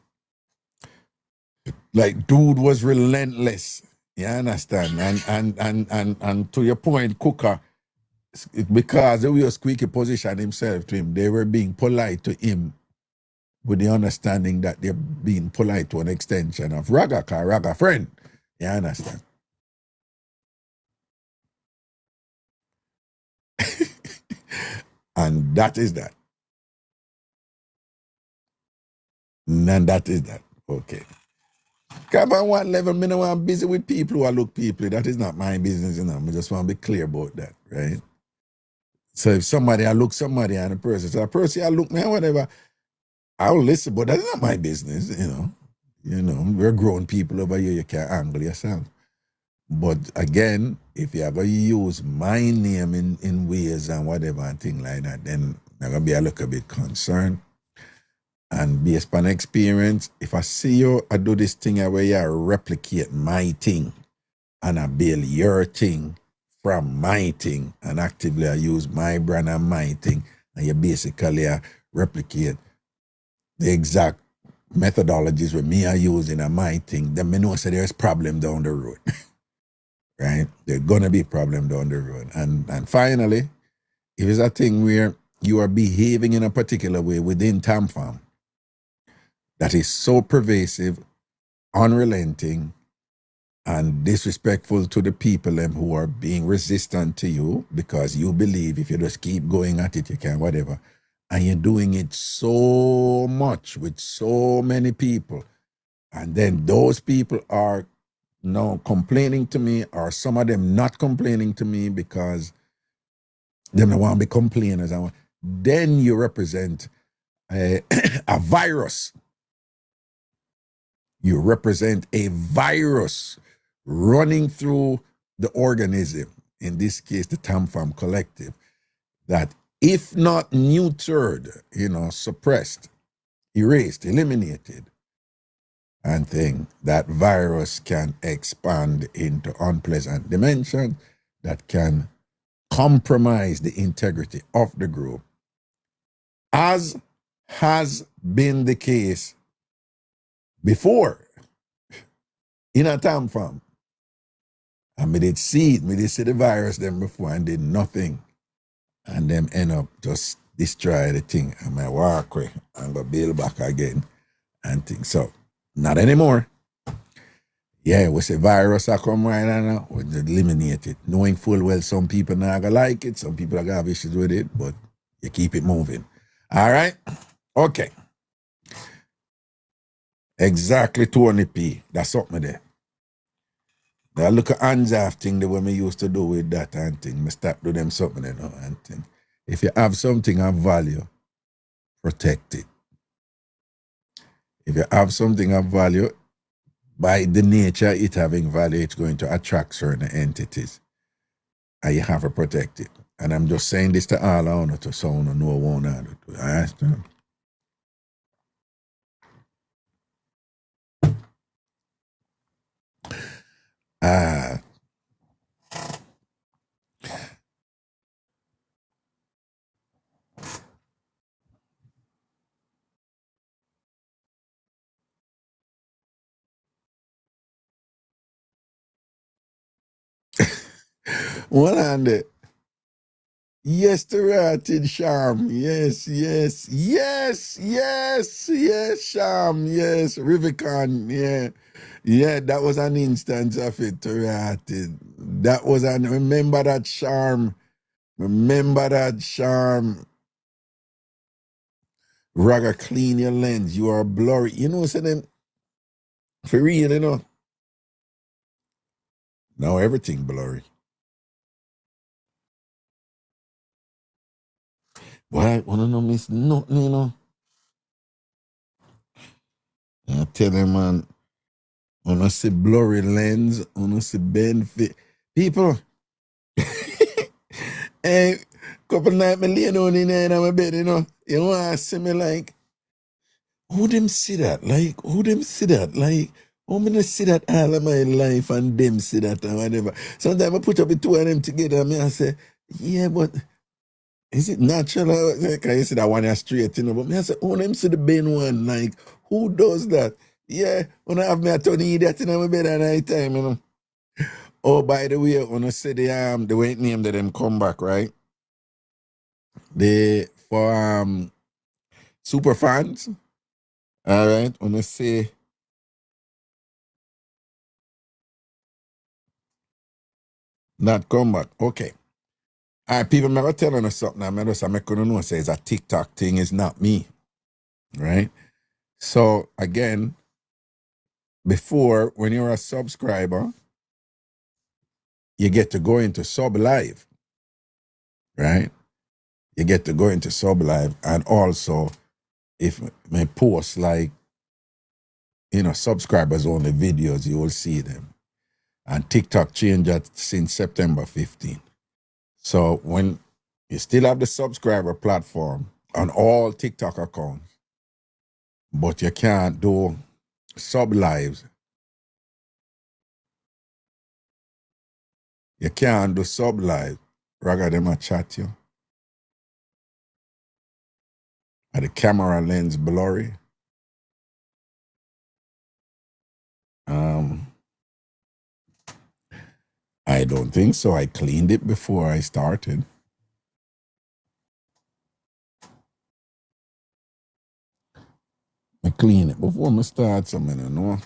Like, dude was relentless. You understand? And to your point, Cooker, because the way Squeaky positioned himself to him, they were being polite to him with the understanding that they're being polite to an extension of Raga, car Raga friend. You understand? And that is that. And that is that. Okay. Come on one level, me no want busy with people who are look people. That is not my business, you know. I just want to be clear about that, right? So if somebody, I look somebody and a person, so a person I look me or whatever, I'll listen, but that's not my business, you know. You know, we're grown people over here, you can't angle yourself. But again, if you're going to use my name in ways and whatever and thing like that, then I'm going to be a little bit concerned. And based upon experience, if I see you, I do this thing where you replicate my thing and I build your thing from my thing and actively I use my brand and my thing, and you basically replicate the exact methodologies with me are using and my thing, then me know so there's problem down the road. Right? There's gonna be problem down the road. And finally, if it's a thing where you are behaving in a particular way within TamFam that is so pervasive, unrelenting, and disrespectful to the people who are being resistant to you because you believe if you just keep going at it, you can whatever, and you're doing it so much with so many people, and then those people are now complaining to me, or some of them not complaining to me because they don't want to be complainers, then you represent a virus. You represent a virus running through the organism, in this case, the TamFam collective, that if not neutered, suppressed, erased, eliminated, and thing, that virus can expand into unpleasant dimensions that can compromise the integrity of the group, as has been the case before in a TamFam. And me did see it, me did see the virus them before and did nothing. And them end up just destroy the thing. And I walk away and go build back again and things. So, not anymore. Yeah, we say virus I come right now, we just eliminate it. Knowing full well some people not gonna like it, some people are gonna have issues with it, but you keep it moving. All right? Okay. Exactly 20p. That's something there. Now look at Anjaf thing the way me used to do with that and thing. Me start do them something, you know, and thing. If you have something of value, protect it. If you have something of value, by the nature it having value, it's going to attract certain entities. And you have to protect it. And I'm just saying this to all on to someone who know one other. I understand. One hand it. Yes, the ratted charm. Yes, yes, yes, yes, yes, charm. Yes, Rivicon. Yeah, yeah. That was an instance of it. Ratted. That was an. Remember that charm. Remember that charm. Raga, clean your lens. You are blurry. You know, so then for real, you know. Now everything blurry. Why? Wanna know miss nothing, you know. I tell them, man. Wanna see blurry lens. Wanna see benefit. People. Hey, couple nights me laying on in there in my bed, you know. You want to see me like, who them see that? Like, who them see that? Like, how me see that all of my life and them see that and whatever. Sometimes I put up the two of them together and I say, yeah, but is it natural? Like, I see that one is straight, you know. But I say, oh, them see the Ben one. Like, who does that? Yeah, when I have me a Tony idiot in my bed at night time, you know. Oh, by the way, when I say the way name that them come back, right? They for super fans, all right. When I say not come back, okay. All right, people, I'm telling us something. I'm just gonna know say it's a TikTok thing. It's not me, right? So again, before when you're a subscriber, you get to go into sub live, right? You get to go into sub live, and also if my post like subscribers only videos, you will see them. And TikTok changed that since September 15. So when you still have the subscriber platform on all TikTok accounts, but you can't do sub lives. You can't do sub live. Raga them a chat you. And the camera lens blurry. I don't think so. I cleaned it before I started. I clean it before I start something, you know.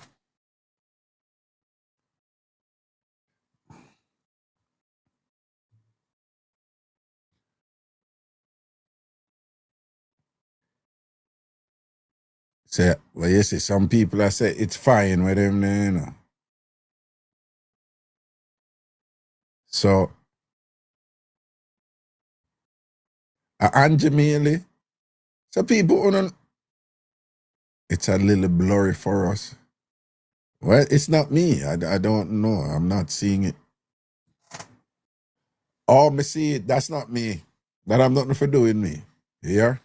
Say, well, you see, some people I say it's fine with them, you know. So, Anjamili, so people, it's a little blurry for us. Well, it's not me. I don't know. I'm not seeing it. Oh, me see it. That's not me. That have nothing to do with me. Yeah?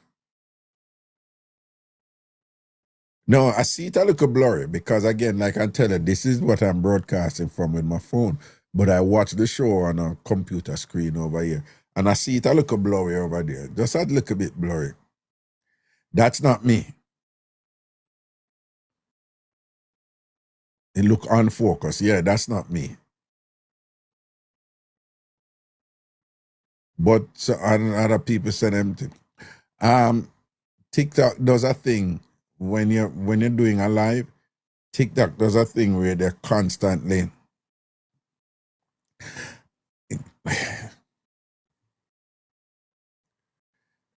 No, I see it a little blurry because, again, like I tell you, this is what I'm broadcasting from with my phone. But I watch the show on a computer screen over here, and I see it a little blurry over there. Just a little bit blurry. That's not me. It look unfocused. Yeah, that's not me. But so other people say them thing. TikTok does a thing when you're doing a live. TikTok does a thing where they're constantly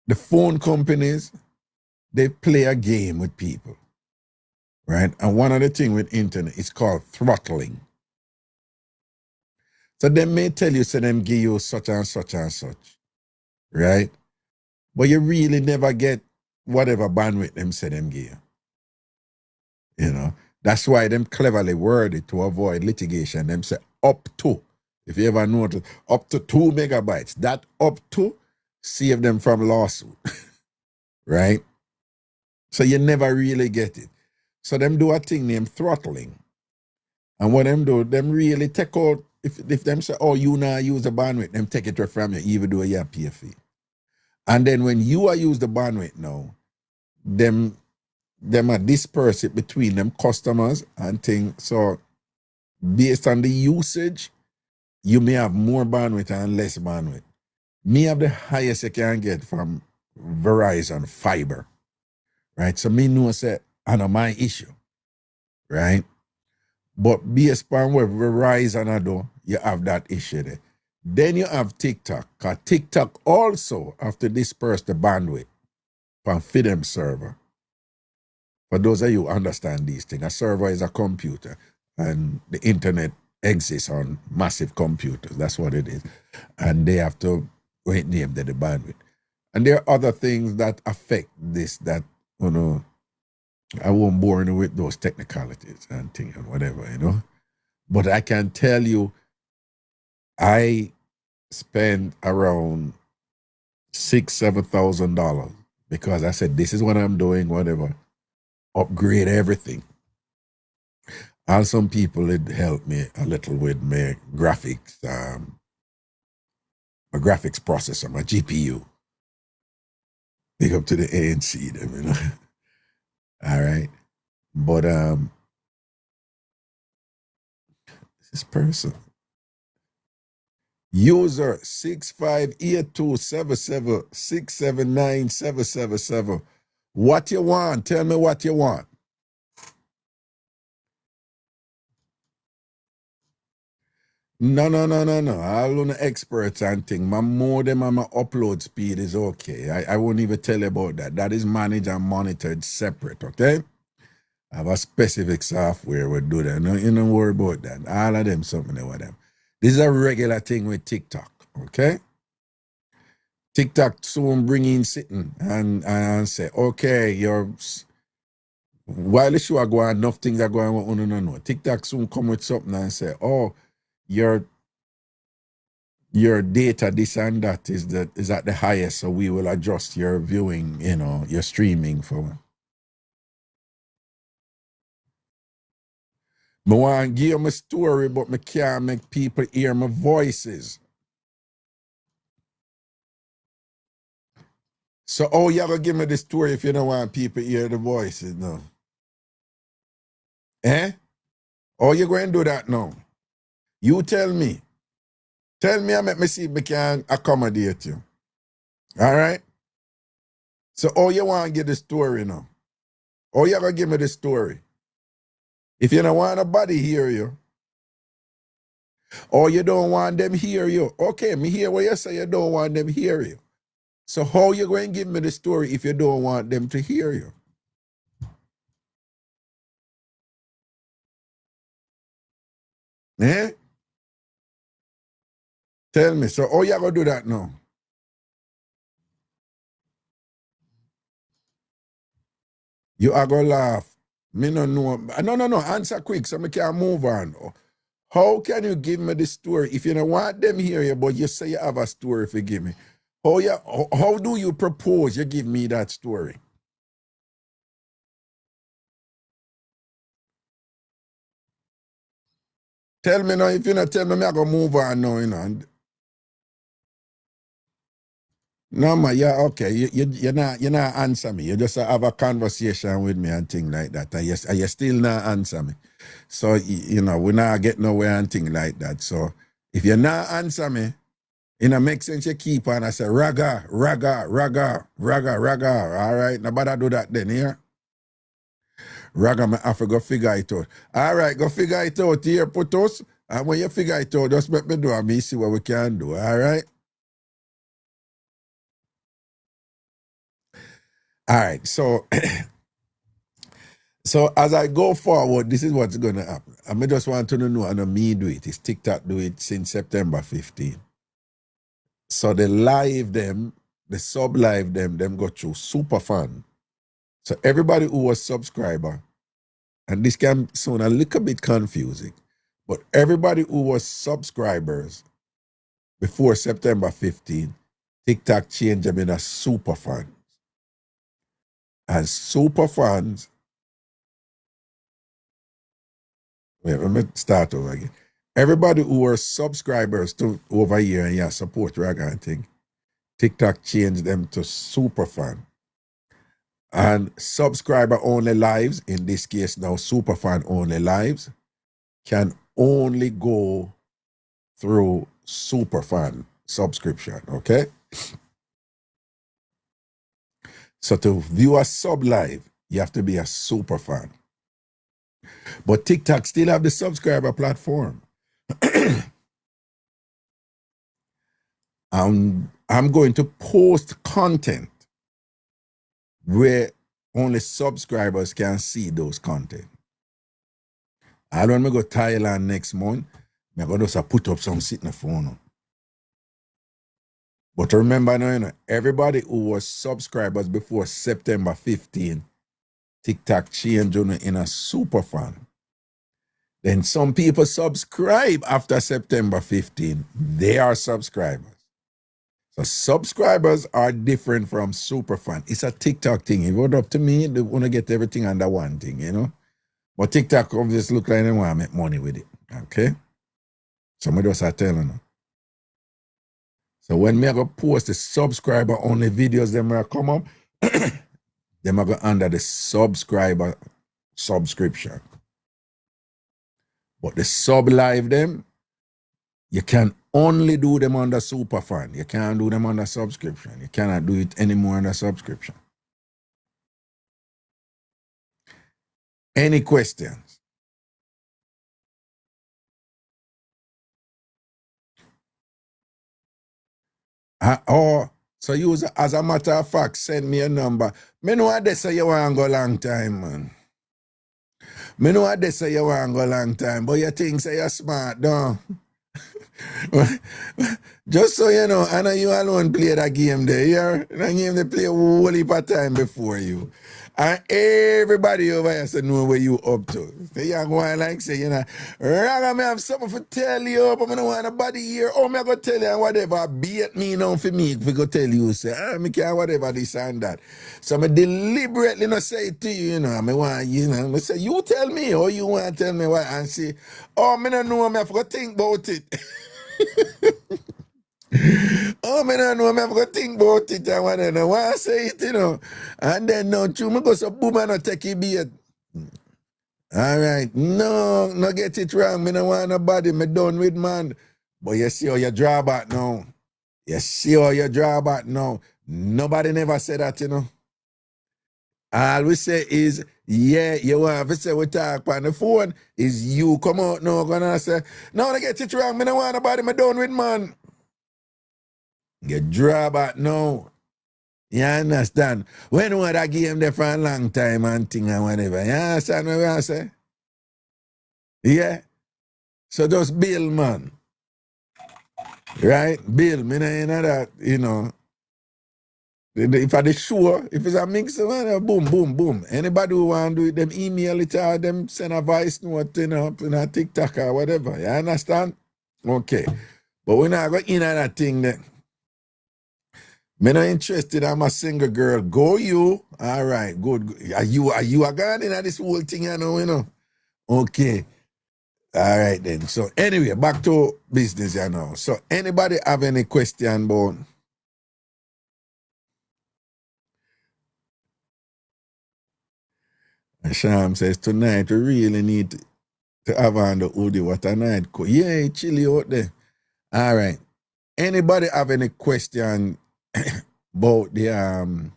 the phone companies, they play a game with people, right? And one of the things with internet is called throttling. So they may tell you, so them give you such and such and such, right? But you really never get whatever bandwidth them say them give you. You know, that's why them cleverly worded to avoid litigation. Them say up to, if you ever notice, up to 2 megabytes. That up to save them from lawsuit, right? So you never really get it. So them do a thing named throttling. And what them do, them really take out, if them say, oh, you now use the bandwidth, them take it from you, even though you pay a fee. And then when you are use the bandwidth now, them are disperse it between them customers and things. So based on the usage, you may have more bandwidth and less bandwidth. Me have the highest you can get from Verizon fiber, right? So me know say, I know my issue, right? But based on where Verizon I do, you have that issue there. Then you have TikTok, because TikTok also have to disperse the bandwidth from FIDEM server. For those of you who understand these things, a server is a computer, and the internet exists on massive computers. That's what it is. And they have to name the bandwidth. And there are other things that affect this that, you know, I won't bore you with those technicalities and things and whatever, you know. But I can tell you, I spend around $6,000-$7,000 because I said, this is what I'm doing, whatever. Upgrade everything. And some people it helped me a little with my graphics, my graphics processor, my GPU. Big up to the ANC, them, you know. All right. But this person. User 65827767977. What you want? Tell me what you want. No. All on the experts and thing. My modem and my upload speed is okay. I won't even tell you about that. That is managed and monitored separate, okay? I have a specific software will do that. No, you don't worry about that. All of them, something about them. This is a regular thing with TikTok, okay? TikTok soon bring in sitting and say, okay, while the show are going, enough things are going on, no. TikTok soon come with something and say, oh, your data, this and that is at the highest, so we will adjust your viewing, you know, your streaming for. I want to give you my story, but I can't make people hear my voices. So, oh, you going to give me the story if you don't want people hear the voices, no? Eh? Oh, you're going to do that now? You tell me. Tell me and make me see if I can accommodate you. All right? So, oh, you want to get the story now? Oh, you going to give me the story? If you don't want nobody hear you, or you don't want them hear you, okay, me hear what you say, you don't want them hear you. So how you going to give me the story if you don't want them to hear you? Eh? Tell me. So how you going to do that now? You are going to laugh. Me no know. No. Answer quick so me can move on. How can you give me the story if you don't want them hear you, but you say you have a story for give me? How do you propose you give me that story? Tell me now, if you not tell me, I go move on now, you know. And no, man, yeah, okay. You're not answer me. You just have a conversation with me and things like that. And you still not answer me. So, you know, we not get nowhere and things like that. So, if you not answer me, it don't make sense you keep on. I say, raga. All right, nobody do that then, here. Raga, I have to go figure it out. All right, go figure it out here, put us. And when you figure it out, just let me do and me see what we can do, all right? All right, so so as I go forward, this is what's going to happen. I just want to know, I know me do it. It's TikTok do it since September 15. So the live them, the sub live them go through super fun. So everybody who was subscriber, and this can sound a little bit confusing, but everybody who was subscribers before September 15, TikTok changed them in a super fans. And super fans, wait, let me start over again. Everybody who were subscribers to over here and support Ragashanti, TikTok changed them to super fan. And subscriber only lives, in this case now super fan only lives, can only go through super fan subscription, okay? So to view a sub live, you have to be a super fan. But TikTok still have the subscriber platform. I'm going to post content where only subscribers can see those content. I don't go Thailand next month. I'm going to put up some sitting on the phone. But remember now, you know, everybody who was subscribers before September 15, TikTok changed in a super fan. Then some people subscribe after September 15. They are subscribers. So subscribers are different from super fan. It's a TikTok thing. If it was up to me, they want to get everything under one thing, you know. But TikTok obviously look like they want to make money with it. Okay? Somebody else are telling them. So when me go post the subscriber only videos, them will come up, them are go under the subscriber subscription. But the sub live them, you can only do them under super fan. You can't do them under subscription. You cannot do it anymore under subscription. Any questions? So you, as a matter of fact, send me a number. Me know what they say you want to go long time, man. Me know what they say you want to go long time, but you think say you're smart, don't? Just so you know, I know you alone play that game there. You're that game they play a whole heap of time before you. And everybody over here say know where you up to. So you're going like say, you know, Raga, me have something to tell you, but I don't want nobody here. Oh, me I go tell you and whatever. Beat me now for me if I go tell you, say, me can't whatever this and that. So I deliberately not say it to you, you know. I want, you know, I say, you tell me, or you want to tell me what, and say, oh, me don't know, me have to think about it. Oh, me don't know, I have to think about it and whatever. I want to say it, you know. And then now, me go so boom and I take it beat. All right. No get it wrong. Me don't want nobody. Me done with man. But you see how you draw back now. You see how you draw back now. Nobody never said that, you know. All we say is, yeah, you want to say we talk on the phone, is you come out now gonna say, no, I get it wrong. Me don't want nobody. Me done with man. You draw back now. You understand? When would I give him there for a long time and thing and whatever? You understand what I say? Yeah? So just build, man. Right? Build. Me know that, you know. If I the show, if it's a mix, boom, boom, boom. Anybody who want to do it, them email it or them send a voice note in a TikTok or whatever. You understand? Okay. But when I go in on that thing then, me not interested. I'm a single girl. Go you. All right, good. Are you a guardian of this whole thing, you know? Okay. All right then. So anyway, back to business, you know. So anybody have any question about Sham says tonight we really need to have on the hoodie. What a night. Yeah, it's chilly out there. All right. Anybody have any question about the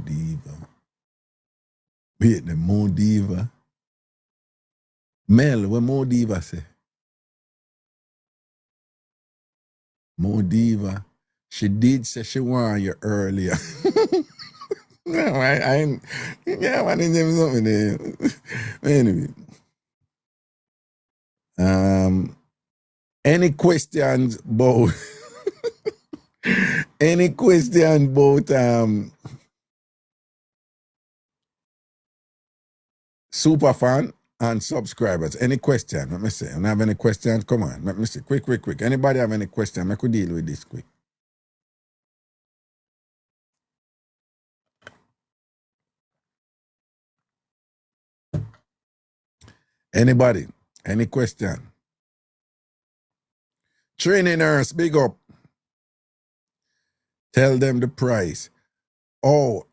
Diva? Wait, the Mo Diva. Mel, what Mo Diva say? Mo Diva. She did say she want you earlier. No, I ain't. Yeah, I didn't say something there. Anyway. Any questions about any question about super fan and subscribers? Any question? Let me see. I have any questions? Come on. Let me see. Quick. Anybody have any question? I could deal with this quick. Anybody? Any question? Training nurse, big up. Tell them the price. Oh,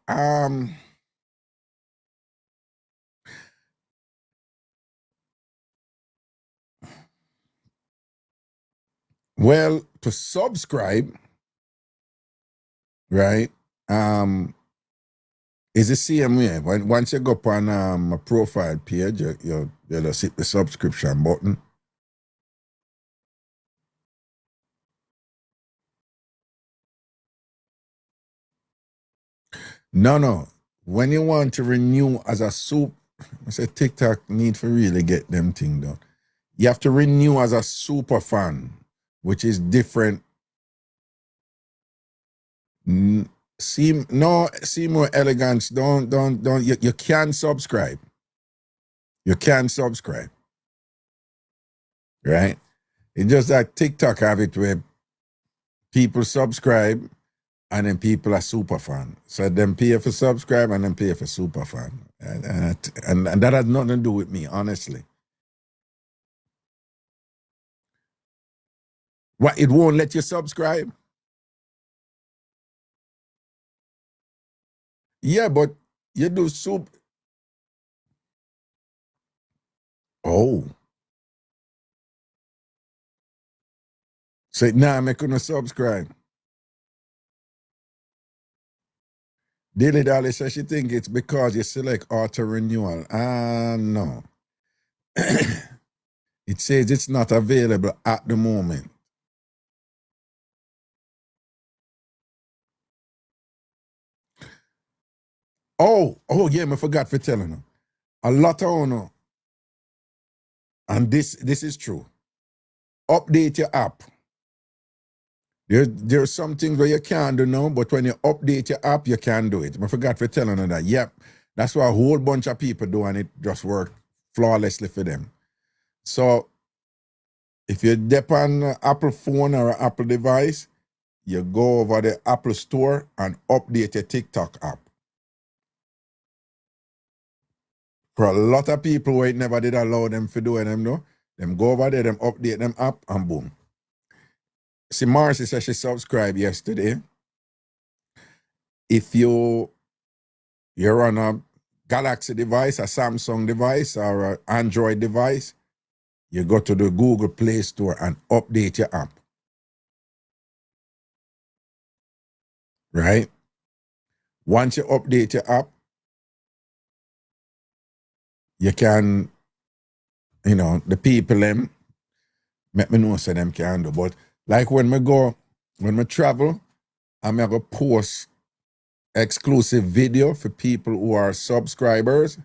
well, to subscribe, right? Is the same way. Once you go up on a profile page, you'll just hit the subscription button. No. When you want to renew as a I say TikTok need to really get them thing done. You have to renew as a super fan, which is different. See more elegance. Don't. You can subscribe. You can subscribe. Right? It's just that TikTok have it where people subscribe and then people are super fan. So them pay for subscribe and then pay for super fan. And that has nothing to do with me, honestly. What, it won't let you subscribe? Yeah, but you do super. Oh. So now I'm going to subscribe. Dilly Dally says she think it's because you select auto renewal. No. It says it's not available at the moment. Oh yeah, I forgot for telling her. A lot of owner, and this is true. Update your app. There's some things where you can't do now, but when you update your app, you can do it. I forgot for telling her that. Yep. That's why a whole bunch of people do, and it just worked flawlessly for them. So if you depend on an Apple phone or an Apple device, you go over the Apple store and update your TikTok app. For a lot of people who it never did allow them to do them, no, them go over there, them update them app, and boom. See, Marcy said she subscribed yesterday. If you're on a Galaxy device, a Samsung device, or an Android device, you go to the Google Play Store and update your app. Right? Once you update your app, you can, the people them, make me know so them can do. But like when I travel, I'm going to post exclusive video for people who are subscribers.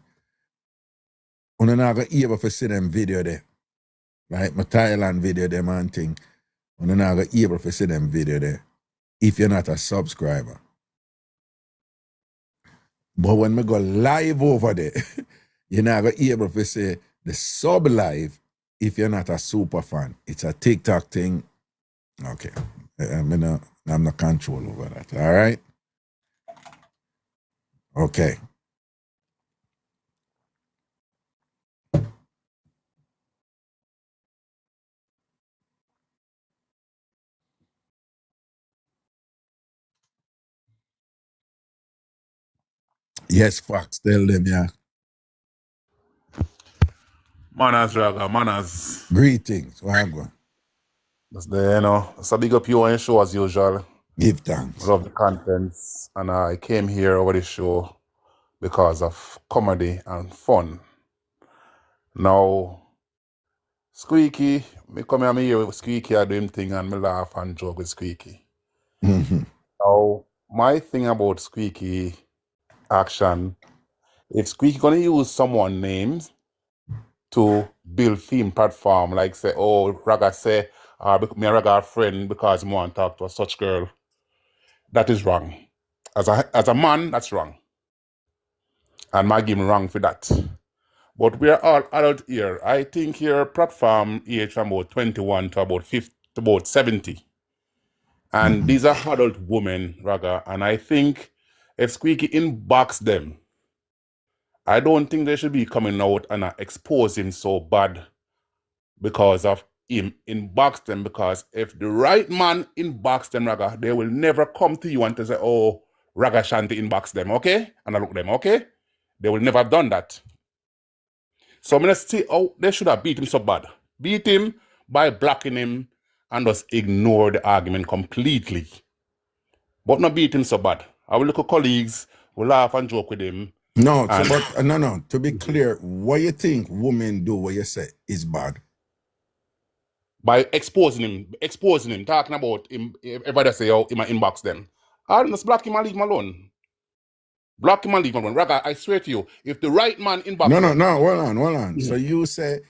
And I'm not going to able to see them video there. Right? My Thailand video, them and thing. And I'm not going to able to see them video there if you're not a subscriber. But when I go live over there, you're not going to able to see the sub live if you're not a super fan. It's a TikTok thing. Okay. I'm not control over that. All right? Okay. Yes, Fox, tell them, yeah. Manners, Raga, manners. Greetings. Wagwan. That's the, you know, it's a big up you on your show as usual. Give thanks. Love the contents. And I came here over the show because of comedy and fun. Now, Squeaky, me come here with Squeaky, I do him thing and me laugh and joke with Squeaky. Mm-hmm. Now, my thing about Squeaky action, if Squeaky gonna use someone names to build theme platform, like say, oh, Raga say, me and Raga are friend because I want to talk to a such girl, that is wrong. As a man, that's wrong. And I give him wrong for that. But we are all adult here. I think your platform age from about 21 to about 50, to about 70. And these are adult women, Raga. And I think if Squeaky inbox them, I don't think they should be coming out and expose him so bad because of him inbox them. Because if the right man inbox them, Raga, they will never come to you and to say, oh, Ragashanti inbox them, okay? And I look them, okay? They will never have done that. So I'm going to see how they should have beat him so bad. Beat him by blocking him and just ignore the argument completely. But not beat him so bad. I will look at colleagues, will laugh and joke with him. No, so, but no. To be clear, what you think women do, what you say is bad? By exposing him, talking about him, everybody say, oh, he might inbox them. I just block him and leave him alone. Block him and leave him alone. Raga, I swear to you, if the right man inbox them. No, hold on. So you say,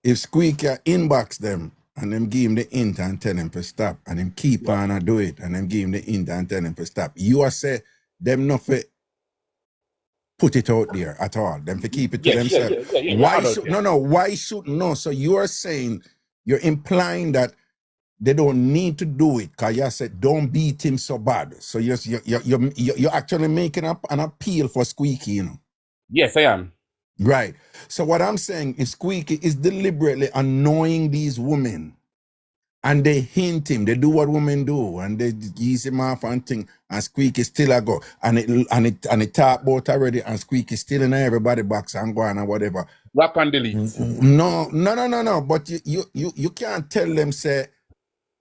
if Squeaky inbox them, and them give him the hint and tell him to stop, and them keep on and do it, and them give him the hint and tell him to stop, you are say, them not for put it out there at all. Them to keep it to themselves. Why should why should no? So you are saying, you're implying that they don't need to do it because you said don't beat him so bad. So you're actually making up an appeal for Squeaky, you know. Yes, I am. Right. So what I'm saying is Squeaky is deliberately annoying these women. And they hint him, they do what women do, and they ease him off and thing, and Squeaky still a go. And it talk about already, and Squeaky still in everybody box and go on and whatever. Block and delete. No. But you can't tell them say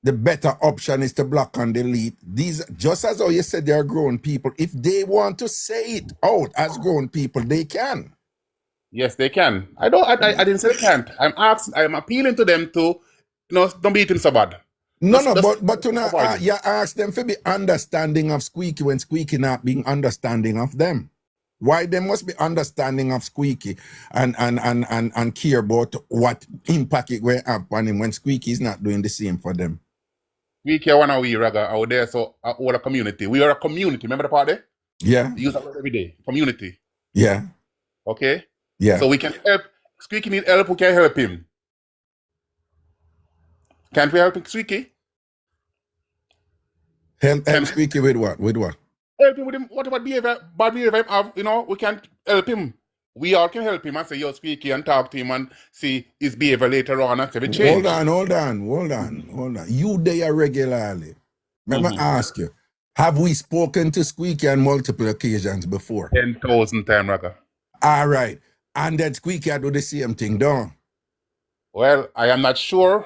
the better option is to block and delete. These, just as how you said they are grown people, if they want to say it out as grown people, they can. Yes, they can. I didn't say they can't. I'm appealing to them to, don't beat him so bad. But you ask them to be understanding of Squeaky when Squeaky not being understanding of them. Why they must be understanding of Squeaky and care about what impact it will have on him when Squeaky is not doing the same for them. Squeaky one of we Raga out there, so all a community. We are a community. Remember the part there? Yeah. We use that word every day. Community. Yeah. Okay? Yeah. So we can help. Squeaky need help, we can help him. Can't we help Squeaky? Help Squeaky with what? With what? Help him with him, whatever behavior, bad behavior have, we can help him. We all can help him and say, yo, Squeaky, and talk to him and see his behavior later on and say, we change. Hold on. You there regularly. Let me ask you, have we spoken to Squeaky on multiple occasions before? 10,000 times, Raga. All right. And then Squeaky do the same thing, don't? Well, I am not sure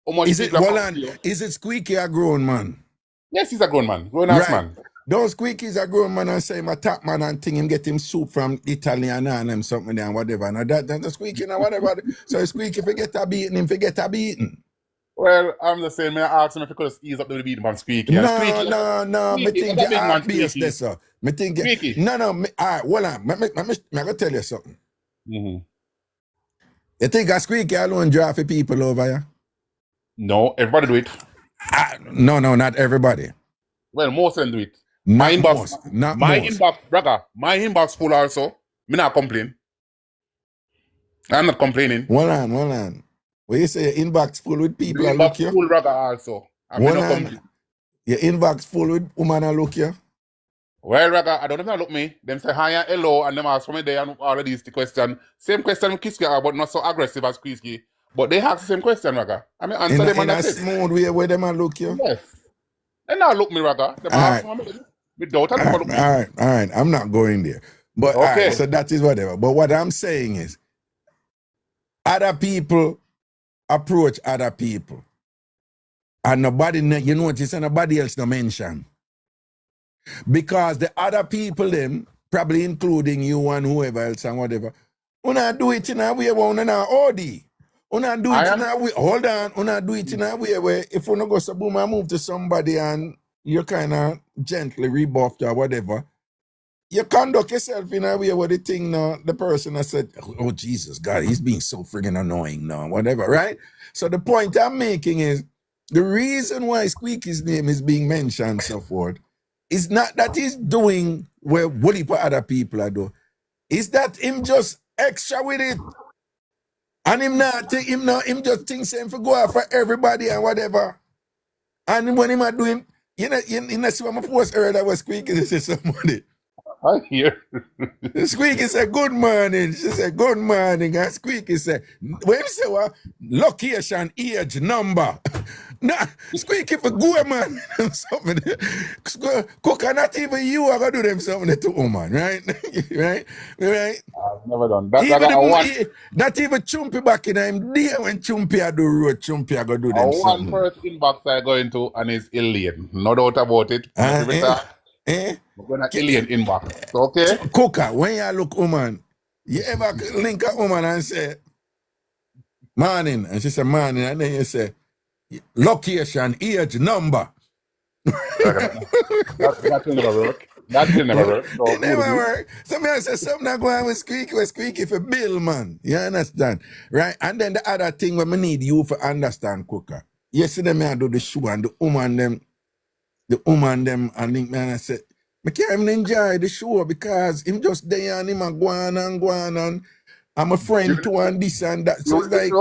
how much is it Squeaky a grown man? Yes, he's a grown man. Grown-ass man. Don't Squeaky is a grown man and say him a top man and thing him get him soup from Italy and him something and whatever. Now that Squeaky and whatever. So Squeaky forget a beating him, forget a beating. Well, I'm just saying, I asked him if he could ease up the beating from Squeaky. No, me think you are BS this, sir. Me think Squeaky. No, all right, hold on. I'm going to tell you something. Mm-hmm. You think a Squeaky alone draw for people over here? No, everybody do it. No, not everybody. Well, most of them do it. My inbox full also. Me not complain. I'm not complaining. Hold on. When you say your inbox full with people, your inbox full Raga also. Your inbox full with woman and look here. Well, Raga, I don't know if they look me. Them say hi and hello, and them ask for me there and all of these the question. Same question with Kiski, but not so aggressive as Squeaky. But they ask the same question, Raga. I mean, answer them and In a that's it. smooth way where them a look you. Yes. They now look me, Raga. Them ask for me. Without a look me. All right. I'm not going there. But all Okay. right, so that is whatever. But what I'm saying is, other people approach other people. And nobody, you notice, and nobody else no mention. Because the other people, them, probably including you and whoever else and whatever, una do it in a way where una not OD. Una do it in a way, hold on, una do it in a way where if una go so boom and move to somebody and you kind of gently rebuffed or whatever, you conduct yourself in a way where the thing now, the person has said, oh Jesus, God, he's being so friggin' annoying now, whatever, right? So the point I'm making is, the reason why Squeaky's name is being mentioned so forth is not that he's doing where woolly for other people are doing. It's that him just extra with it. And him just think same for go out for everybody and whatever. And when him are doing, you know see what my post earlier was Squeaky to say somebody. I hear. Squeaky said, good morning. She said, good morning. And Squeaky said, when you say what? Location, age, number. Nah, Squeaky for go, man. Something. Cook, not even you are going to do them something to woman, right? right? I've never done that. Not even Chumpy back in him there when Chumpy I do road, Chumpy I go do them something. One first inbox I go into and is alien. No doubt about it. We're gonna alien inbox. Okay? Cooker, when you look woman, you ever link a woman and say, morning, and she say morning, and then you say, location, age, number. That will never work. That will never work. So it never work. Somebody say something not going with Squeaky for bill, man. You understand? Right? And then the other thing when I need you to understand, Cooker. Yesterday, I do the show and the woman them, I think, man, I said, I can't even enjoy the show because him just there and him a go on and I'm a friend too and this and that. So it's like,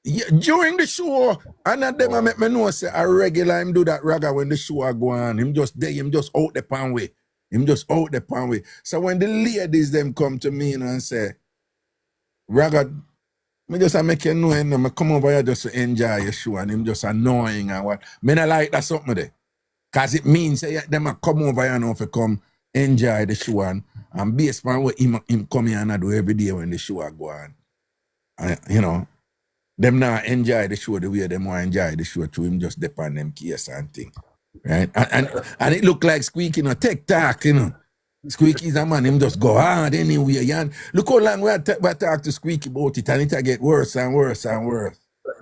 yeah, during the show, and at them I make me know say a regular him do that ragga when the show a go on. Him just there, him just out the pan way. So when the ladies them come to me and say, ragga, me just make you know, and I come over here just to enjoy your show and him just annoying and what. Me not like that something there. Because it means them a come over here now to come enjoy the show and based on what him come here and do every day when the show go on. You know, them not enjoy the show the way them want to enjoy the show to him just depend them case and thing. Right? And it look like Squeaky, take talk, Squeaky's a man, him just go hard anyway. And look how long we talk to Squeaky about it and it get worse and worse and worse.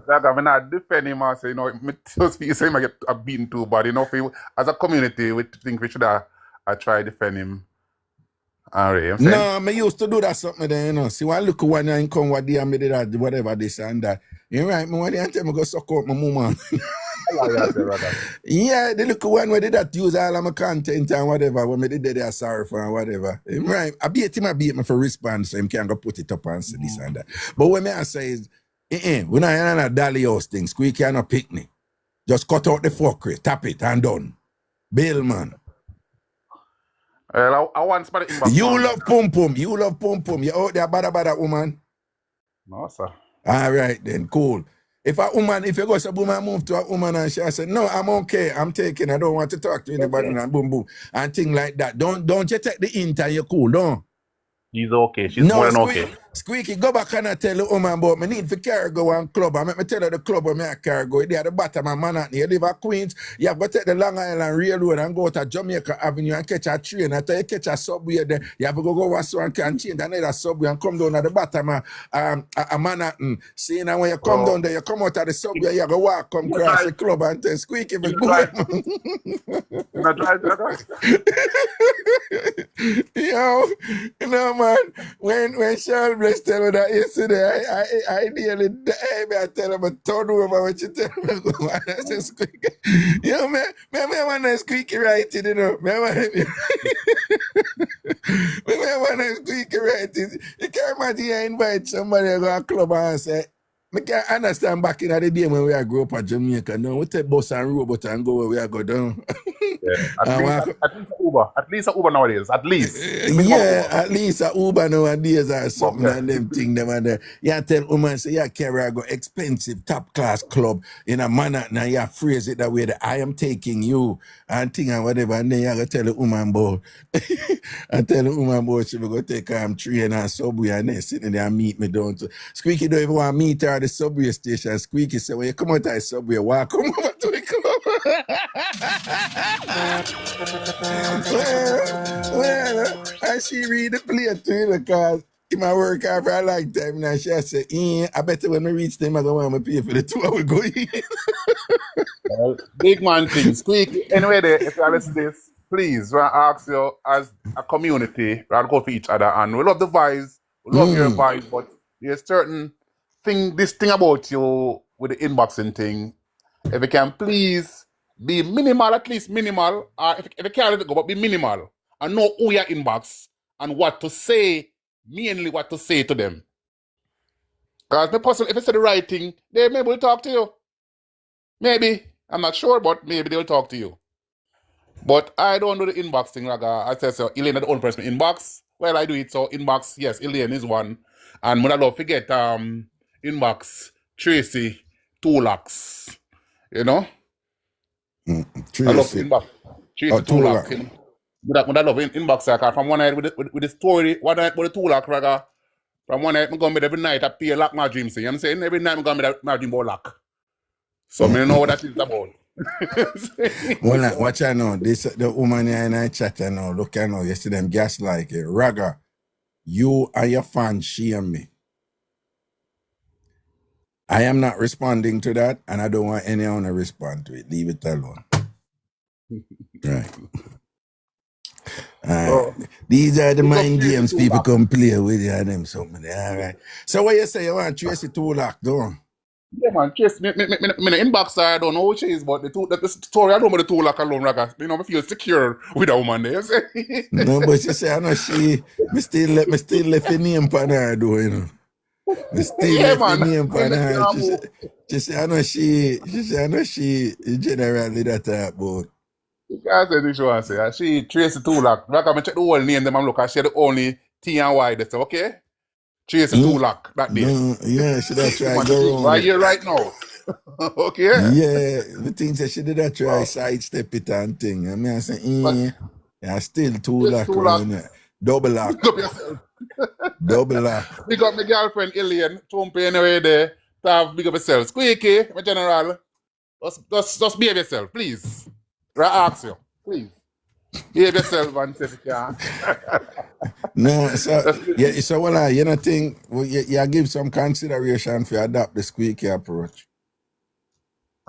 That I mean, I defend him and say, me just say I get beaten too bad. As a community, we think we should have try defend him. No, me used to do that something there, See, when I look when I come what day I made that, whatever this and that. You right, me when they tell me go suck up my mama. Yeah, they look one where they that use all of my content and whatever, when me did they are sorry for and whatever. Right, I beat him for response, so him can go put it up and say this and that. But what me I say is, we're not in a dolly house thing. Squeaky and a picnic. Just cut out the fuckery, tap it, and done. Bill, man. I want somebody in You love pum pum. You out there bada woman? No, sir. All right, then, cool. If you go to boom and move to a woman and she said, no, I'm okay, I'm taking, I don't want to talk to anybody, and boom, and things like that. Don't you take the hint and you're cool, don't? She's okay. She's more than okay. Squeaky, go back and I tell the woman about me need for cargo and club. I make me tell her the club where me a cargo. They at the bottom of Manhattan. You live at Queens, you have to take the Long Island Railroad and go to Jamaica Avenue and catch a train. After you catch a subway there, you have to go so and can change another subway and come down at the bottom of Manhattan. See, now when you come down there, you come out of the subway, you go walk, come across the club and tell Squeaky, if you Yo, man, when Charles Bless tell me that yesterday, I nearly died. I tell him a turn over what you tell me. I said, Squeaky. Man, I want to Squeaky writing, I want to Squeaky writing. You can't imagine you invite somebody to go to a club and say, I can't understand back in the day when we grew up at Jamaica. No, we take bus and robot and go where we go down. At And least, walk, at least a Uber. At least a Uber nowadays. At least. Minimum yeah, Uber. at least a Uber nowadays or something Okay. and them thing them and you tell woman say yeah carry I go expensive top class club in a manner now you phrase it that way that I am taking you and thing and whatever and then you gotta tell the woman boy and tell the woman boy she will go take train and subway and then sitting there and meet me down to Squeaky don't even want to meet her at the subway station. Squeaky say when you come out of the subway walk come over to the club. well, and she read the play too because in my work out for a long time now she say, I bet when we reach them I go want to pay for the 2 hour go in. Well, big man thing. Squeaky. Anyway, there, if you listen to this, please, I ask you as a community, we go for each other and we love the vibes, we love your vibe, but there's certain thing, this thing about you with the inboxing thing, if you can please be minimal, at least minimal, or if you can't let it go, but be minimal and know who your inbox and what to say, mainly what to say to them. Because the person, if you say the right thing, they maybe will talk to you. Maybe. I'm not sure, but maybe they'll talk to you. But I don't do the inbox thing, Raga. I say so. Elaine is the only person inbox. Well, I do it. So inbox, yes, Elaine is one. And when I love forget inbox Tracy 2 lakhs. You know? Tracy. I love inbox Tracy 2 lakhs. When I love inbox, like, from one night with the story, one night with the 2 lakh, Raga. From one night, I'm going to every night I pay a lakh my dream. See, you know what I'm saying? Every night I'm going to my dream about lakh. So I know what that is about. Well, watch I know. This the woman here in I chat I know. Look I know. You see them gas like it. Raga, you and your fans shame me. I am not responding to that, and I don't want anyone to respond to it. Leave it alone. Right. These are the mind games people come play with you and them something. All right. So what you say you want Tracy 2 lakh, don't? Yeah, man, Tracy, me inbox I don't know who she is, but the story I don't know about the 2 lakh alone, Raga. You know, I feel secure with a woman there. No, but she say I know she me still left your name upon her though, you know. Me still left your name upon her. She say I know she generally that type about. You can't say this one say she Tracy 2 lakh. Raga, me check the whole name them I'm looking at she the only T and Y that's okay? Tracy 2 lakh that day. No, yeah, she did try go wrong. Right here, right now. Okay. Yeah, the thing that she did try sidestep it and thing. I mean, I say, yeah, still 2 lakh. Double lakh. Big up yourself. Double lakh. Big up my girlfriend Ilian. Don't pay anyway there. Big up yourself. Squeaky, my general. Just behave yourself, please. I ask you, please. Behave yourself and say if you can. No, so yeah, so well, you know, think you give some consideration for adopt the Squeaky approach.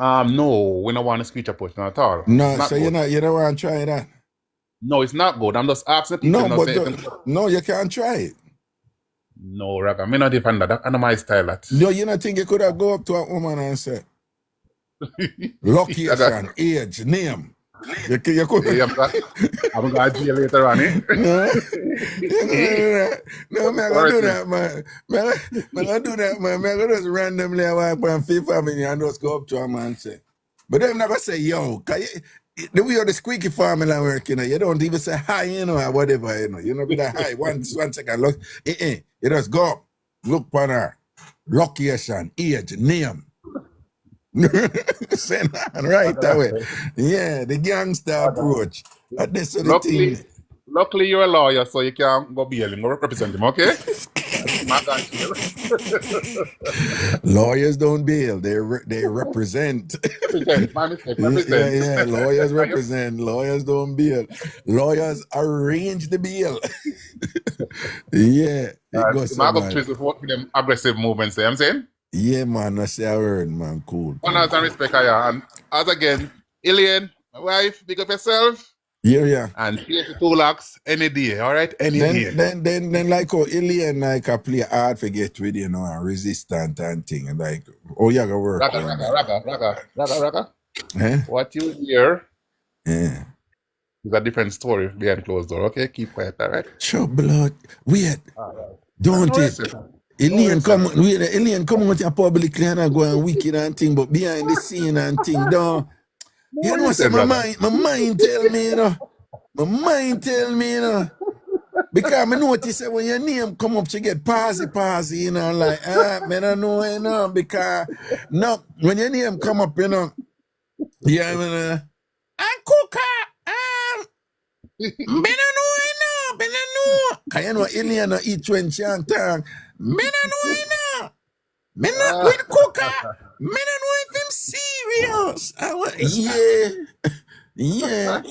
No, we don't want a squeaky approach at all. No, so you don't want to try that. No, it's not good. I'm just asking people. No, but no, you can't try it. No, Raga, me not defend that. That's my style. That. No, you don't think you could have go up to a woman and say, location, age, name. You could. Yeah, I'm going to jail later on, eh? No, I'm not going to do that, man. I'm going to do that, man. I'm going to just randomly walk on Fifth Avenue and just go up to a man and say. But they're not going to say, yo, the way the Squeaky formula work, you know, you don't even say hi, you know, or whatever, you know. You know, be like, hi, one second, look. You just go up, look on her, location, age, name. Say that right that way. Yeah, the gangster approach. That's the thing. Luckily, you're a lawyer, so you can go bail him, go represent him, okay? Lawyers don't bail, they represent. Represent. Yeah, lawyers represent. Lawyers don't bail. Lawyers arrange the bail. Yeah. I'm going to for them aggressive movements there, I'm saying? Yeah, man, I say I heard, man, cool. Honors and respect, and as again, Ilian, my wife, big up yourself. Yeah. And here's the 2 lakhs any day, all right? Any day. Then like how Ilian like I play hard to get with, you know, and resistant and thing, and like, you gotta work. Raga. Eh? What you hear? Yeah. It's a different story behind closed door, okay? Keep quiet, all right? Sure, blood. Wait. Don't it? Alien come out here publicly and go and wicked and thing, but behind the scene and thing, don't. You know, you say say, brother? my mind tell me, you know. My mind tell me, you know. Because I notice that when your name come up, you get passy, you know, like, man, I know, you know, because, no, when your name come up, you know, yeah, I mean, and Cooker, better know, you know, better know. Because you know, Eliana eat when she and tongue, better know, you know. Me not with Cooker, me not know if him serious. I went, yeah.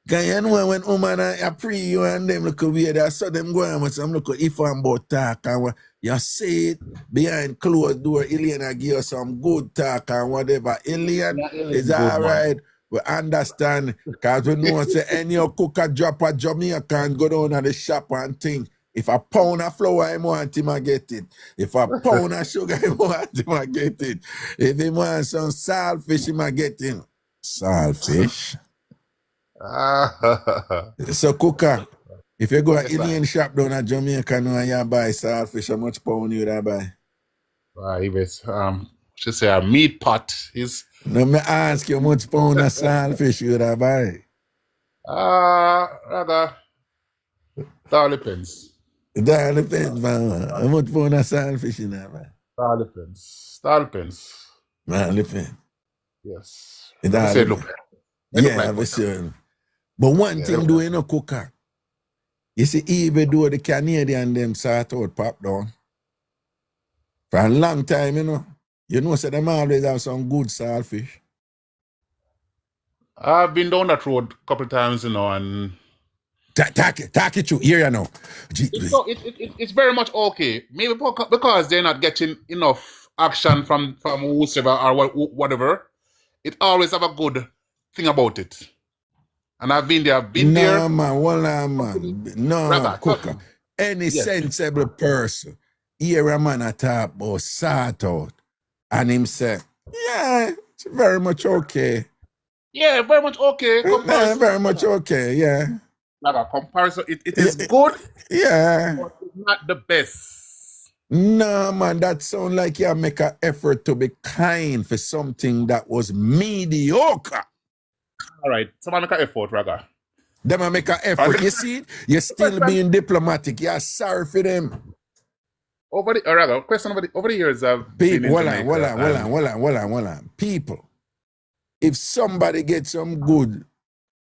Cause you know when woman I pre you and them look weird, I saw them going with some look if I'm about talk and what you say it behind closed door, Eliana give us some good talk and whatever. Elian is Good man. alright. We understand because we know say any cooker drop a Jamaican go down at the shop and think. If a pound of flour I want him to get it. If a pound of sugar I want him to get it. If he wants some saltfish, he might get it. Saltfish? So, Cooker, if you go to Indian shop down at Jamaica now and you buy saltfish, how much pound you would buy? If it's, should say a meat pot is... No, me ask you how much pound of saltfish you would buy? Rather, it all depends. It all depends, man. How much pound of saltfish you would buy? All depends. It all depends. All depends. Yes. It all say depends. look. Yeah, for sure. But one thing do you know, Cooker. You see, even though the Canadian them sort out pop down, for a long time, you know, so them always have some good saltfish. I've been down that road a couple of times, and Talk it through. Here you know. It's very much okay. Maybe because they're not getting enough action from whoever or whatever. It always have a good thing about it. And I've been there. No, man. Hold on, man. No, Brother, Cooker. Any sensible person hear a man talk about sort out and him say, yeah, it's very much okay. Yeah, very much okay. Yeah, very much okay, yeah. Like a comparison, it is good. Yeah. But it's not the best. No, man, that sound like you make an effort to be kind for something that was mediocre. All right, someone make an effort, Raga. Them make an effort. You see it? You're still being diplomatic. You're sorry for them. Over the years, I've been in Jamaica. Hold on. People, if somebody gets some good,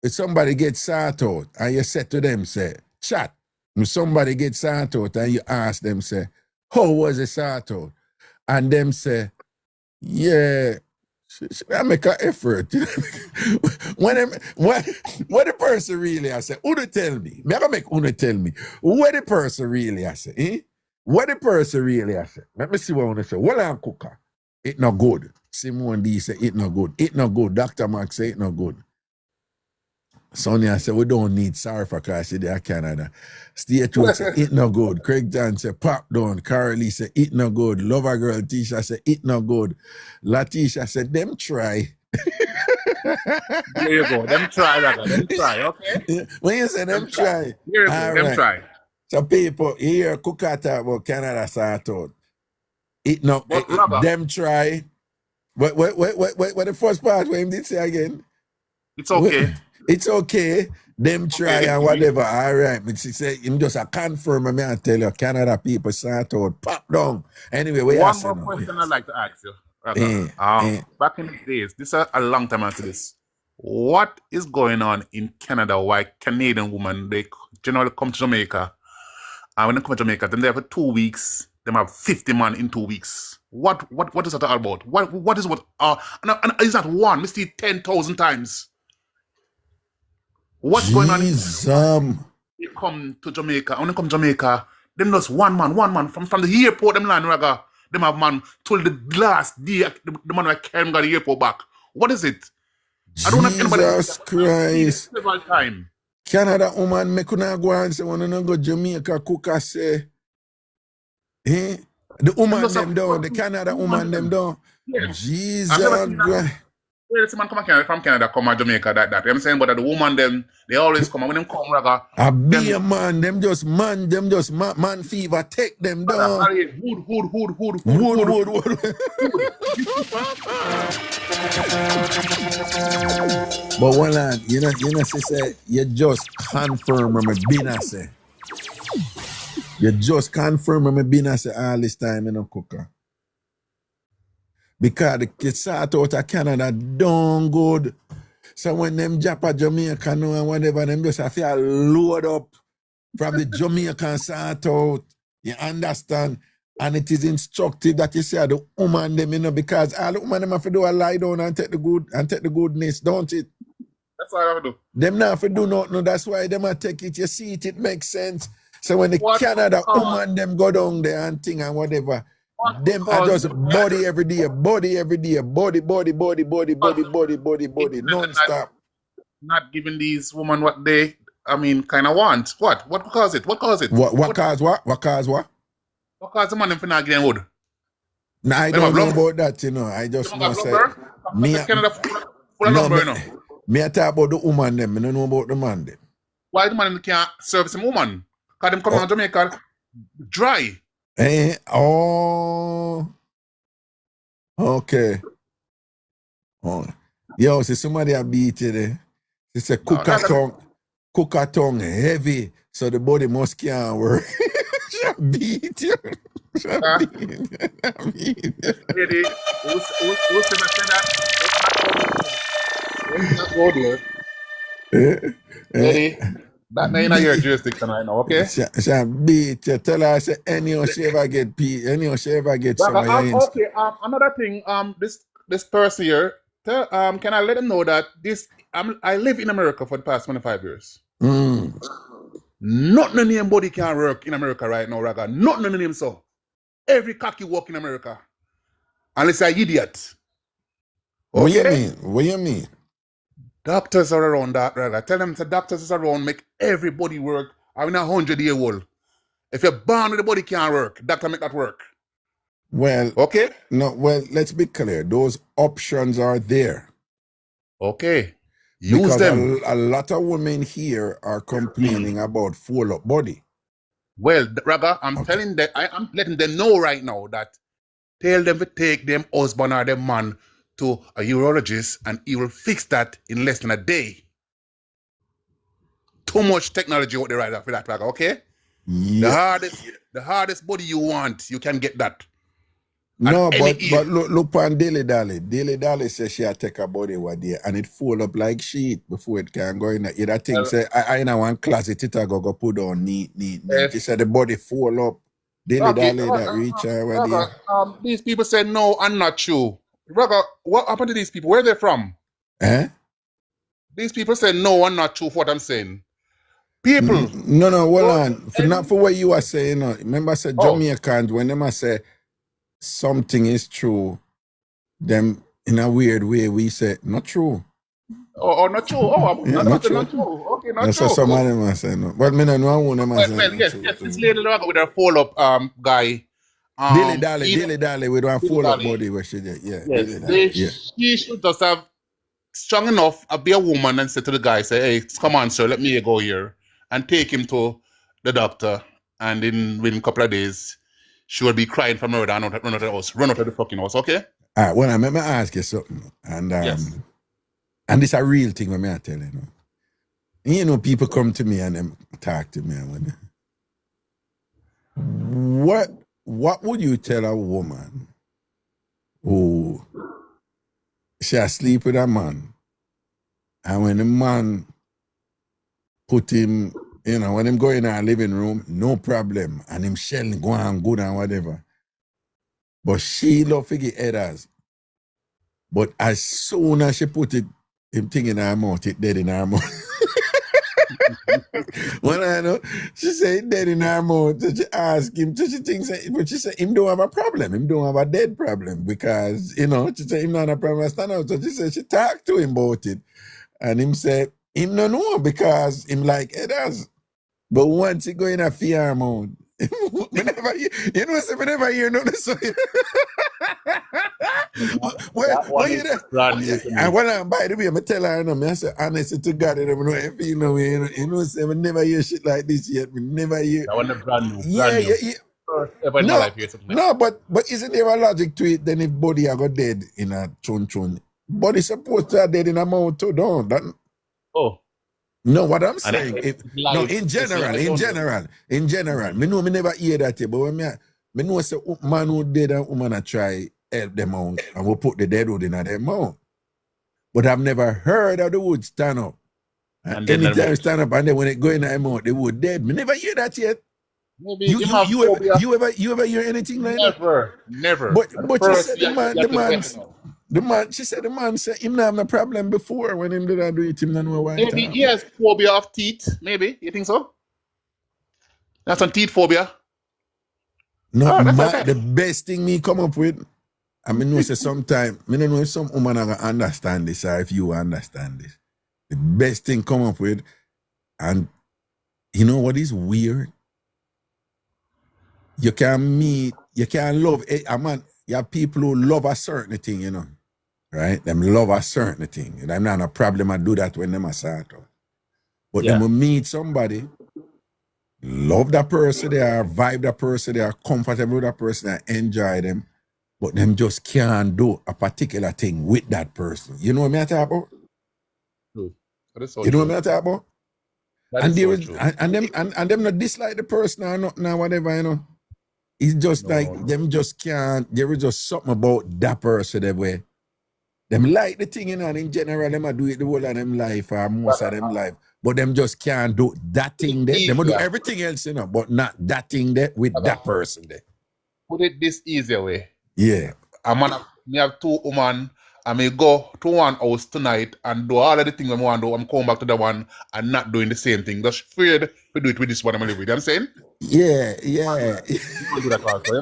if somebody gets sort out, and you say to them, say, chat. If somebody gets sort out, and you ask them, say, how was the sort out? And them say, yeah, should I make an effort? What the person really I say, Uno tell me. Me I make Uno tell me. What the person really I say, eh? What the person really I say. Let me see what Uno say. Well, I'm Cooker. It not good. Simone D say it not good. It not good. Dr. Max say it not good. Sonia said, we don't need sorry for cause she there Canada. Stewart said, it no good. Craig John said, pop down. Carolee said, it no good. Lover girl Tisha said, it no good. Latisha said, them try. There you go. Them try, Raga. Them try, okay? When you say them try. Here you go. Them try. So people, here, Cooker talk about Canada sort out. It no, them try. What the first part where him did say again? It's okay. It's okay. Them try and whatever. All right. But she said, him just a confirm me and tell you, Canada people sort out. Pop down. Anyway, one more question I'd like to ask you. Back in the days, this is a long time after this. What is going on in Canada? Why Canadian women, they generally come to Jamaica. And when they come to Jamaica, then they have 2 weeks. They have 50 man in 2 weeks. What is that all about? What is what? And is that one? We see 10,000 times. What's going on? They come to Jamaica. When they come to Jamaica, them just one man from the airport. Them land Raga. Them have man till the last day. The man I carry got the airport back. What is it? I don't have anybody. Jesus Christ! Several time. Canada woman, me couldn't go and say when I go Jamaica, Cooker say, eh? The woman them down, the Canada woman them down. Yes. Jesus Christ! Where the man come from Canada, come to Jamaica, that. You know what I'm saying? But the woman them, they always come. And when them come, Raga, a beer man, them just man fever, take them down. Hood. But hold on, she say, you just confirm when me been a say. You just confirm when me been a say all this time, cooker. Because the kids sort out of Canada don't good. So when them Japa Jamaica know and whatever, them just have to load up from the Jamaican sort out. You understand? And it is instructive that you say the woman them, because all the woman them have to do a lie down and take the goodness, don't it? That's all I have to do. Them not have to do nothing. That's why them a take it. You see it makes sense. So when the Canada woman them go down there and thing and whatever, them are just body every day, body, non-stop. Not giving these women what they, kind of want. What? What cause it? What cause it? What cause what? What cause what? What cause the man them for not getting wood? No, I don't know about that, I just know say me. Canada full of number, Me I talk about the woman them. I don't know about the man them. Why the man can't service some woman? Because them come on Jamaica dry. Okay. Oh. Yo, see somebody a beat you there. She say cook a tongue heavy, so the body must can't work. She beat you. Lady, who said that? Lady, that ain't in your jurisdiction right now, okay? She beat you. Tell her, say, any she ever get some of your okay, another thing, this person here, can I let them know that I live in America for the past 25 years. Not none anybody can work in America right now, Raga. Not none of them so. Every cocky work in America. Unless I'm an idiot. Okay? What you mean? Doctors are around that, Raga. Tell them the doctors is around, make everybody work. I'm in 100-year-old. If you're born with the body can't work, doctor make that work. Well, okay. No, well, let's be clear. Those options are there. Okay. Use because them. A lot of women here are complaining about full up body. Well, Raga, I'm telling them, I'm letting them know right now that tell them to take them husband or them man to a urologist and he will fix that in less than a day. Too much technology out there right for that, Raga, okay? Yeah. The hardest body you want, you can get that. No, but look on Dilly Dally. Dilly Dally says she take her body one day and it fold up like sheet before it can go in there. That thing say I in one closet it go put on neat. She said the body fold up. Dilly Dally that reach her one day. These people say no and not true. Raga, what happened to these people? Where are they from? These people say no and not true for what I'm saying. People. No, hold on. Not for what you are saying. Remember I said Jamaicans, when them say something is true, them in a weird way we say not true. Not true. Not true. Okay, not That's true. That's what some of them are saying. No. But me no know one them are saying. Well, yes, this lady with her follow-up guy. Dilly Dally with one follow-up body where she did. Yeah. Yes. She should just have strong enough to be a woman and say to the guy, say, hey, come on, sir, let me go here. And take him to the doctor. And within a couple of days, she will be crying for murder and run out of the house. Run out of the fucking house, okay? All right, well, I'm going to ask you something. And yes. And this is a real thing when I tell you. People come to me and them talk to me. What would you tell a woman who she sleep with a man and when the man put him, when him go in our living room, no problem, and him shelling go on good and whatever. But she love figure headers. But as soon as she put him thing in her mouth, it dead in her mouth. When I know, she say it dead in her mouth. So she ask him, so she thinks, but she say him don't have a problem. Him don't have a dead problem because, she say him not a problem. Stand out. So she say she talk to him about it. And him say, him no know because him like headers. But once he go in a fear mode, whenever hear nothing, so and when I by the way, I tell her, I say honestly to God, I don't know if say I never hear shit like this yet. We never hear. I want a brand new. Ever in my life, no, but isn't there a logic to it? Then if body I got dead in a chun, But it's supposed to have dead in amount too, don't that? Oh. No, what I'm And saying, it's no, life. in You see, I general, don't know. me know me never hear that, but when me know say man who dead and woman a try help them out and we put the dead wood in them out. But I've never heard of the wood stand up. And then Anytime remote. stand up and then when it go in them out, the wood dead. Me never hear that yet. Maybe You him have phobia. you ever hear anything like that? Never. But At she first, said you have to get it out. she said the man said him not have no problem before when him did not do it, him not know why it Maybe he happen. has phobia of teeth. Maybe. You think so? That's some teeth phobia. No, That's okay. the best thing me come up with, I mean, no say sometime, me don't know if some woman are gonna understand this or if you understand this. The best thing come up with, and you know what is weird? You can love a man. You have people who love a certain thing, you know, right? Them love a certain thing. And I'm not a problem. I do that when them start out. But then we meet somebody, love that person, they are vibe that person, they are comfortable with that person, and enjoy them, but them just can't do a particular thing with that person. You know what I talk about? True. That is so You know true. what I talk about? That And is there so is true. and them not dislike the person or nothing or whatever, you know. It's just them just can't. There is just something about that person that way. Them like the thing, you know, and in general, them a do it the whole of them life or most of them life. But them just can't do that thing there. Them do everything else, you know, but not that thing there with that person there. Put it this easier way. Yeah. Me have two women. I may go to one house tonight and do all of the things I want to do. I'm coming back to the one and not doing the same thing. Just afraid to do it with this one I'm living with. You know what I'm saying? Yeah. You don't do that also. You know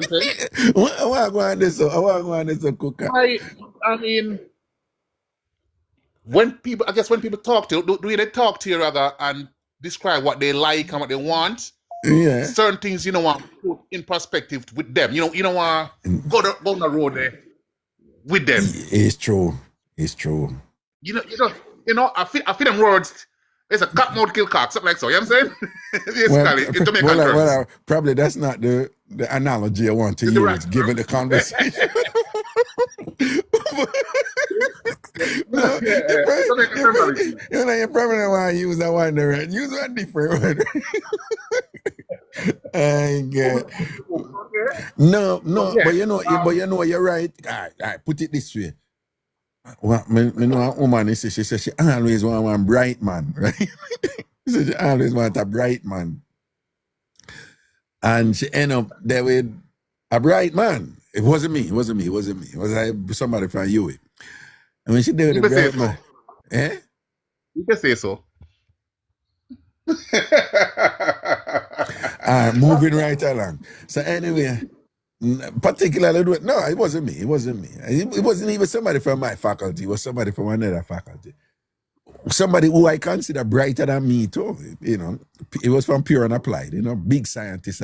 what I'm saying? I want to go on this, cooker. I mean, when people talk to you, do they talk to you rather and describe what they like and what they want? Yeah. Certain things you don't want to put in perspective with them. You don't want to go on the road there with them. It's true. You know, I feel them words. It's a cat mouth kill cock, something like so. You know what I'm saying? Basically, in Jamaican terms. Probably that's not the analogy I want to use, given the conversation. No, you probably don't want to use that one there. Use one different one. I get. No, but you know, you're right. All right, put it this way. Well, me know a woman, she says she always want one bright man, right? She always want a bright man. And she end up there with a bright man. It wasn't me. It was somebody from you. I mean, she did with a bright man. Eh? You can say so. Moving right along. So anyway, particularly, no, it wasn't me. It wasn't even somebody from my faculty. It was somebody from another faculty. Somebody who I consider brighter than me too. You know, it was from Pure and Applied. You know, big scientist.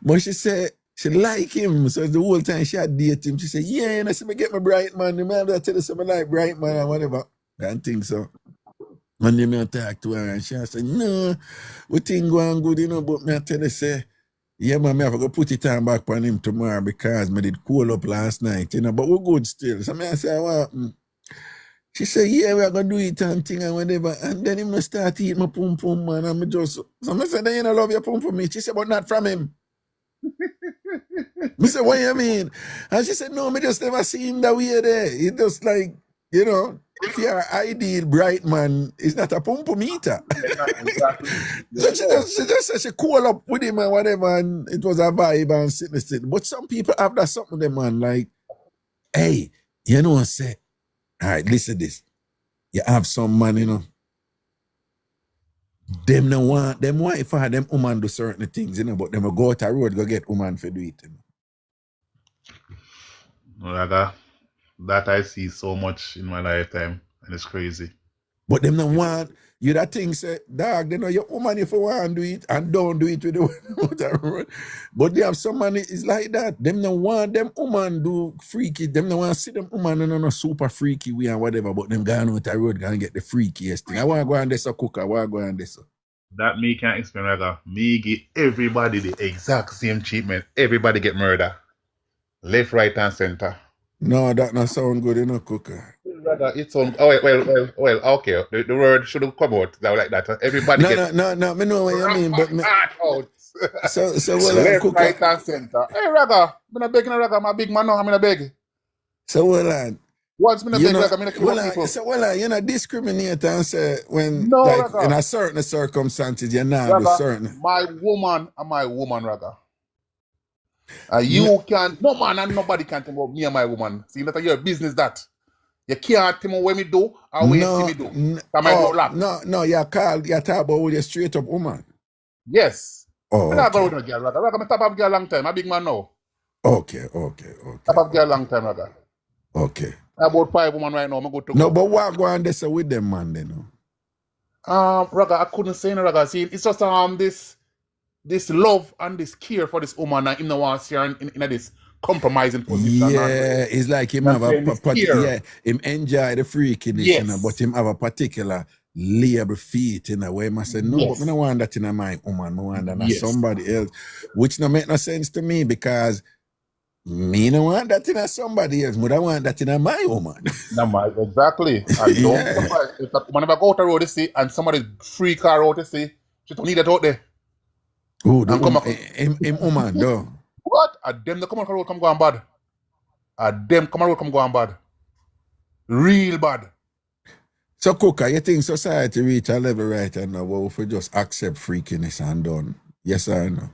But she said she like him. So the whole time she had date him, she said, "Yeah, and I said, me get my bright man. You have to tell you something like bright man or whatever." I don't think so. One day me talk to her and she said, "No, we think going good, you know, but me I tell her, say, yeah, man, me have to go put it on back on him tomorrow because me did cool up last night, you know, but we're good still." So I say, "What?" She said, "Yeah, we're going to do it and thing and whatever." And then him start eating my pum pum, man. And so I said, "Then you don't love your pum pum me." She said, "But not from him." I said, "What you mean?" And she said, "No, me just never see him that way there. It just like, you know, if you're ideal bright man, it's not a pum pum eater." So she just said she cool up with him and whatever, and it was a vibe and sitting. But some people have that something with them, man, like, hey, you know what I say? All right, listen to this. You have some man, you know, them no want, them wife or them woman do certain things, you know, but them will go out the road, go get woman for do it. You know. That I see so much in my lifetime, and it's crazy. But them no want, you that thing say, dog, they know your woman if you want to do it and don't do it with the road. But they have some man is like that. Them no want them woman do freaky. Them no want to see them woman in a super freaky way and whatever, but them going out the road and get the freakiest thing. I want to go on this a cook, I want to go on this. That me can't explain, Raga. Me give everybody the exact same treatment. Everybody get murder. Left, right, and center. No, that not sound good, you know, cooker. Rather, it's on. Oh, well. Okay, the word shouldn't come out like that. Everybody No, get me know what you mean, but me, out. so well, Left, Cooker. right, and center. Hey, Raga, I'm not begging Raga. I'm a big man now. I'm not beg. So well, What's me not you beg know, Raga? I'm not kill people. so well, you know, discriminate and say when No, like Raga. in a certain circumstances you're not do Raga, certain. my woman and my woman, Raga. You can't, no man and nobody can tell about me and my woman. See, that's your business that. You can't tell me what me do or what you see me do. No, you talk about with a straight up woman. Yes. Oh, I'm not okay. going with a girl, Raga. Raga, I'm top of girl long time. I'm a big man now. Okay. Top of girl long time, Raga. Okay. About 5 women right now. I'm good to go. No, but what go on this with them man then? Raga, I couldn't say no, Raga. See, it's just this love and this care for this woman and him no want to see her in this compromising position. Yeah, it's like him have him enjoy the freakiness, yes. You know, but him have a particular label feet, you know, where I say, no, yes. but I don't want that in my woman, I want that in yes. somebody else, which no make no sense to me because me no want that in somebody else, but I want that in my woman. Exactly. And don't surprise if that woman ever go out the road to see and somebody freak her out to see, she don't need that out there. Oh, the woman, though. What? Them come on the road come go on bad. Them come on the road come go on bad. Real bad. So, Cooker, you think society reach a level right now where we just accept freakiness and done? Yes or no?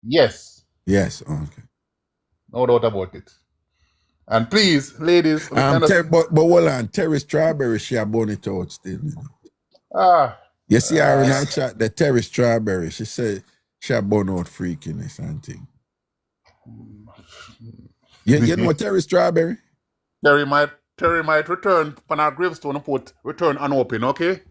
Yes. Yes, okay. No doubt about it. And please, ladies... but hold on, Terry Strawberry, she a burn it out still. You know? You see her in her chat, the Terry Strawberry, she said she a burn out freakiness and thing. You know Terry Strawberry? Terry might return on our gravestone and put return unopened, okay?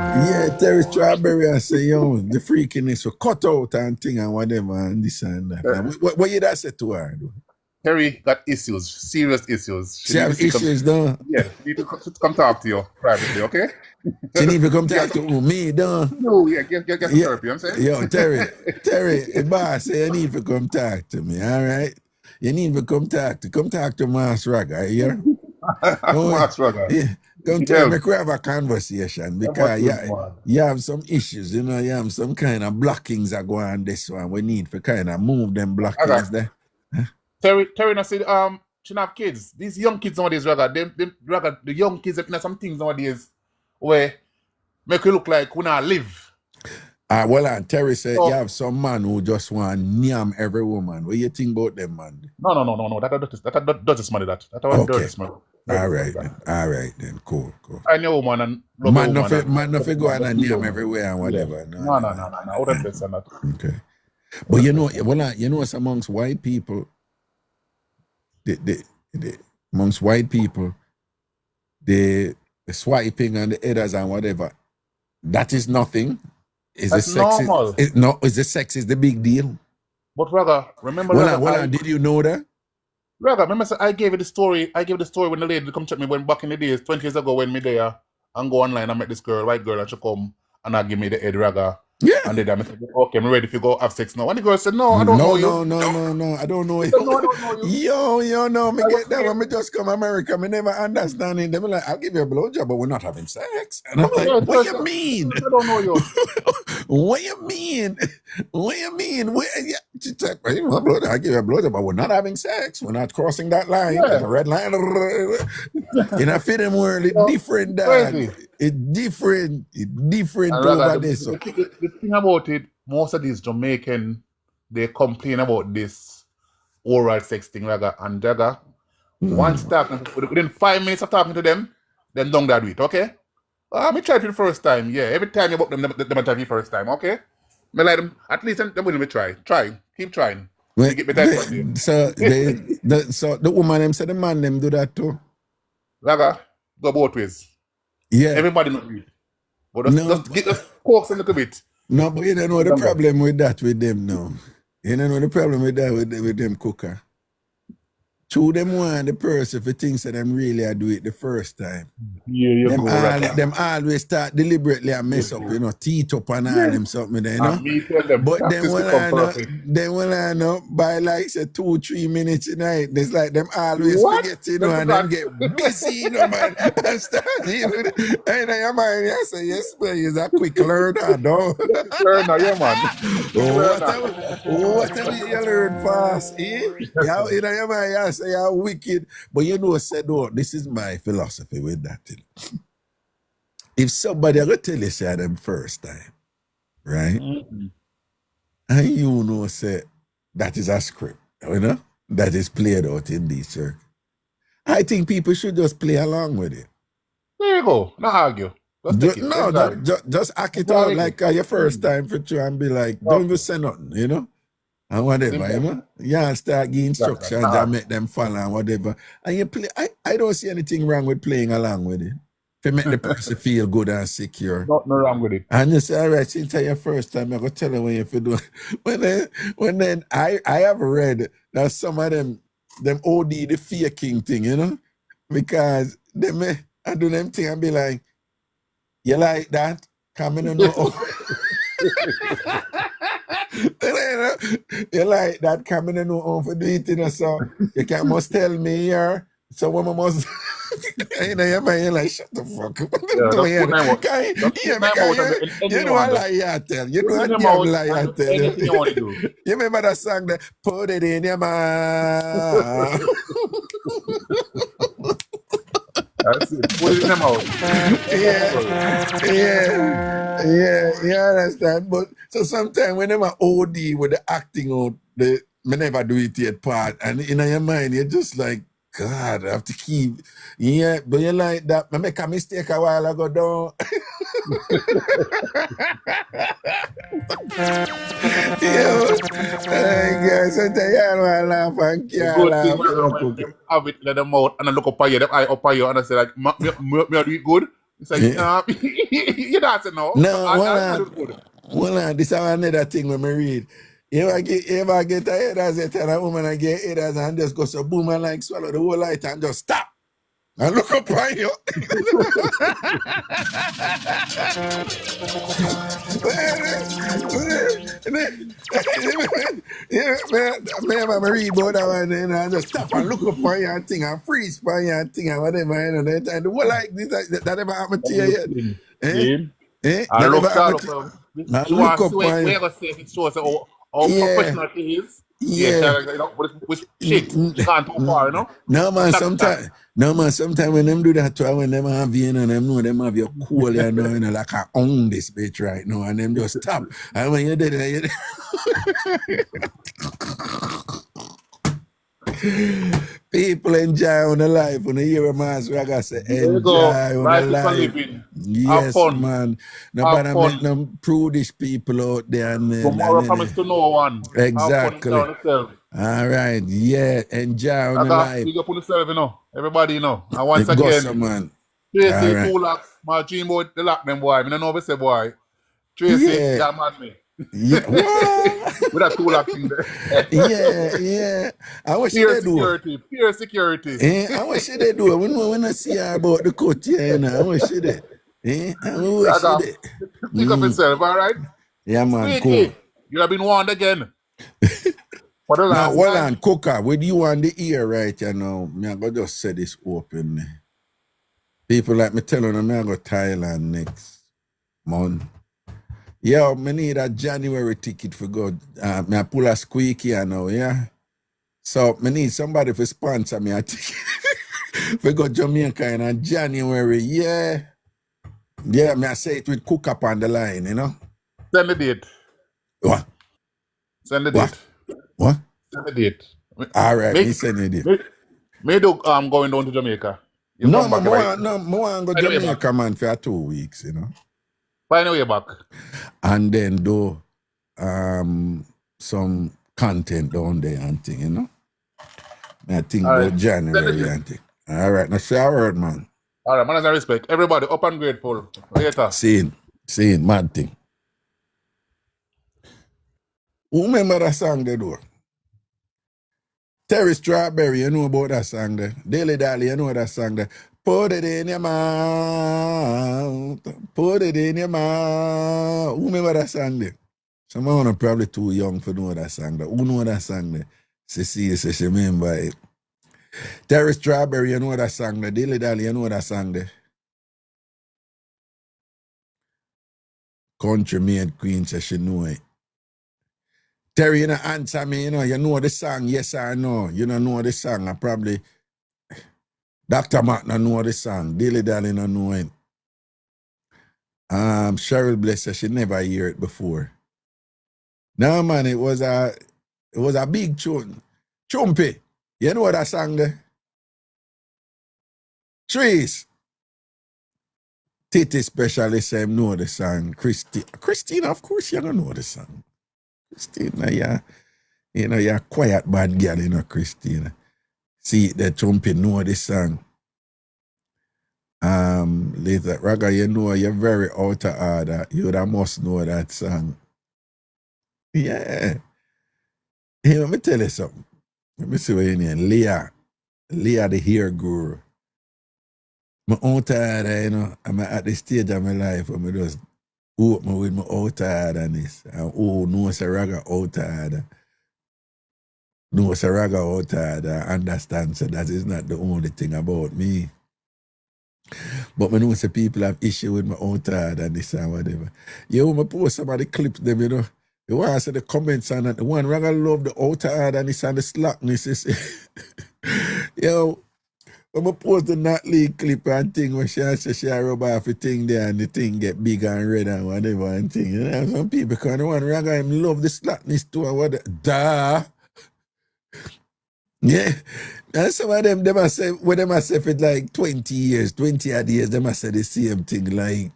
Yeah, Terry Strawberry, I say, yo, the freakiness will cut out and thing and whatever and this and that. What you that say to her? Though? Terry got issues, serious issues. She have issues, though? Yeah, she need to come talk to you privately, okay? She need to come talk to me, though? No, yeah, get some therapy, you know what I'm saying? Yo, Terry, the boss say you need to come talk to me, all right? You need to come talk to Master Raga, you hear? Master Raga. Yeah. Come tell me, we have a conversation because you have some issues, you know, you have some kind of blockings that go on this one. We need to kind of move them blockings there. Terry said, she have kids. These young kids nowadays, the young kids have some things nowadays where make you look like we not live. Well, and Terry said you have some man who just want nyam every woman. What you think about them, man? No. That is money. That was dirty money. All right then. Cool. I know woman and love man, woman. Man, no go and nyam everywhere and whatever. Yeah. No. That. Okay. But you know, it's amongst white people. Amongst white people, the swiping and the headers and whatever, that is nothing. That's normal. Is the sex is the big deal? But Raga, remember... did you know that? Raga, remember I gave you the story. I gave the story when the lady come check me when back in the days, 20 years ago when me there and go online and met this girl, white girl, and she come and I give me the head, Raga. Yeah. And then I said, okay, I'm ready if you go have sex now. And the girl said, no, I don't know you. No, I don't know you. No, me get that when me just come America, me never understand it. They be like, I'll give you a blowjob, but we're not having sex. And I'm like, what you mean? I don't know you. What you mean? I give you a blowjob, but we're not having sex. We're not crossing that line. Yeah. The red line. In a film world, it's different, dad. It's different over this. The thing about it, most of these Jamaican, they complain about this oral sex thing, Raga and Jaga. Once talking, within 5 minutes of talking to them don't do it, okay? Me try it for the first time, yeah. Every time you book them try it the first time, okay? Me like them, at least them will me try. Keep trying. So the woman them say the man them do that too? Raga, go both ways. Yeah. Everybody not do it. But just get us coax a little bit. No, but you don't know the problem with that with them now. You don't know the problem with that with them cooker. True, them want the person if thinks that them really I do it the first time. Here you Them go, all, Raga. them always start deliberately and mess up, you know, teeth up and all them something there, you know. And me tell them, But then practice become perfect. when I know by like say 2-3 minutes a night, it's like them always What? forget, you know, and them get busy, you know, man, and start, you know, and I mind, I say, yes, man, is a quick learner, though. Learner, yeah, man. Whatever you learn fast, eh? Yeah, you know, your man, you say you're wicked, but you know, said, oh, this is my philosophy with that thing. If somebody ever tell you say them first time, right? Mm-hmm. And you know, say that is a script, you know, that is played out in this circle. I think people should just play along with it. There you go. Not argue. Just act it out like your first time for you and be like, don't even say nothing, you know? And whatever, you know? Yeah, start giving instructions and make them follow and whatever. And you play. I don't see anything wrong with playing along with it. To make the person feel good and secure. Nothing wrong with it. And you say, all right, since it's your first time, I'm going to tell you when you do it. When then I have read that some of them OD the faking thing, you know? Because they may I do them thing and be like, you like that? Come in and know. You like that coming and know for do it, you know, so you can't must tell me here. So woman must you know, your man, you're like, shut the fuck up. You know I lie I tell. You know I damn lie I tell. Anything you want to do. You remember that song that put it in your mouth. That's it. Put it in your mouth. You understand? But so sometimes when I'm OD with the acting out, me never do it yet part, and in your mind you're just like, God, I have to keep, yeah, but you like that. I make a mistake a while ago, don't. Guys, sometimes you don't laugh and can't laugh. Have it in the mouth and I look up at you, them eye up at you, and I say like, me do it good. It's like, you don't say no. Well, this is another thing when I read. If I get tired as a tell a woman I get headers and just go so boom and like swallow the whole light and just stop and look up on you. I read about that one and I just stop and look up on you and thing and freeze for you and thing and whatever, you know, and the whole like this that ever happened to you yet? I look up on you. How professional he is. Yeah, you know, with shit, can't too far, you know? No man, sometimes when them do that to when them have you and them know them have your cool, you know, like I own this bitch right now, and them just stop. And when you did it, people enjoy on the life when they hear a man's Raga say enjoy on the life. Yes, man. Nobody make them prudish people out there. And tomorrow promise to no one. Exactly. All right. Yeah. Enjoy on the life. Big up on yourself, you know. Everybody, you know. And once again, man. Tracy, right. 2 locks. My dream about the lock them boy. I don't know if I say boy. Tracy, yeah, man me. Yeah, with that 2 lock thing there. Yeah. I wish they do. Pure security. I wish they do. When I see her about the coat here, you know, I wish they did. I wish they did. Pick up yourself, all right? Yeah, man. Squeaky, cool. You have been warned again. For the last now, well, and Coca, with you on the ear right you know, I'm going to just say this openly. People like me telling them I'm going to Thailand next month. Yeah, I need a January ticket for go. I pull a Squeaky now, yeah? So I need somebody to sponsor me a ticket for go Jamaica in January, yeah. Yeah, I say it with Cook up on the line, you know? Send the date. What? Send the date. What? Send the date. All right, me send the date. Me do going down to Jamaica. No, I want to go to Jamaica, man, for 2 weeks, you know? Find a way back. And then do some content down there and thing, you know? I think about January and thing. All right, now say a word, man. All right, man, as I respect. Everybody up and grateful. Later. Seeing, mad thing. Who remember that song they do? Terry Strawberry, you know about that song there. Daily Dally, you know that song there. Put it in your mouth. Put it in your mouth. Who remember that song there? Someone are probably too young for know that song there. Who know that song there? Cecilia says she remember it. Terry Strawberry, you know that song there. Daily Dally, you know that song there. Country Made Queen says she know it. Terry, you know, answer me, you know the song, yes or no. You don't know the song, I probably Dr. Matt don't know the song. Daily Dally don't know it. Cheryl Bless says she never hear it before. No man, it was a big tune. Chumpy. You know that song there? Trees. Titi specialist say know the song. Christina, of course you don't know the song. Christina, yeah. You know, you're a quiet bad girl, you know, Christina. See, the Chumpy know the song. Later, Raga, you know, you're very out of order. You must know that song. Yeah. Hey, let me tell you something. Let me see what you name. Leah the hair guru. I'm out tired, you know. I'm at the stage of my life where I just open with my out tiredness. And no, say Raga out tired. No, say Raga out tired. I understand, so that is not the only thing about me. But I know say people have issue with my own tired and this and whatever. You know, I post some of the clips them, you know. You want to see the comments on that. The one Raga love the outer hard and this and the slackness. Yo, when I post the Natalie clip and thing when she says she rub off the thing there and the thing get big and red and whatever and thing. You know, some people kind of want Raga him love the slackness too and whatever. Duh. Yeah. And some of them must say, when they must say for like 20 years, 20 odd years, they must say the same thing like,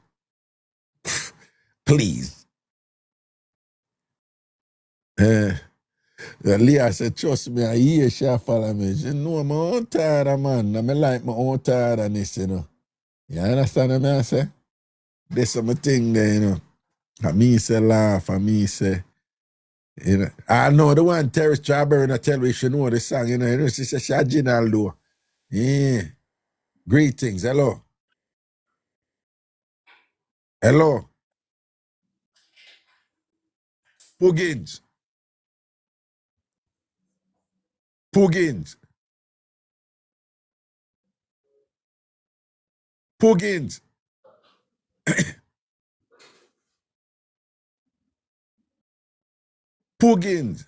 please. Leah said, trust me, a year she follow me. She know I'm own tired, man. I like my own tired and this, you know. You understand what I say? There's some thing there, you know. And me say laugh, and me say, you know. I know the one Terry Strawberry and I tell me she know the song, you know. She said she original though. Yeah. Greetings. Hello. Hello. Puggins. Puggins. Puggins. Puggins.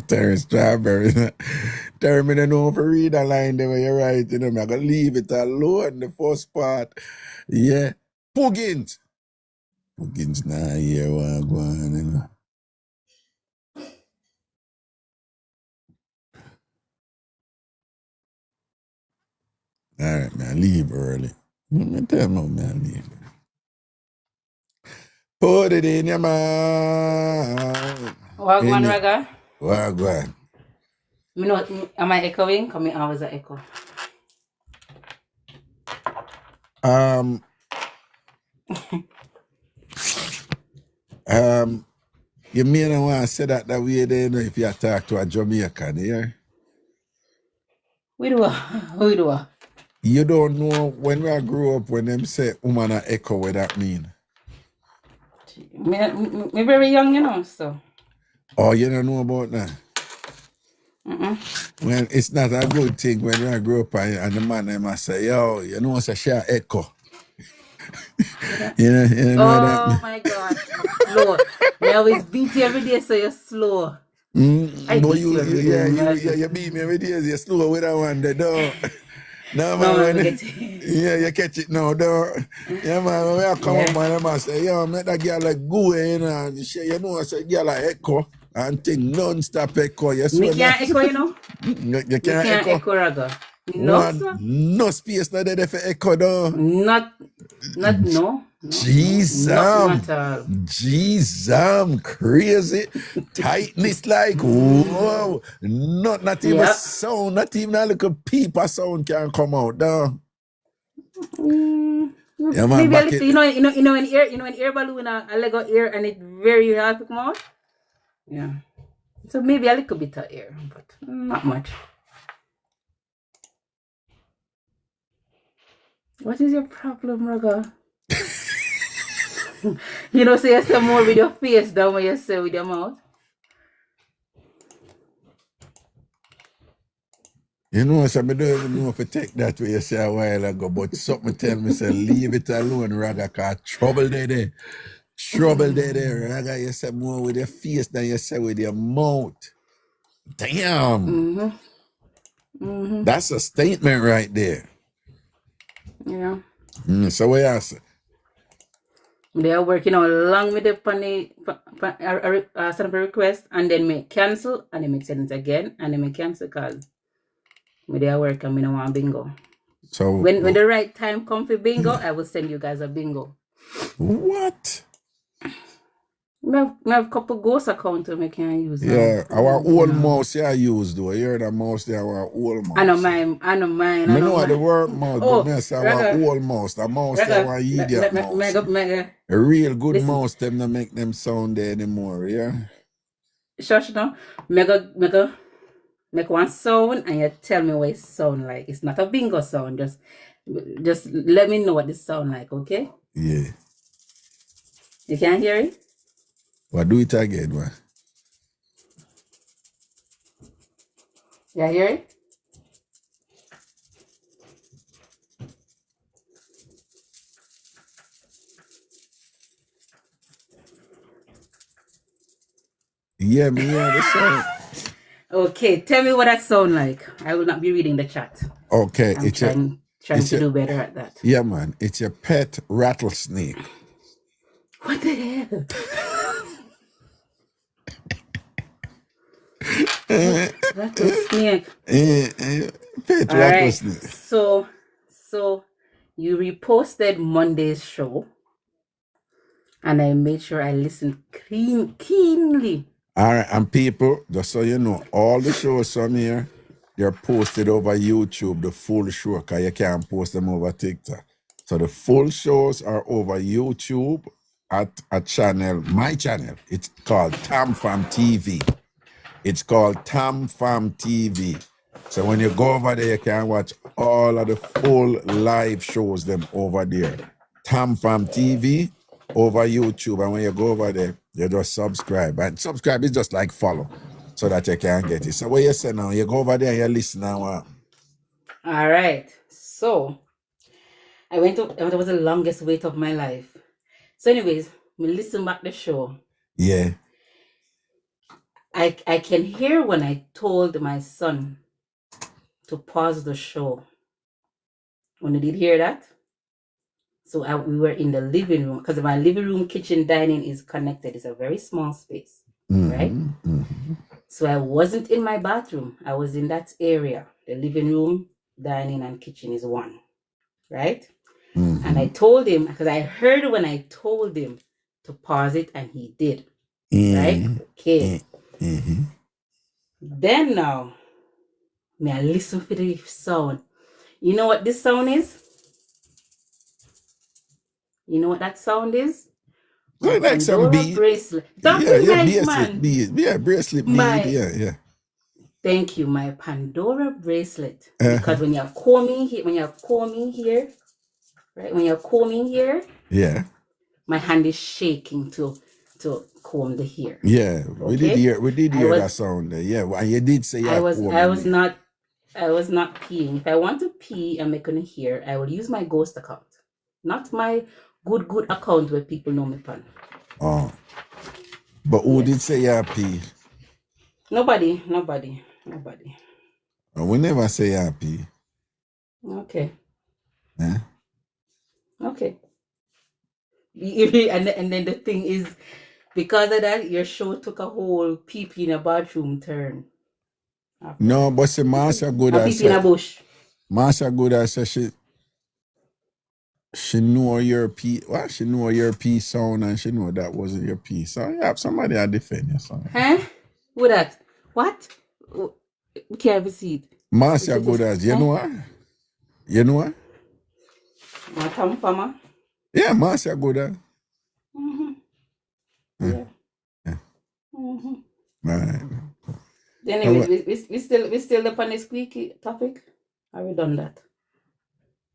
Terry Strawberry. Terry, me don't know if I read a line there where you're right, you know. I'm going to leave it alone, the first part. Yeah. Puggins. Puggins nah here what go on, you know. All right, man, leave early. Me tell me, man, leave. Put it in your mouth. Wagwan Raga. Wagwan. Me know, am I echoing? Because me always a echo. You may not want to say that way there, you know, if you talk to a Jamaican, yeah? We do what? You don't know when we grew up when them say woman a echo, what that mean? Me very young, you know, so. Oh, you don't know about that? Well, it's not a good thing when I grew up and the man them must say, yo, you know, it's a share echo. you know Oh that? my God. Slow. Me always beat you every day, so you're slow. I beat you every day. You beat me every day, you're slow with that one, no. No, man, you catch it now, though. Yeah, man, when I come up, man, I say, yo, make that girl like go, you know, and she, you know, I say, girl like echo, and thing non-stop echo. You me can't echo, you know? You can't echo, Raga. No, sir. No space not there for echo, though. No. Jesus, crazy. Tightness like, whoa. Not even sound, not even a little peep of sound can come out, though. Yeah, man, Maybe a back little, it. when air balloon a leg of air and it very hard to come out. Yeah. So maybe a little bit of air, but not much. What is your problem, Raga? Say you say more with your face than what you say with your mouth. You know, so I don't even know if I take that way you say a while ago, but something tell me, say, leave it alone, Raga, cause trouble there. Trouble there. Raga, you say more with your face than you say with your mouth. Damn. That's a statement right there. Yeah. So what you say? They are working along with the send up a request and then make cancel and then make send it again and then make cancel because they are working and we don't want bingo. So when the right time comes for bingo, I will send you guys a bingo. What? We have a couple ghost accounts we can use. Yeah, our old mouse I use though. You hear that mouse there, our old mouse. I know mine. I know the word mouse, but me say our old mouse. The mouse there, our idiot mouse. A real good mouse, them not make them sound there anymore, yeah? Shush now. Make one sound and you tell me what it sound like. It's not a bingo sound. Just let me know what it sound like, okay? Yeah. You can't hear it? Well, do it again, man. You hear it? Yeah, me hear the sound. Okay, tell me what that sound like. I will not be reading the chat. Okay, I'm trying to do better at that. Yeah, man. It's your pet rattlesnake. What the hell? Rattlesnake. Pet rattlesnake. So you reposted Monday's show, and I made sure I listened keenly. All right, and people, just so you know, all the shows from here, they're posted over YouTube, the full show, because you can't post them over TikTok. So the full shows are over YouTube at a channel, my channel. It's called TamFam TV. It's called TamFam TV. So when you go over there, you can watch all of the full live shows them over there. TamFam TV over YouTube. And when you go over there, you just subscribe. And subscribe is just like follow so that you can get it. So what you say now? You go over there and you listen now. All right. So it was the longest wait of my life. So anyways, we listen back the show. Yeah. I can hear when I told my son to pause the show. When you did hear that? So we were in the living room because my living room, kitchen, dining is connected. It's a very small space, right? Mm-hmm. So I wasn't in my bathroom. I was in that area. The living room, dining, and kitchen is one, right? Mm-hmm. And I told him, because I heard when I told him to pause it, and he did, right? Okay. Mm-hmm. Then now, may I listen for the sound. You know what this sound is? You know what that sound is? Like some bead. Bracelet. Don't be nice, man. Bead. Yeah, bracelet bead. Yeah. Thank you. My Pandora bracelet. Because when you're combing here, right? When you're combing here, yeah, my hand is shaking to comb the hair. Yeah, okay? we did hear that sound there. Yeah, and you did say I was not peeing. If I want to pee and make on hair, I will use my ghost account, not my good account where people know me pan. Oh, but who did say you pee? Nobody. We never say you pee. Okay. Yeah. Okay. And then the thing is, because of that, your show took a whole pee in a bathroom turn. No, but see, Marsha good as pee in a bush. Marsha good as she know your pee. Well, she know your pee sound, and she know that wasn't your pee. So you have somebody to defend your sound. Huh? Who that? What? We can't even see it. Marsha good as you know what? You know what? My TamFam. Yeah, Marcia good. Mm-hmm. Yeah. Yeah. Mm-hmm. Right. Anyway, we still up on the squeaky topic. Are we done that?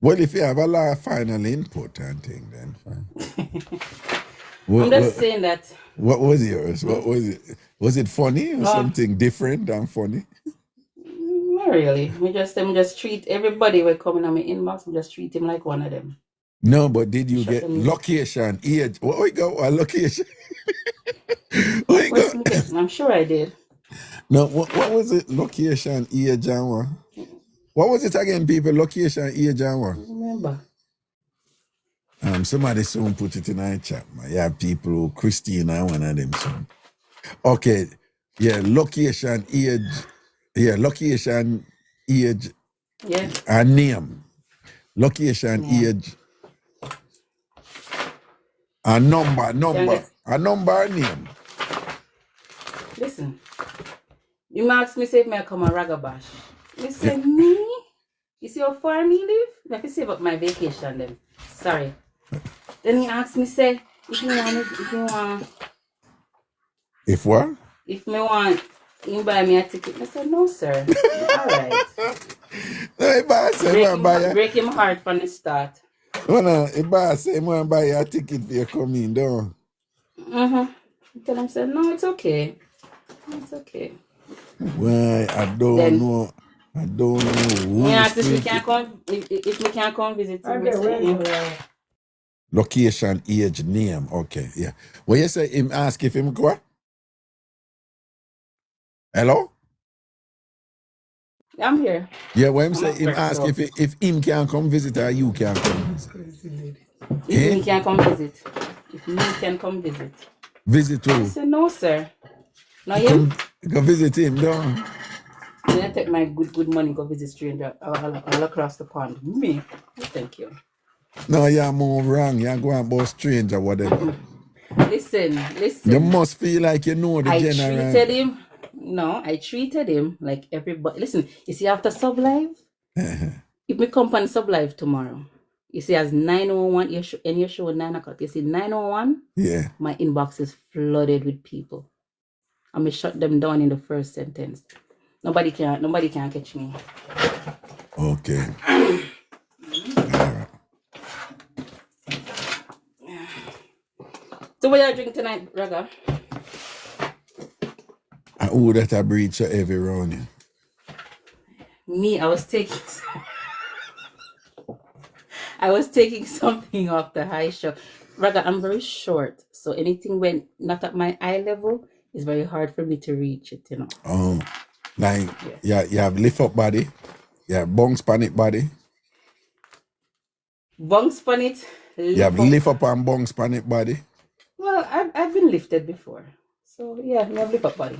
Well, if you have a lot of final input and thing, then fine. I'm just saying that. What was yours? What was it? Was it funny or something different than funny? Not really. We just treat everybody we're coming on my inbox. We just treat him like one of them. No, but did you get location, age? What we got? What location? What we got? I'm sure I did. No, what was it? Location, age, and what? What was it again, people? Location, age, and what? Remember. Somebody soon put it in our chat, man. Yeah, people who Christina, one of them soon. Okay, yeah, location, age, yeah, location, age, yeah, and name. Location, age, a number, a number, and name. Listen, you ask me say if I come a Ragabash. Listen, me? You see how far me live? I have to save up my vacation then. Sorry. Then he asked me say, if you want. If what? If me want, you buy me a ticket. I said, no, sir. All right. No, breaking my heart from the start. Oh, no, if I say, I buy a ticket for you come in, don't. Tell him, said, no, it's okay. It's okay. Well, I don't know. I don't know. Yeah, if we can't come, if we can't come visit him, location, age, name. Okay, yeah. Well, you say him ask if him go? Hello? I'm here. Yeah, what him say him ask if him can come visit or you can come visit. If he can come visit. If me can come visit. Visit who? I said, no, sir. Not him. Go visit him, don't. Then I take my good money, go visit stranger all across the pond. Me? Thank you. No, you're more wrong. You're going about stranger, whatever. Listen. You must feel like you know the general. I treated him like everybody. Listen, you see, after Sub Live, if we come on Sub Live tomorrow, you see, as 9:01, your show at 9 o'clock, you see 9:01, yeah, my inbox is flooded with people. I'm going to shut them down in the first sentence. Nobody can catch me. Okay. So what you drink tonight, Raga? Who that I breathe so heavy around you? Me, I was taking something off the high shelf. Raga, I'm very short, so anything when not at my eye level, it's very hard for me to reach it, you know. Like you have lift up body, you have bunks pan it body. Bunks pan it. You have lift up and bunks pan it body. Well, I've been lifted before, so yeah, I have lift up body.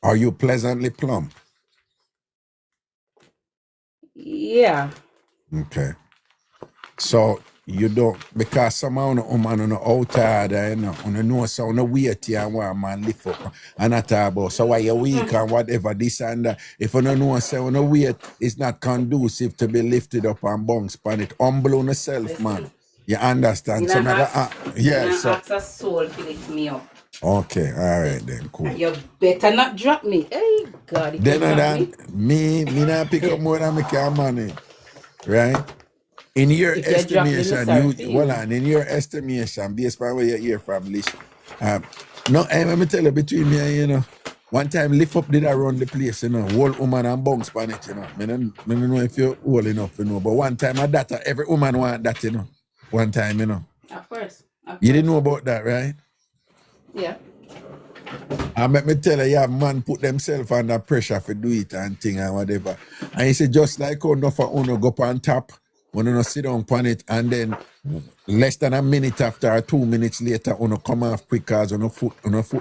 Are you pleasantly plump? Yeah. Okay. So you don't, because some of the woman on the outside, on the nose, so on the weight here, and one man lift up and not talk about. So why you weak and whatever, this and that. If you don't know, say on the weight, it's not conducive to be lifted up and bounce on it. Humble on yourself, man. You understand? So ask a soul to lift me up. Okay, all right then, cool. You better not drop me. Hey, God, if then you drop me not pick up more than me can manage, right? In your estimation, in your estimation, based on where you hear from, list. No, let me tell you, between me and you know, one time lift up did around the place, you know, whole woman and bounce on it, you know. I don't know if you're old enough, you know, but one time every woman want that, you know. One time, you know. Of course. You didn't know about that, right? Yeah. And let me tell you, have man put themselves under pressure for do it and thing and whatever. And you say just like how enough of uno go on top, when you sit down on it, and then less than a minute after or 2 minutes later, uno come off quick because uno foot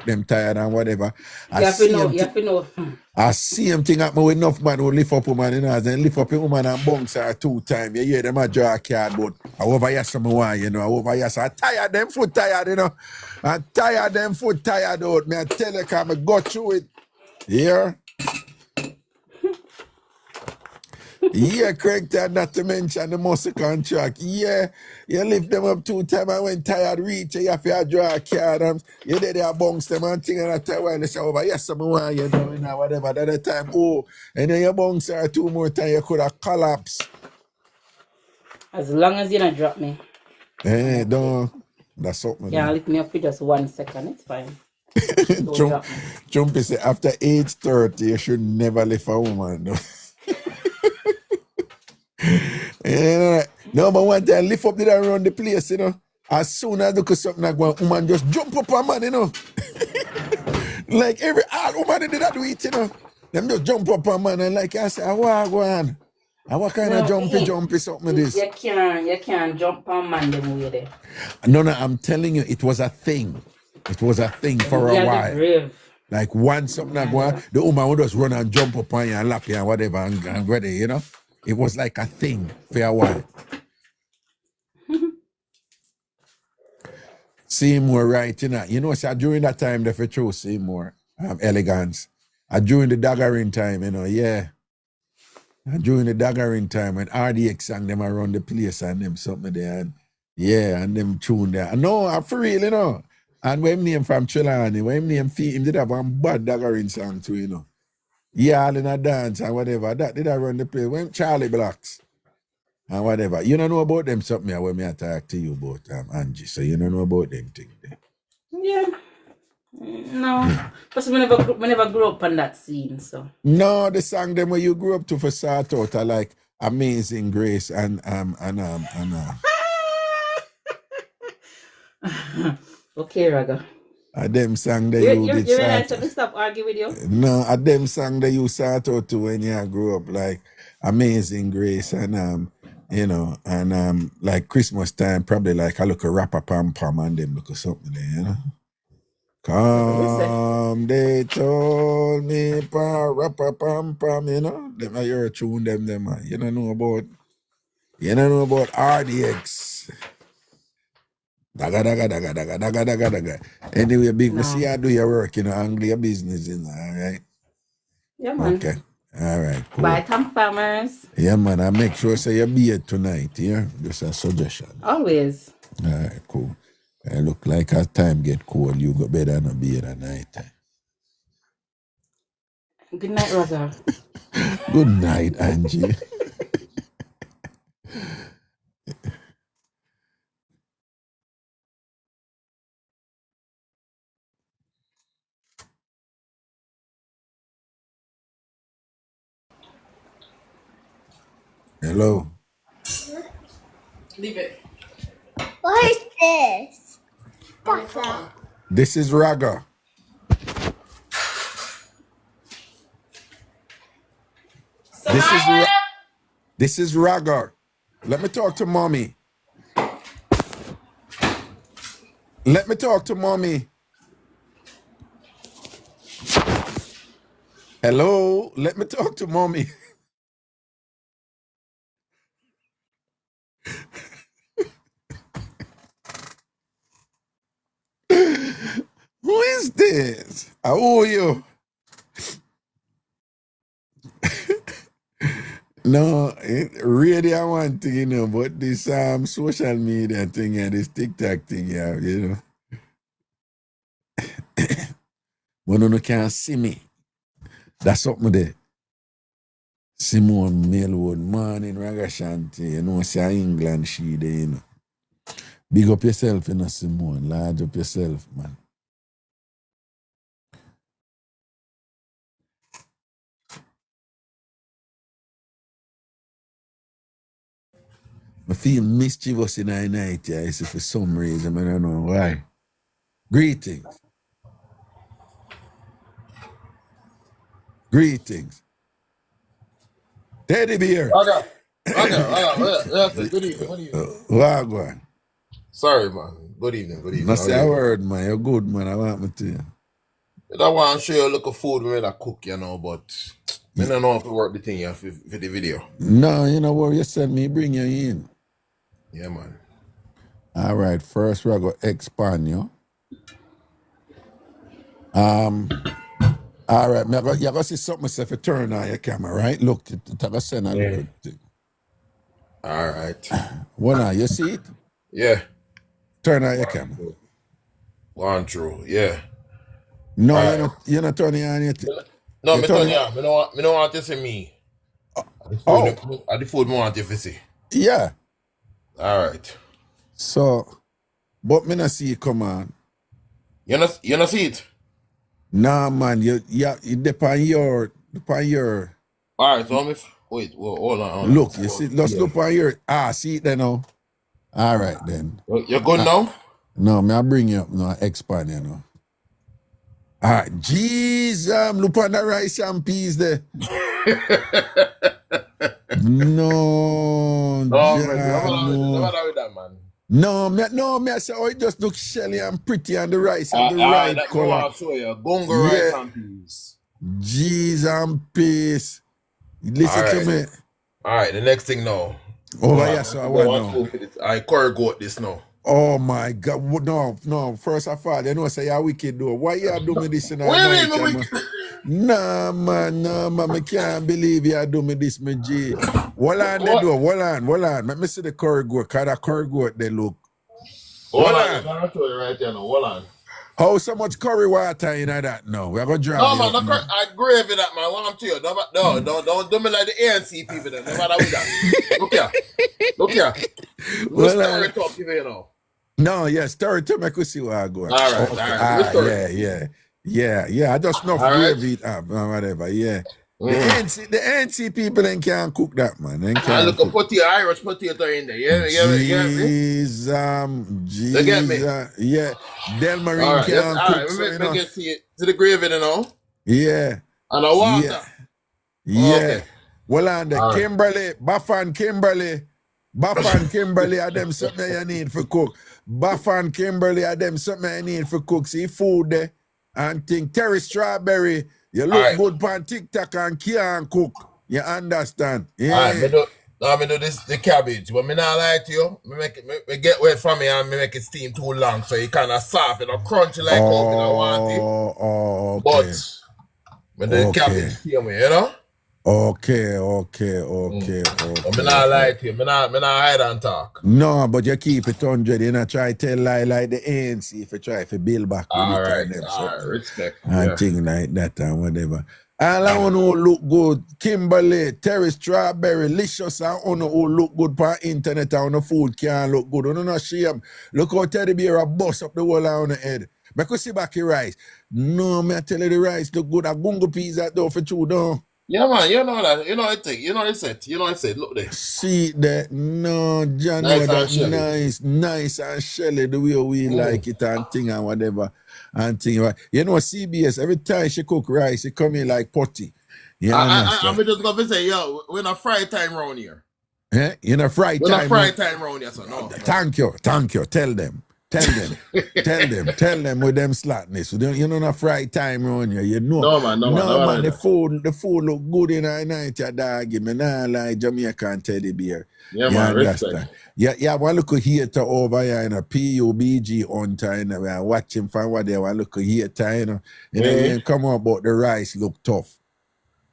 them tired and whatever. You have to know. I see him thing happen with enough man who lift up a woman, you know, and lift up a woman and bounce her 2 times. You hear them a draw a card, but however yes some one, you know, however yes, I tired them foot tired, you know. I tired them foot tired out. Me I tell you, I go through it. Yeah. Yeah, correct. And not to mention the muscle contract. Yeah, you lift them up 2 times and when tired reach, you have to draw a card. You did there bounce them and thing and that while they say over. Yes, someone you doing or whatever. At the time, oh, and then you bounce her 2 more times, you could have collapsed. As long as you don't drop me. Eh, don't. That's something. Yeah, lift me up for just 1 second. It's fine. Don't drop me. Chumpy say after age 30, you should never lift a woman. No. Yeah, no, but one time lift up did around the place, you know. As soon as look at something like one woman just jump up on man, you know. Like every all woman did that do it, you know. Them just jump up on man and like I say, what go on? And what kind of jumpy something this? You can't jump on man them way there. No, I'm telling you, it was a thing. It was a thing for a while. Brave. Like once something like one, the woman would just run and jump up on you and lap you and whatever and ready, you know. It was like a thing for a while. Seymour, right, you know. You know, so during that time, they for true Seymour, elegance. During the daggering time, you know, yeah. During the daggering time, when RDX sang them around the place and them something there, and yeah, and them tune there. No, I'm for real, you know. And when name from Trelawney, when name Feet, him did have one bad daggering song too, you know. Yeah, all in a dance and whatever. That did I run the place. When Charlie Blacks and whatever. You don't know about them something when me I talk to you about Angie. So you don't know about them things there. Yeah. No. Because we never grew up on that scene, so. No, the song them where you grew up to for start out are like Amazing Grace and Okay, Raga. Them song that you did you start. realize that we stop arguing with you? No, them song that you start out to when you grew up, like Amazing Grace and you know, and like Christmas time, probably like I look a rapper pam pam and them look or something there, you know. Come, they told me pa rapper pam pam, you know. Them are your tune them you don't know about RDX. Daga daga daga daga daga daga daga. Anyway, big me see you do your work, you know, angle your business, you know, all right? Yeah, man. Okay. All right, cool. Bye, TamFamers. Yeah, man, I make sure say you be it tonight, yeah? Just a suggestion. Always. All right, cool. I look like as time get cold, you go better than a beer at night time. Good night, Raga. Good night, Angie. Hello. Leave it. What is this? Butter. This is Raga. This is Raga. Let me talk to mommy. Let me talk to mommy. Hello. Let me talk to mommy. Who is this? How are you? No, really I want to, you know, but this social media thing and this TikTok thing, yeah, you know. But no can't see me. That's something there. Simone Melwood, morning, Ragashanti, you know, say England, she there, you know. Big up yourself, you know, Simone. Large up yourself, man. I feel mischievous in the night, yeah, for some reason, I don't know why. Greetings. Greetings. Teddy bear. Good evening. What Wagwan. Sorry, man. Good evening. No say a word, man. You're good, man. I want me to you. I want to show you a look of food when I cook, you know, but I don't know how to work the thing here for the video. No, you know what you send me, bring you in. Yeah, man. All right, first we're going to expand you. All right, you're going to see something if you turn on your camera, right? Look, it's going to send a Yeah. little thing. All right. Well, now, you see it? Yeah. Turn on your camera. Gone through. Yeah. No, All you're not turning on your No, you're me turning turn on. Me don't want to see me. Oh. The food me want you to see. Yeah. All right. So, but me not see it come on. You not see it? Nah, man, you depend your All right, so wait, hold on. look, you see, let's look on your see it then now. All right then. You're good now? No, me I bring you up now, expand you know. All right, jeez, look on the rice and peas there. No, No, me I say, oh, it just looks shelly and pretty and the rice and the right color. I'll show you. Gongo rice and peas. Jeez and peas. Listen to me. All right, the next thing now. Oh, yes, I want now. I curry goat this now. Oh my God! No. First of all, you know, say you're wicked though. Why you do me this in the night, man? Nah, man, I can't believe you do me this, me G. Hold on. Let me see the curry goat. Cause that curry goat they look. Hold on. Right here now. Hold on. How so much curry water in that now? We're gonna drown. No, man, I gravy that, man. What I'm to you. Don't do me like the ANC people then. No matter with that. Look here. We'll stir it up, you know. No, yeah, stir it to make us see where I go. All right. Yeah. I just know gravy it up, whatever. Yeah. The ANC people then can't cook that, man. They can't look a potato, Irish potato in there. Jeez. You get me? Yeah. Tambourine can't cook. Let me get see the gravy, you know. Yeah. And the water. Yeah. Okay. Well, and the Kimberly, Baffan Kimberly are them something you need for cook. Baffan Kimberly are them something you need for cook. See food there and think Terry Strawberry. You look good on TikTok and can't cook. You understand? Yeah. Me do this the cabbage, but me not lie to you. Me get wet from me and me make it steam too long, so it kind of soft and crunchy like how I want it. Okay. But me do the cabbage for me, you know. Okay. Me not lie to you. Me not hide and talk. No, but you keep it 100. You not try to tell lie like the ANC if you try to build back. All right, respect. And things like that and whatever. All I want to look good. Kimberly, Terry Strawberry, Licious, and on who look good on internet and on the food can't look good. On no shame. Look how Teddy Bear bust up the wall on the head. Make us see back your rice. No, me I tell you the rice look good. A gungo peas that do for chew down. Yeah, man, you know that. You know it take. You know it's set. Look there. See that? No, John, nice and shelly the way we like it and thing and whatever. And thing. You know, CBS, every time she cook rice, she come in like potty. I'm just going to say, yo, we're not fry time around here. Eh? You know, fry time. We're not fry time around here, so no. Thank you. Tell them. Tell them with them slackness. You know, not fry time around here. You know. No, man. The food look good in the night, your dog. Me nah like Jamaican teddy bear. Yeah, man, respect. Yeah, one look here to over here in a PUBG on time. We watch him from what they want look here to, you come up about the rice look tough.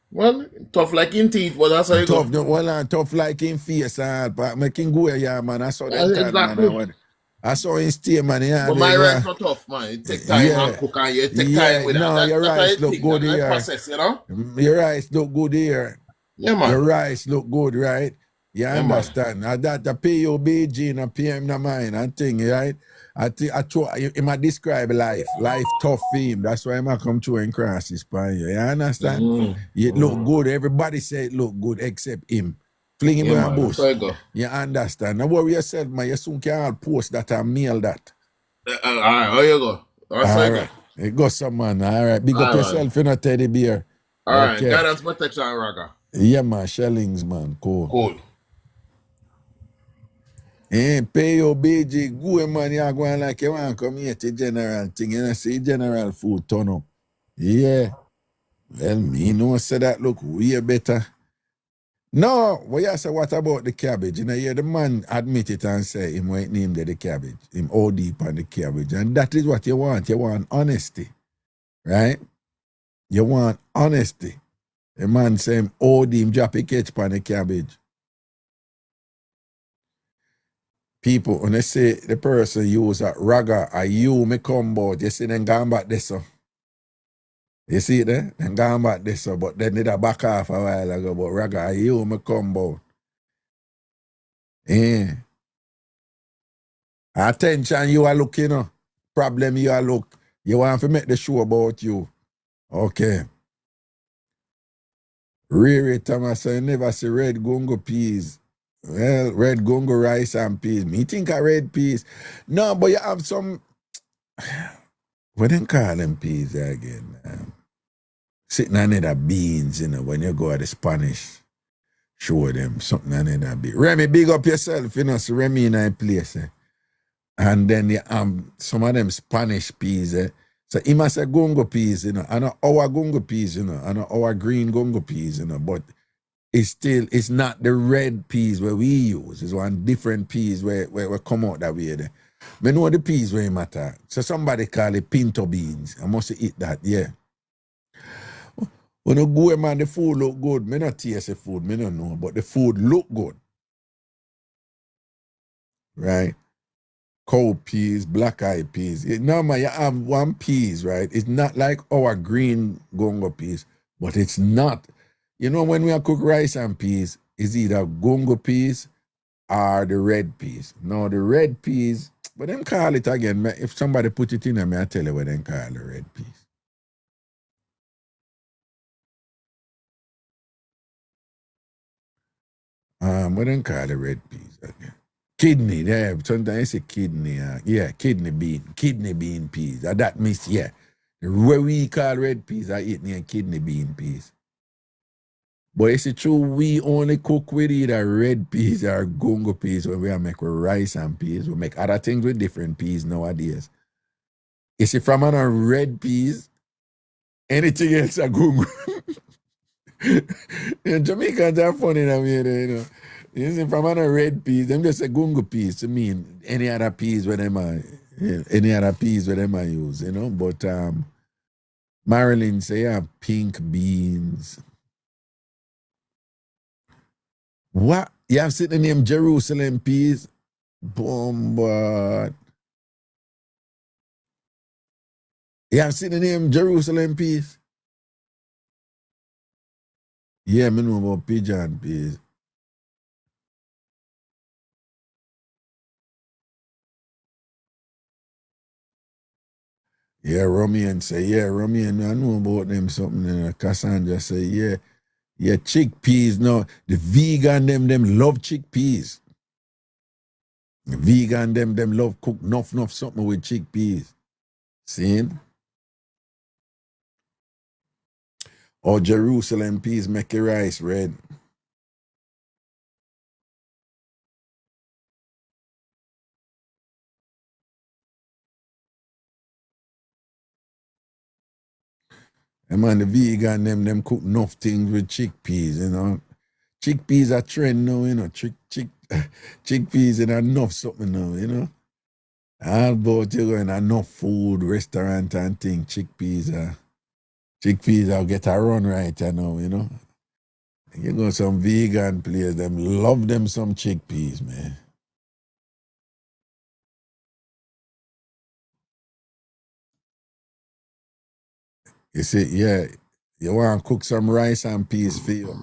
Well, tough like in teeth, but that's how you tough, go. Well, tough like in face, but making go here, man. I saw that exactly. Man. I saw him stay, man. Yeah, but my rice not tough, man. It take time and cook and you take time with that. Your rice look good here. Process, you know? Your rice look good here. Yeah, man. Your rice look good, right? You understand? Man. That the PUBG and PM na mine and thing, right? I describe life tough for him. That's why I come to and cross this pan. You understand? It look good. Everybody say it look good except him. Fling him in a bush. You understand? Now worry yourself, man. You soon can post that and mail that. All right, how you go? All right. It goes some man. All right. Big up yourself, you know, teddy bear. All right. Guidance protection, Raga. Yeah, man. Shellings, man. Cool. Pay your BG. Go, man. You're going like you want to come here to general thing. You know, see general food turn up. Yeah. Well, me know say that look way better. No, well, you say, what about the cabbage? You know, the man admit it and say him won't name the cabbage. Him OD on the cabbage. And that is what you want. You want honesty. Right? You want honesty. A man say him hold him drop a catch pan the cabbage. People, when they say the person use a raga, a you me come out, you see them gone back this so. You see it there? Them gone back this so, but then they back off a while ago, but raga, a you me come out. Yeah. Attention, you are looking, problem you are look. You want to make the show about you. Okay. Riri Thomas, you never see red gungo peas. Well, red gungo rice and peas. Me think a red peas. No, but you have some, what they call them peas again? Sitting on the beans, when you go to the Spanish, show them something on the beans. Remy, big up yourself, so Remy in a place. And then you some of them Spanish peas, So he must say gungo peas, and our gungo peas, and our green gungo peas, but it's not the red peas where we use. It's one different peas where we come out that way there. I know the peas where matter. So somebody call it pinto beans. I must eat that, yeah. When you go, man, the food look good. Me not taste the food, me don't know, but the food look good. Right? Cold peas, black eyed peas. No, man, you have one peas, right? It's not like our green gongo peas, but it's not. You know, when we cook rice and peas, it's either gongo peas or the red peas. No, the red peas, but them call it again. If somebody put it in there, I tell you what they call the red peas. What they call the red peas again? Kidney, yeah. Sometimes you say kidney. Yeah, kidney bean peas. That means, yeah. Where we call red peas, I eat near kidney bean peas. But it's true, we only cook with either red peas or gungo peas when we make rice and peas. We make other things with different peas nowadays. You see, from a red peas, anything else a gungo. Jamaicans are funny that way, you know. You see, from a red peas, them just say gungo peas to mean any other peas where them are, any other peas where them are use, you know. But Marilyn say you have pink beans. What? You have seen the name Jerusalem peas? Bombard. You have seen the name Jerusalem peas? Yeah, me know about pigeon peas. Yeah, Romian say, yeah, Romian, I know about them something. Cassandra say, yeah, chickpeas. No, the vegan them love chickpeas. The vegan them love cook enough something with chickpeas. See? Or Jerusalem peas make your rice red. And man, the vegan them cook enough things with chickpeas, you know. Chickpeas are trend now, you know. Chickpeas and enough something now, you know. All about you going enough food, restaurant and thing. Chickpeas will get a run right, you know. You go some vegan place, them love them some chickpeas, man. You see, yeah, you want to cook some rice and peas for you.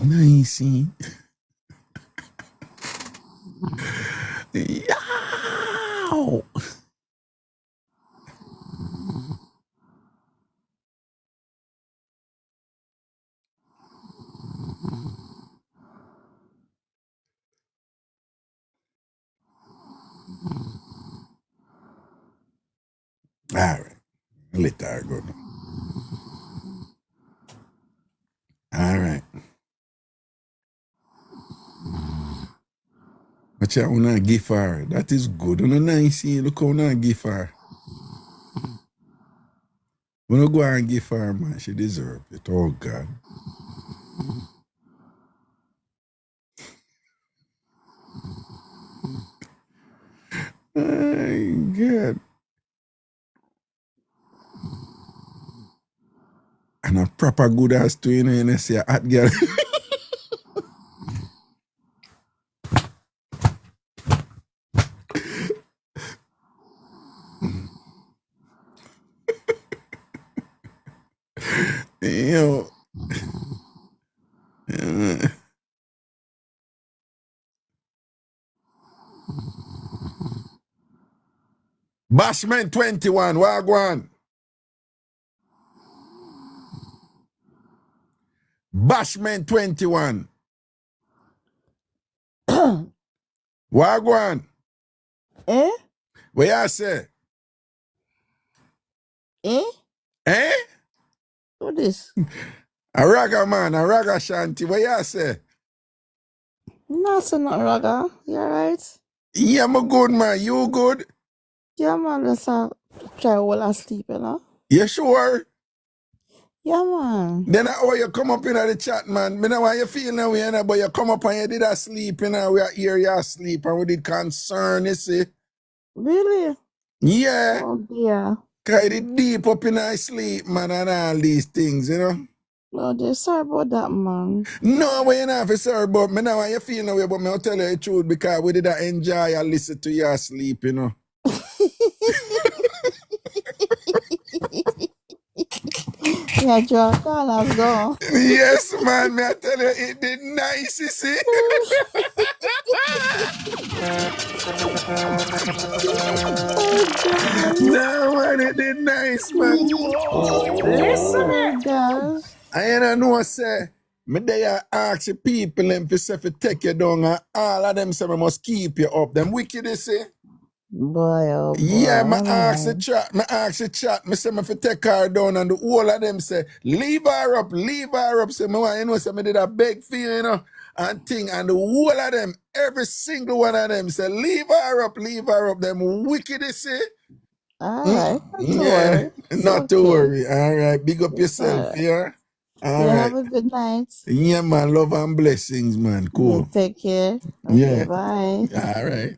Nice. Yow! All right. Let her go now. All right. But you want to give her. That is good. You know, nice. Look how you give her. When you go and give her, man, she deserves it. Oh, God. My God. And a proper good ass to you know, and I say a hot girl. Yo. Bashman 21, Wagwan. Bashman 21. Wagwan. Eh? What you say? Eh? Eh? What this? A raga man, a Ragashanti. What you say? Nothing, not Raga. You alright? Yeah, I'm good, man. You good? Yeah, man. Let's try while I sleep, you know? You sure? Yeah, man. Then how you come up in the chat, man? Me know how you feel now, you know, but you come up and you did a sleep, you know, we are here, you sleep, and we did concern, you see? Really? Yeah. Oh, dear. Cause it did deep up in our sleep, man, and all these things, you know? Oh, dear. Sorry about that, man. No, we ain't have to sorry, but me know how you feel now, but me will tell you the truth, because we did enjoy and listen to your sleep, you know? Yeah, Joe, let's go. Yes, man, me I tell you, it did nice, you see? No, man, it did nice, man. Oh, gosh. I ain't know, say, me there ask the people them for say for take you down, and all of them say me must keep you up. Them wicked, you see? Boy, oh, boy. Yeah, me ask the man. chat, me say me for take her down, and the whole of them say, leave her up. Say, me want you know, say me did a beg for you, you know, and thing, and the whole of them, every single one of them say, leave her up. Them wicked, you see? All right. Not to Yeah, worry. It's not to okay. worry. All right, big up It's all yourself, right. yeah? All You right. have a good night. Yeah, man, love and blessings, man. You Cool. take care. Okay, Yeah. bye. All right.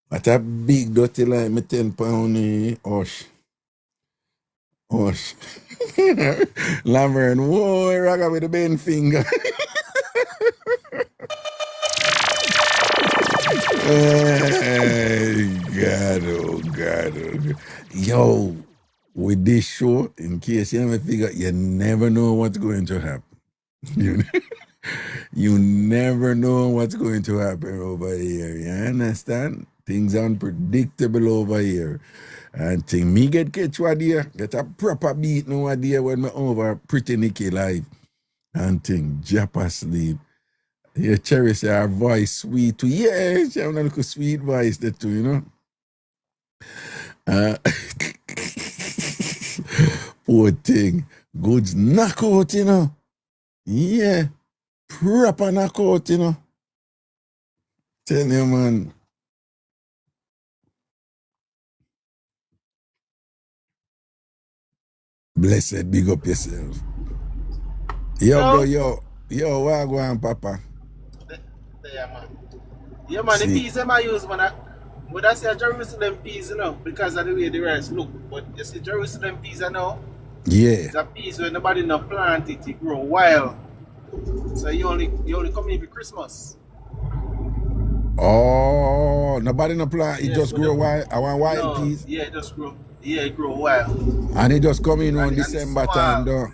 What a big dirty like me 10 pound hush. Laverne, whoa, raga with the bend finger. Hey, God, oh God, oh God. Yo, with this show, in case you haven't figured, you never know what's going to happen. You, You never know what's going to happen over here. You understand? Things unpredictable over here. And thing me catch one day, get a proper beat no one day when me over Pretty Nicky live. And thing, jump asleep. You cherish her voice sweet too. Yeah, she have a little sweet voice there too, you know. Poor thing. Goods knockout, you know. Yeah. Proper knockout, you know. Tell you, man. Blessed, big up yourself. Yo, what go on, Papa? Yeah, man. Yeah, man, the peas them I use, man. Would I say Jerusalem peas, you know, because of the way the rice look. But you see Jerusalem peas, you know, yeah. It's a peas where nobody no plant it, it grow wild. So you only come in for Christmas. Oh, nobody no plant, it just so grow wild. I want wild peas. Yeah, it grow wild. And it just come in on December time, though.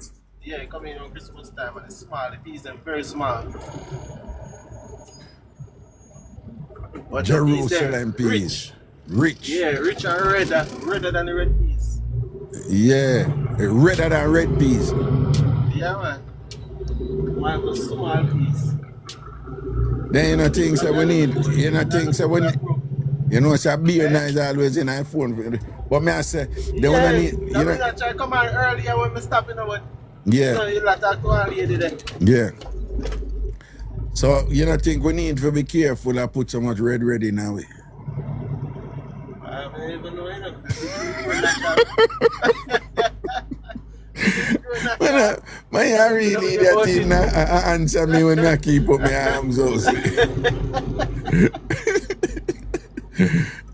Yeah, it come in on Christmas time and it's small. The peas them very small. But Jerusalem peas. Rich. Yeah, rich and redder than the red peas. Yeah, redder than red peas. Yeah, man. Mine was small peas. Then you know things that we need. You know things that we need. You know, it's a beer night always in our phone. But me I say, they wanna need. You know, I try to come on earlier when we stop, you know what? Yeah. You know, you like to go on lady there. Yeah. So you know, think we need to be careful and put so much red in our way. I don't even know, you know. Man, I really that thing answer me when I keep up my arms out.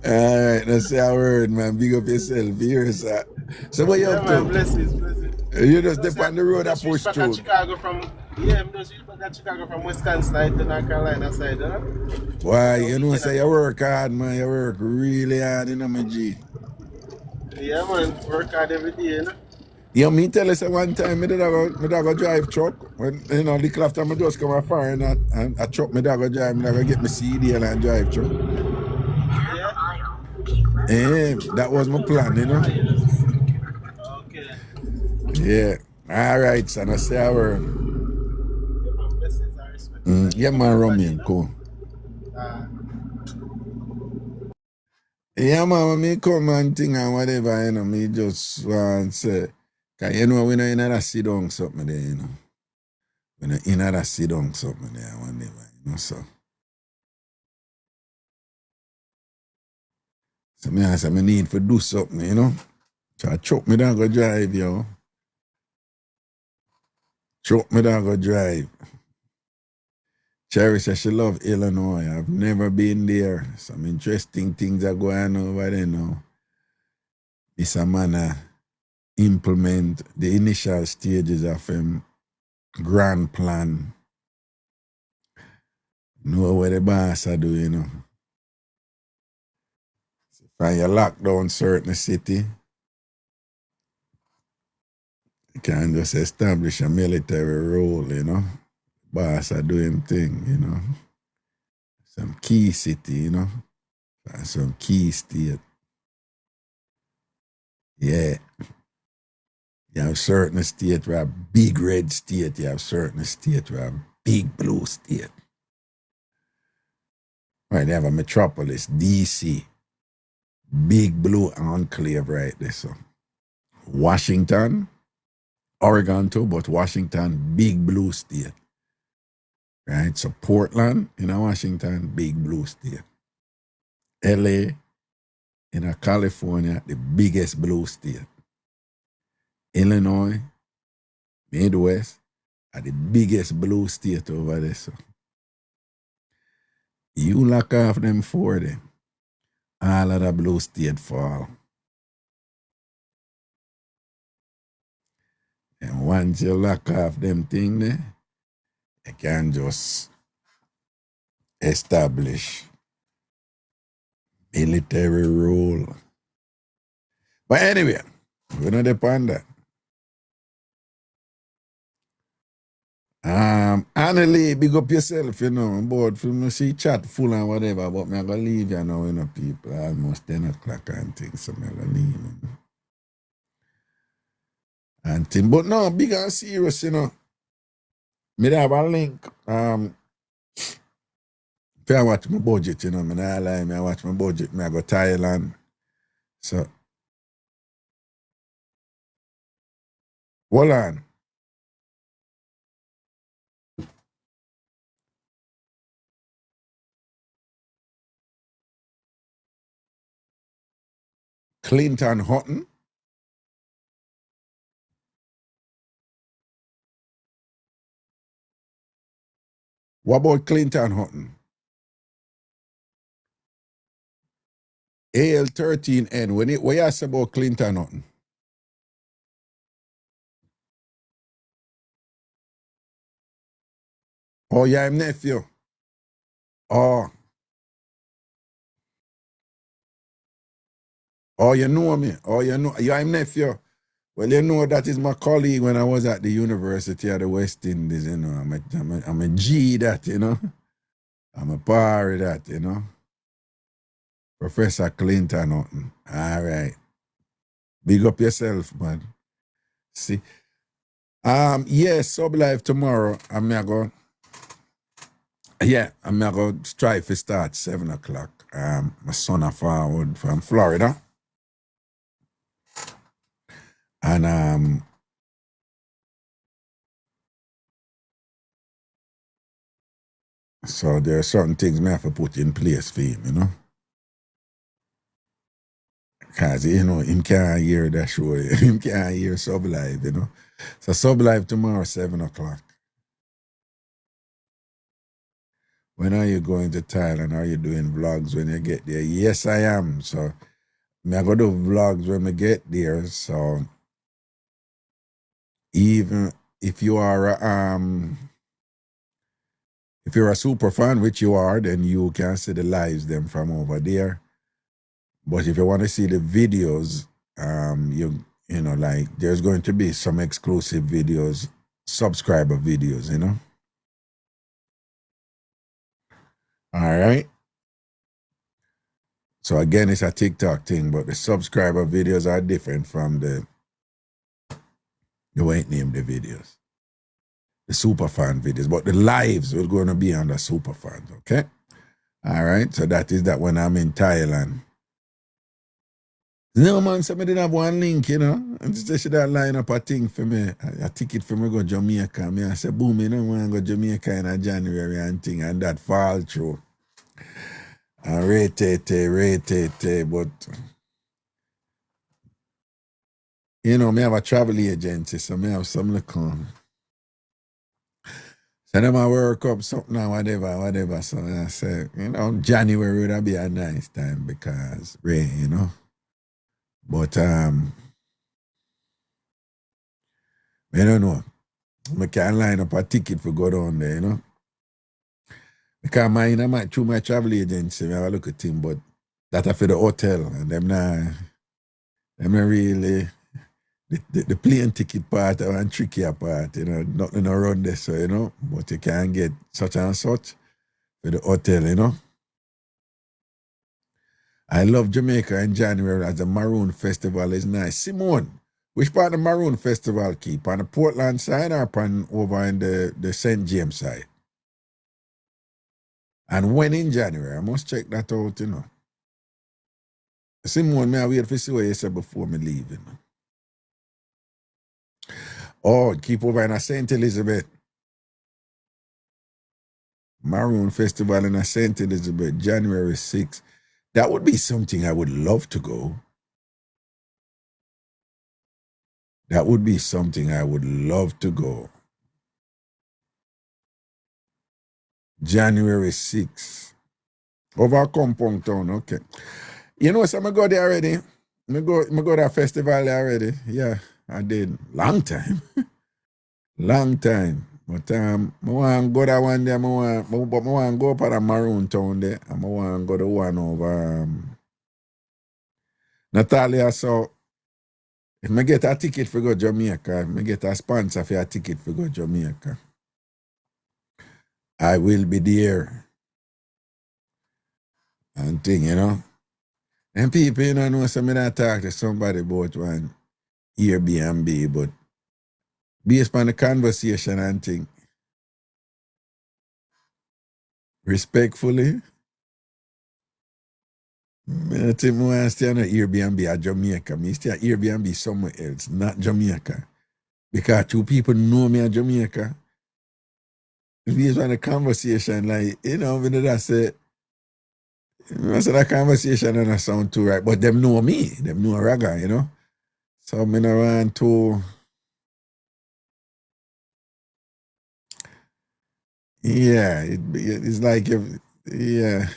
Alright, that's a word, man. Big up yourself. Here, sir. So what you up to? Blessings. You just step on the road and push through. I'm just back at Chicago from Wisconsin side to North Carolina side, huh? Why? You know, say you work hard, man. You work really hard, you know, my G. Yeah, man. Work hard every day, you know? Yeah, me tell us one time, I go drive truck. When, you know, the after I just come afar and I truck, I go drive, I go get my CD and I drive truck. Yeah, that was my plan, you know? Okay. Yeah. All right, son. I say our word. Yeah, man, Roman, cool. Yeah, man, when me come and thing and whatever, you know, me just want to say, because you know, we're not in that sit down something there, you know. We're not in that sit down something there, whatever, you know, so. So me answer, me need to do something, you know. So I choke me down, go drive, yo. Choke me down, go drive. Cherry says she love Illinois. I've never been there. Some interesting things are going on over there now. This a man implement the initial stages of him grand plan. Know what the boss are doing, you know. When you lock down certain city, you can just establish a military role, you know. Boss are doing thing, you know. Some key city, you know. And some key state. Yeah. You have certain state where a big red state, you have certain state where a big blue state. Right, they have a metropolis, DC. Big blue enclave right there, so. Washington, Oregon too, but Washington, big blue state. Right, so Portland, in Washington, big blue state. LA, in California, the biggest blue state. Illinois, Midwest, are the biggest blue state over there, so. You lock off them 40, all of the blue state fall. And once you lock off them thing there, you can just establish military rule. But anyway, we're not depend on that. Annalie, big up yourself, you know. I'm bored from me see chat full and whatever, but me I gonna leave you now, you know, people. Almost 10 o'clock and things, so me I gonna leave. And thing. But no, big and serious, you know. Me have a link. If I watch my budget, you know, me not lie, me I watch my budget, me I go Thailand. So hold on. Clinton Hutton. What about Clinton Hutton? AL13N. What you say about Clinton Hutton? Oh, yeah, I'm nephew. Oh, you know me. Oh, you know, you're my nephew. Well, you know, that is my colleague when I was at the University of the West Indies, you know. I'm a G that, you know. I'm a par of that, you know. Professor Clinton Hutton. All right. Big up yourself, man. See. Yes, sub live tomorrow. I'm gonna strive to start 7 o'clock. My son are forward from Florida. And so there are certain things I have to put in place for him, you know. Because, you know, him can't hear that show. Him can't hear sub live, you know. So sub live tomorrow, 7 o'clock. When are you going to Thailand? Are you doing vlogs when you get there? Yes, I am. So I'm going to do vlogs when I get there. So even if you are if you're a super fan, which you are, then you can see the lives them from over there. But if you want to see the videos, you know, like there's going to be some exclusive videos, subscriber videos, you know. All right. So again, it's a TikTok thing, but the subscriber videos are different from the way it named the videos. The super fan videos, but the lives are going to be on the super fans, okay? All right, so that is that when I'm in Thailand. No, man, somebody didn't have one link, you know. And they should have line up a thing for me, a ticket for me to go Jamaica. Me, I say, boom, you know, I want to go Jamaica in January and thing, and that fall through. And rate, but, you know, me have a travel agency, so me have some little. So them I work up something and whatever. So I say, you know, January would be a nice time because rain, you know. But I don't know. I can't line up a ticket for go down there, you know. Because through my travel agency, I have a look at him, but that for the hotel and them not really the plane ticket part or and trickier part, you know, nothing around there, so you know, but you can get such and such for the hotel, you know. I love Jamaica in January as the Maroon Festival is nice. Simone, which part of the Maroon Festival keep? On the Portland side or over in the St. James side? And when in January? I must check that out, you know. Simone, may I wait for see what you said before me leave, you know. Oh, keep over in a St. Elizabeth. Maroon Festival in a St. Elizabeth, January 6th. That would be something I would love to go. That would be something I would love to go. January 6th. Over Compound Town, okay. You know, so I go there already. I go to that festival there already. Yeah, I did. Long time. Long time. But I want to go that one there. I want to go up at the Maroon Town there. I want to go to one over Natalia. So if I get a ticket for go Jamaica, if I get a sponsor for a ticket for go Jamaica. I will be there. And thing, you know. And people, you know some I talk to somebody about one Airbnb, but based on the conversation and thing, respectfully, I think I want to stay on an Airbnb at Jamaica. I stay at Airbnb somewhere else, not Jamaica. Because two people know me at Jamaica. Based on the conversation, like, you know, when I say that conversation doesn't sound too right, but them know me. Them know Raga, you know. So I'm around to, yeah, it's like, yeah.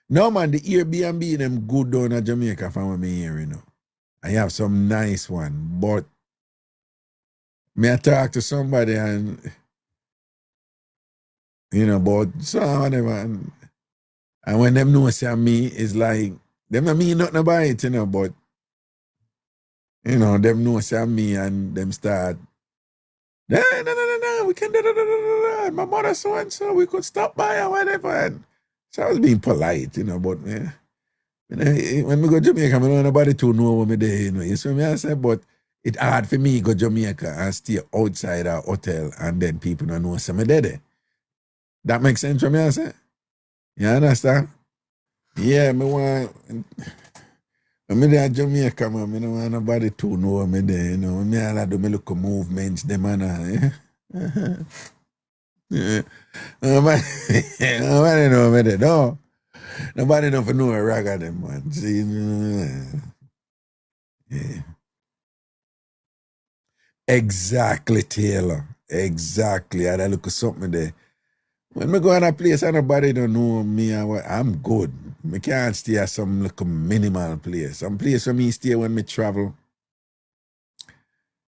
No, man, the Airbnb, them good down in Jamaica from me here, you know. I have some nice one, but may I talk to somebody and, you know, about some whatever, and when them know say me, it's like, them not mean nothing about it, you know, but, you know, them know say me and them start, no, we can do, my mother so and so, we could stop by or whatever. And so I was being polite, you know, but yeah. When we go to Jamaica, I don't want nobody to know what me there, you know. You see me I say, but it's hard for me to go to Jamaica and stay outside a hotel and then people don't know some there. That makes sense for me, I say? You understand? Yeah, me want, when me there in Jamaica, man, I don't want nobody to know me there, you know. Me all do me look movements, them and yeah. Nobody know me there, no. Nobody know for know a Raga them, man. See, yeah. Exactly, Taylor. Exactly. I look at something there. When I go in a place and nobody don't know me, I'm good. I can't stay at some like a minimal place. Some place for me stay when me travel.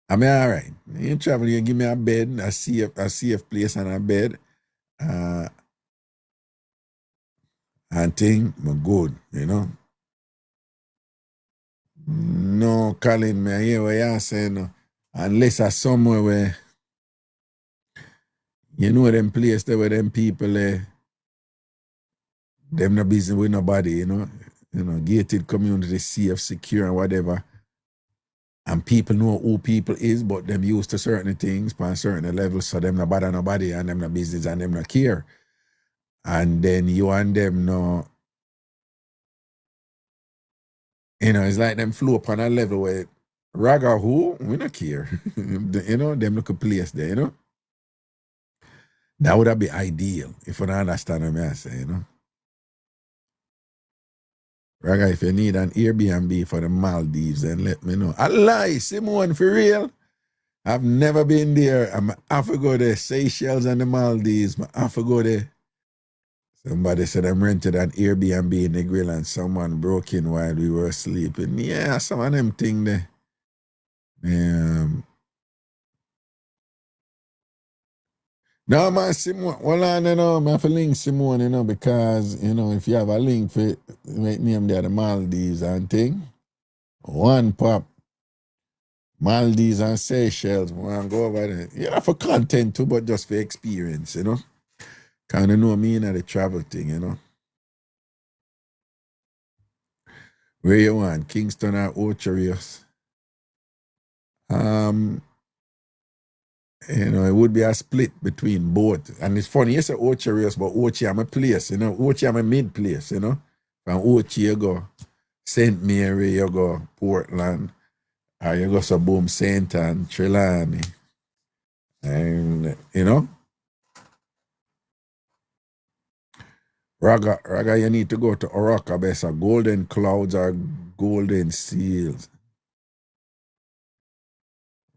I'm all right. You travel, you give me a bed, a safe place and a bed. And thing, I'm good, you know. No, Colin, me, I hear what you're saying. No. Unless I somewhere where, you know, them place there where them people, them no business with nobody, you know. You know, gated community, safe, secure, and whatever. And people know who people is, but them used to certain things on certain levels, so them no bother nobody, and them no business, and them no care. And then you and them no, you know, it's like them flew up on a level where Raga who, we no care. You know, them look a place there, you know. That would have been ideal, if you don't understand what I say, you know. Raga, if you need an Airbnb for the Maldives, then let me know. I lie, Simone, for real. I've never been there. I'm have to go there. Seychelles and the Maldives. I have to go there. Somebody said I'm rented an Airbnb in the grill and someone broke in while we were sleeping. Yeah, some of them thing there. No, man, Simone. Well, I don't know. I have to link Simone, you know, because, you know, if you have a link for make name there, the Maldives and thing, one pop. Maldives and Seychelles, man, go over there. You know, for content too, but just for experience, you know. Kind of know me in the travel thing, you know. Where you want, Kingston or Ocherios? You know, it would be a split between both. And it's funny, you say Ocherios, but Ochi am a place, you know. Ochi am a mid place, you know. From Ochi you go St. Mary, you go Portland, or you go so boom St. Anne, Trelawney. And, you know. Raga, you need to go to Oraka, Bessa. Golden clouds or golden seals.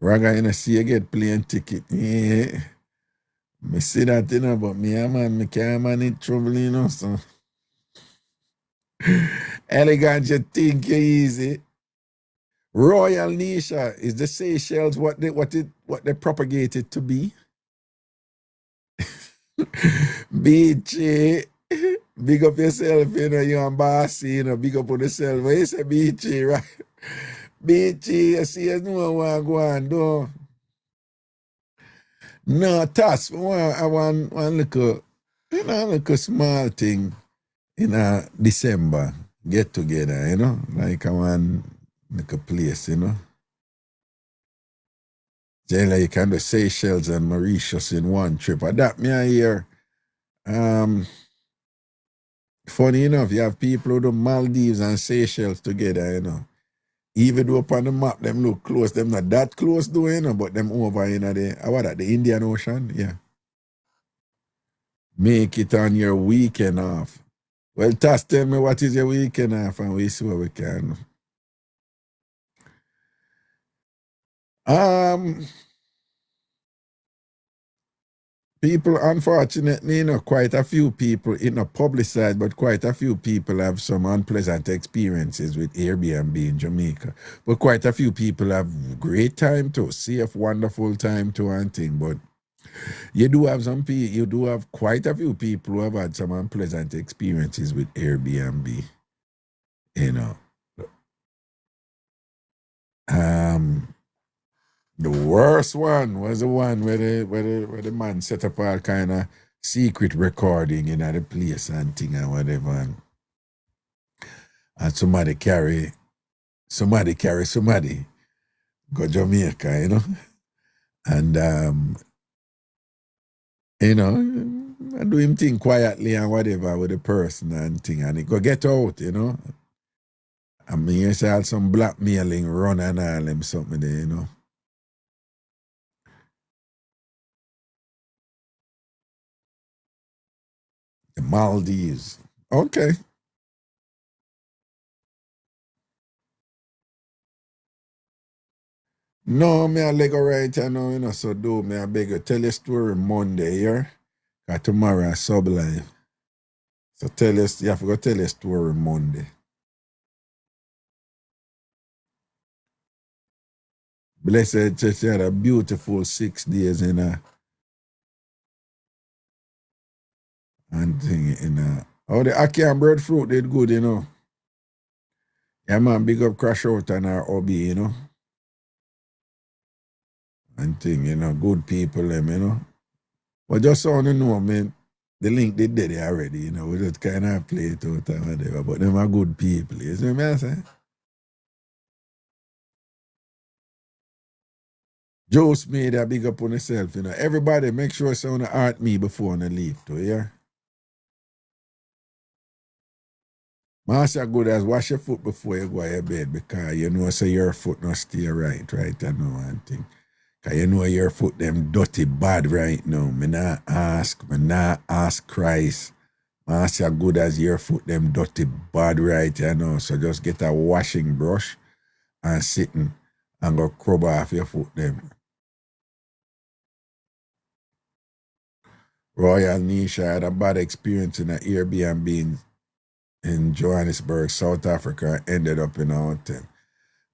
Raga, you know, see you get plane ticket. Yeah. Me see that, you know, but me can't manage trouble, you know, so. Elegant, you think you easy. Royal Nisha, is the Seychelles what they propagated to be? BJ, big up yourself, you know, you and bossy, you know, big up on yourself. When you say BJ, right? BJ, you see, you know what I'm going to do. No, Tass, I want one little, little small thing in December. Get together, like I want like a place, Generally, you can do Seychelles and Mauritius in one trip. Adapt me a year. Funny enough, you have people who do Maldives and Seychelles together, Even though upon the map, them look close, them not that close though, but them over in the Indian Ocean, yeah. Make it on your weekend off. Well, Tass, tell me what is your weekend off and we see what we can. People, unfortunately, quite a few people, publicized, but quite a few people have some unpleasant experiences with Airbnb in Jamaica. But quite a few people have great time too, safe, wonderful time too, and thing. But you do have quite a few people who have had some unpleasant experiences with Airbnb. The worst one was the one where the man set up all kind of secret recording in the place and thing and whatever. And somebody carry somebody go Jamaica, and do him thing quietly and whatever with the person and thing, and it go get out, I mean, you say some blackmailing run and all them something there, The Maldives. Okay. No, me a Lego right now, so do me I beg you, tell your story Monday here. Cause tomorrow I sub live. So you have to go tell your story Monday. Blessed Church had a beautiful 6 days and thing oh, the ackee and breadfruit did good, Yeah, man, big up Crash Out and our hobby, and thing, good people, them, But just so you know, man, the link they did it already, we just kind of play it out and whatever, but them are good people, you see what I'm saying? Joe made a big up on yourself, Everybody make sure someone art me before I leave too, yeah? Master good as wash your foot before you go to your bed because so your foot not stay right, I know one thing. Because your foot them dirty bad right now. Me not ask Christ. Master good as your foot them dirty bad right, So just get a washing brush and sitting and go scrub off your foot them. Royal Nisha had a bad experience in an Airbnb in Johannesburg, South Africa, ended up in a hotel.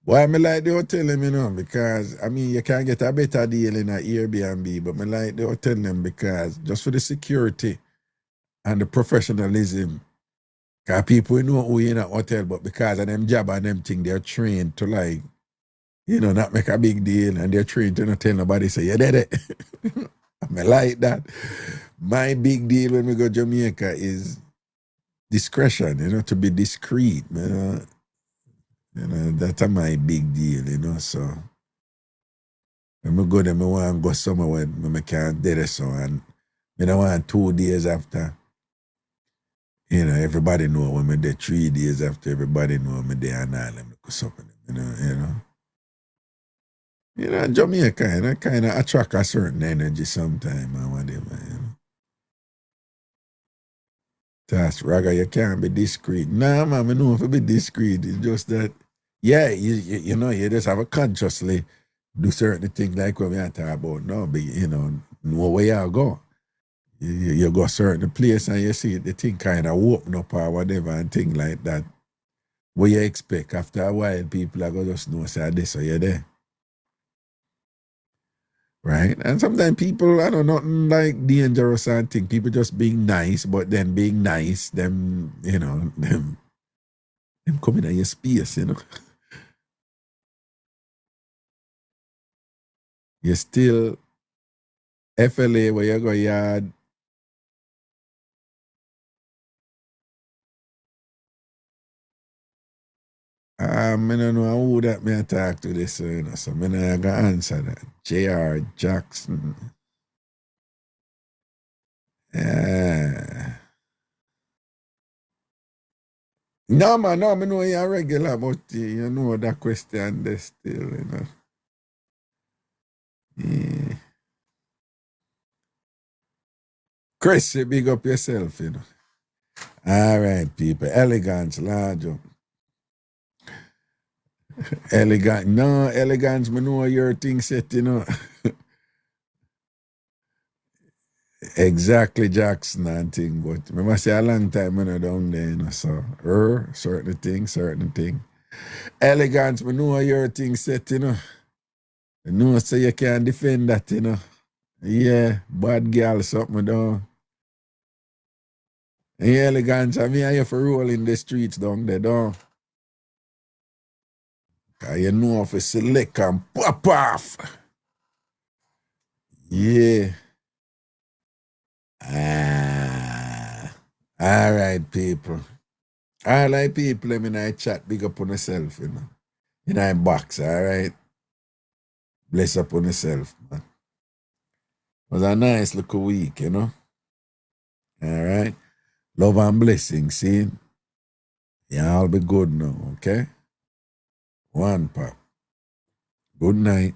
Why me like the hotel them, because, you can get a better deal in an Airbnb, but me like the hotel them because just for the security and the professionalism, because people know who in a hotel, but because of them job and them thing, they're trained to not make a big deal, and they're trained to not tell nobody, say, you did it. I like that. My big deal when we go to Jamaica is discretion, to be discreet, that's my big deal, so when I go there, I want to go somewhere where I can't do it, so, and I don't want 2 days after, everybody know when I'm there, 3 days after, everybody know I'm there, and all them go something, Jamaica, kind of attract a certain energy sometime, or whatever, That's Raga, you can't be discreet. Nah, man, I know if you be discreet. It's just that, yeah, you just have to consciously do certain things like what we are talking about now, but, know where you go. You go certain place and you see the thing kind of open up or whatever and things like that. What you expect? After a while, people are going to just know, say, this or you're there. Right? And sometimes people, I don't know, nothing like dangerous and thing. People just being nice, but then being nice, them coming in your space, You still FLA, where you go yard. I don't know who that me talk to this, you know, so I don't gonna answer that. J.R. Jackson. Yeah. No, man, no, I know you're regular, but you know that question there still, you know. Yeah. Chris, you big up yourself, you know. All right, people. Elegance, large up. Elegant. No, elegance, me know your thing set, you know. Exactly Jackson and thing, but I must say a long time when I down there, you know, so certain thing. Elegance, me know your thing set, you know. You know, so you can't defend that, you know. Yeah, bad girl, something down. Yeah, elegance, I mean, I have to roll in the streets down there, down. Cause you know if you select and pop off. Yeah. All right, people. All right, people, I mean, I chat big up on yourself, you know. In our box, all right? Bless up on yourself, man. It was a nice little week, you know. All right? Love and blessings, see? Y'all be good now, okay? One pop. Good night.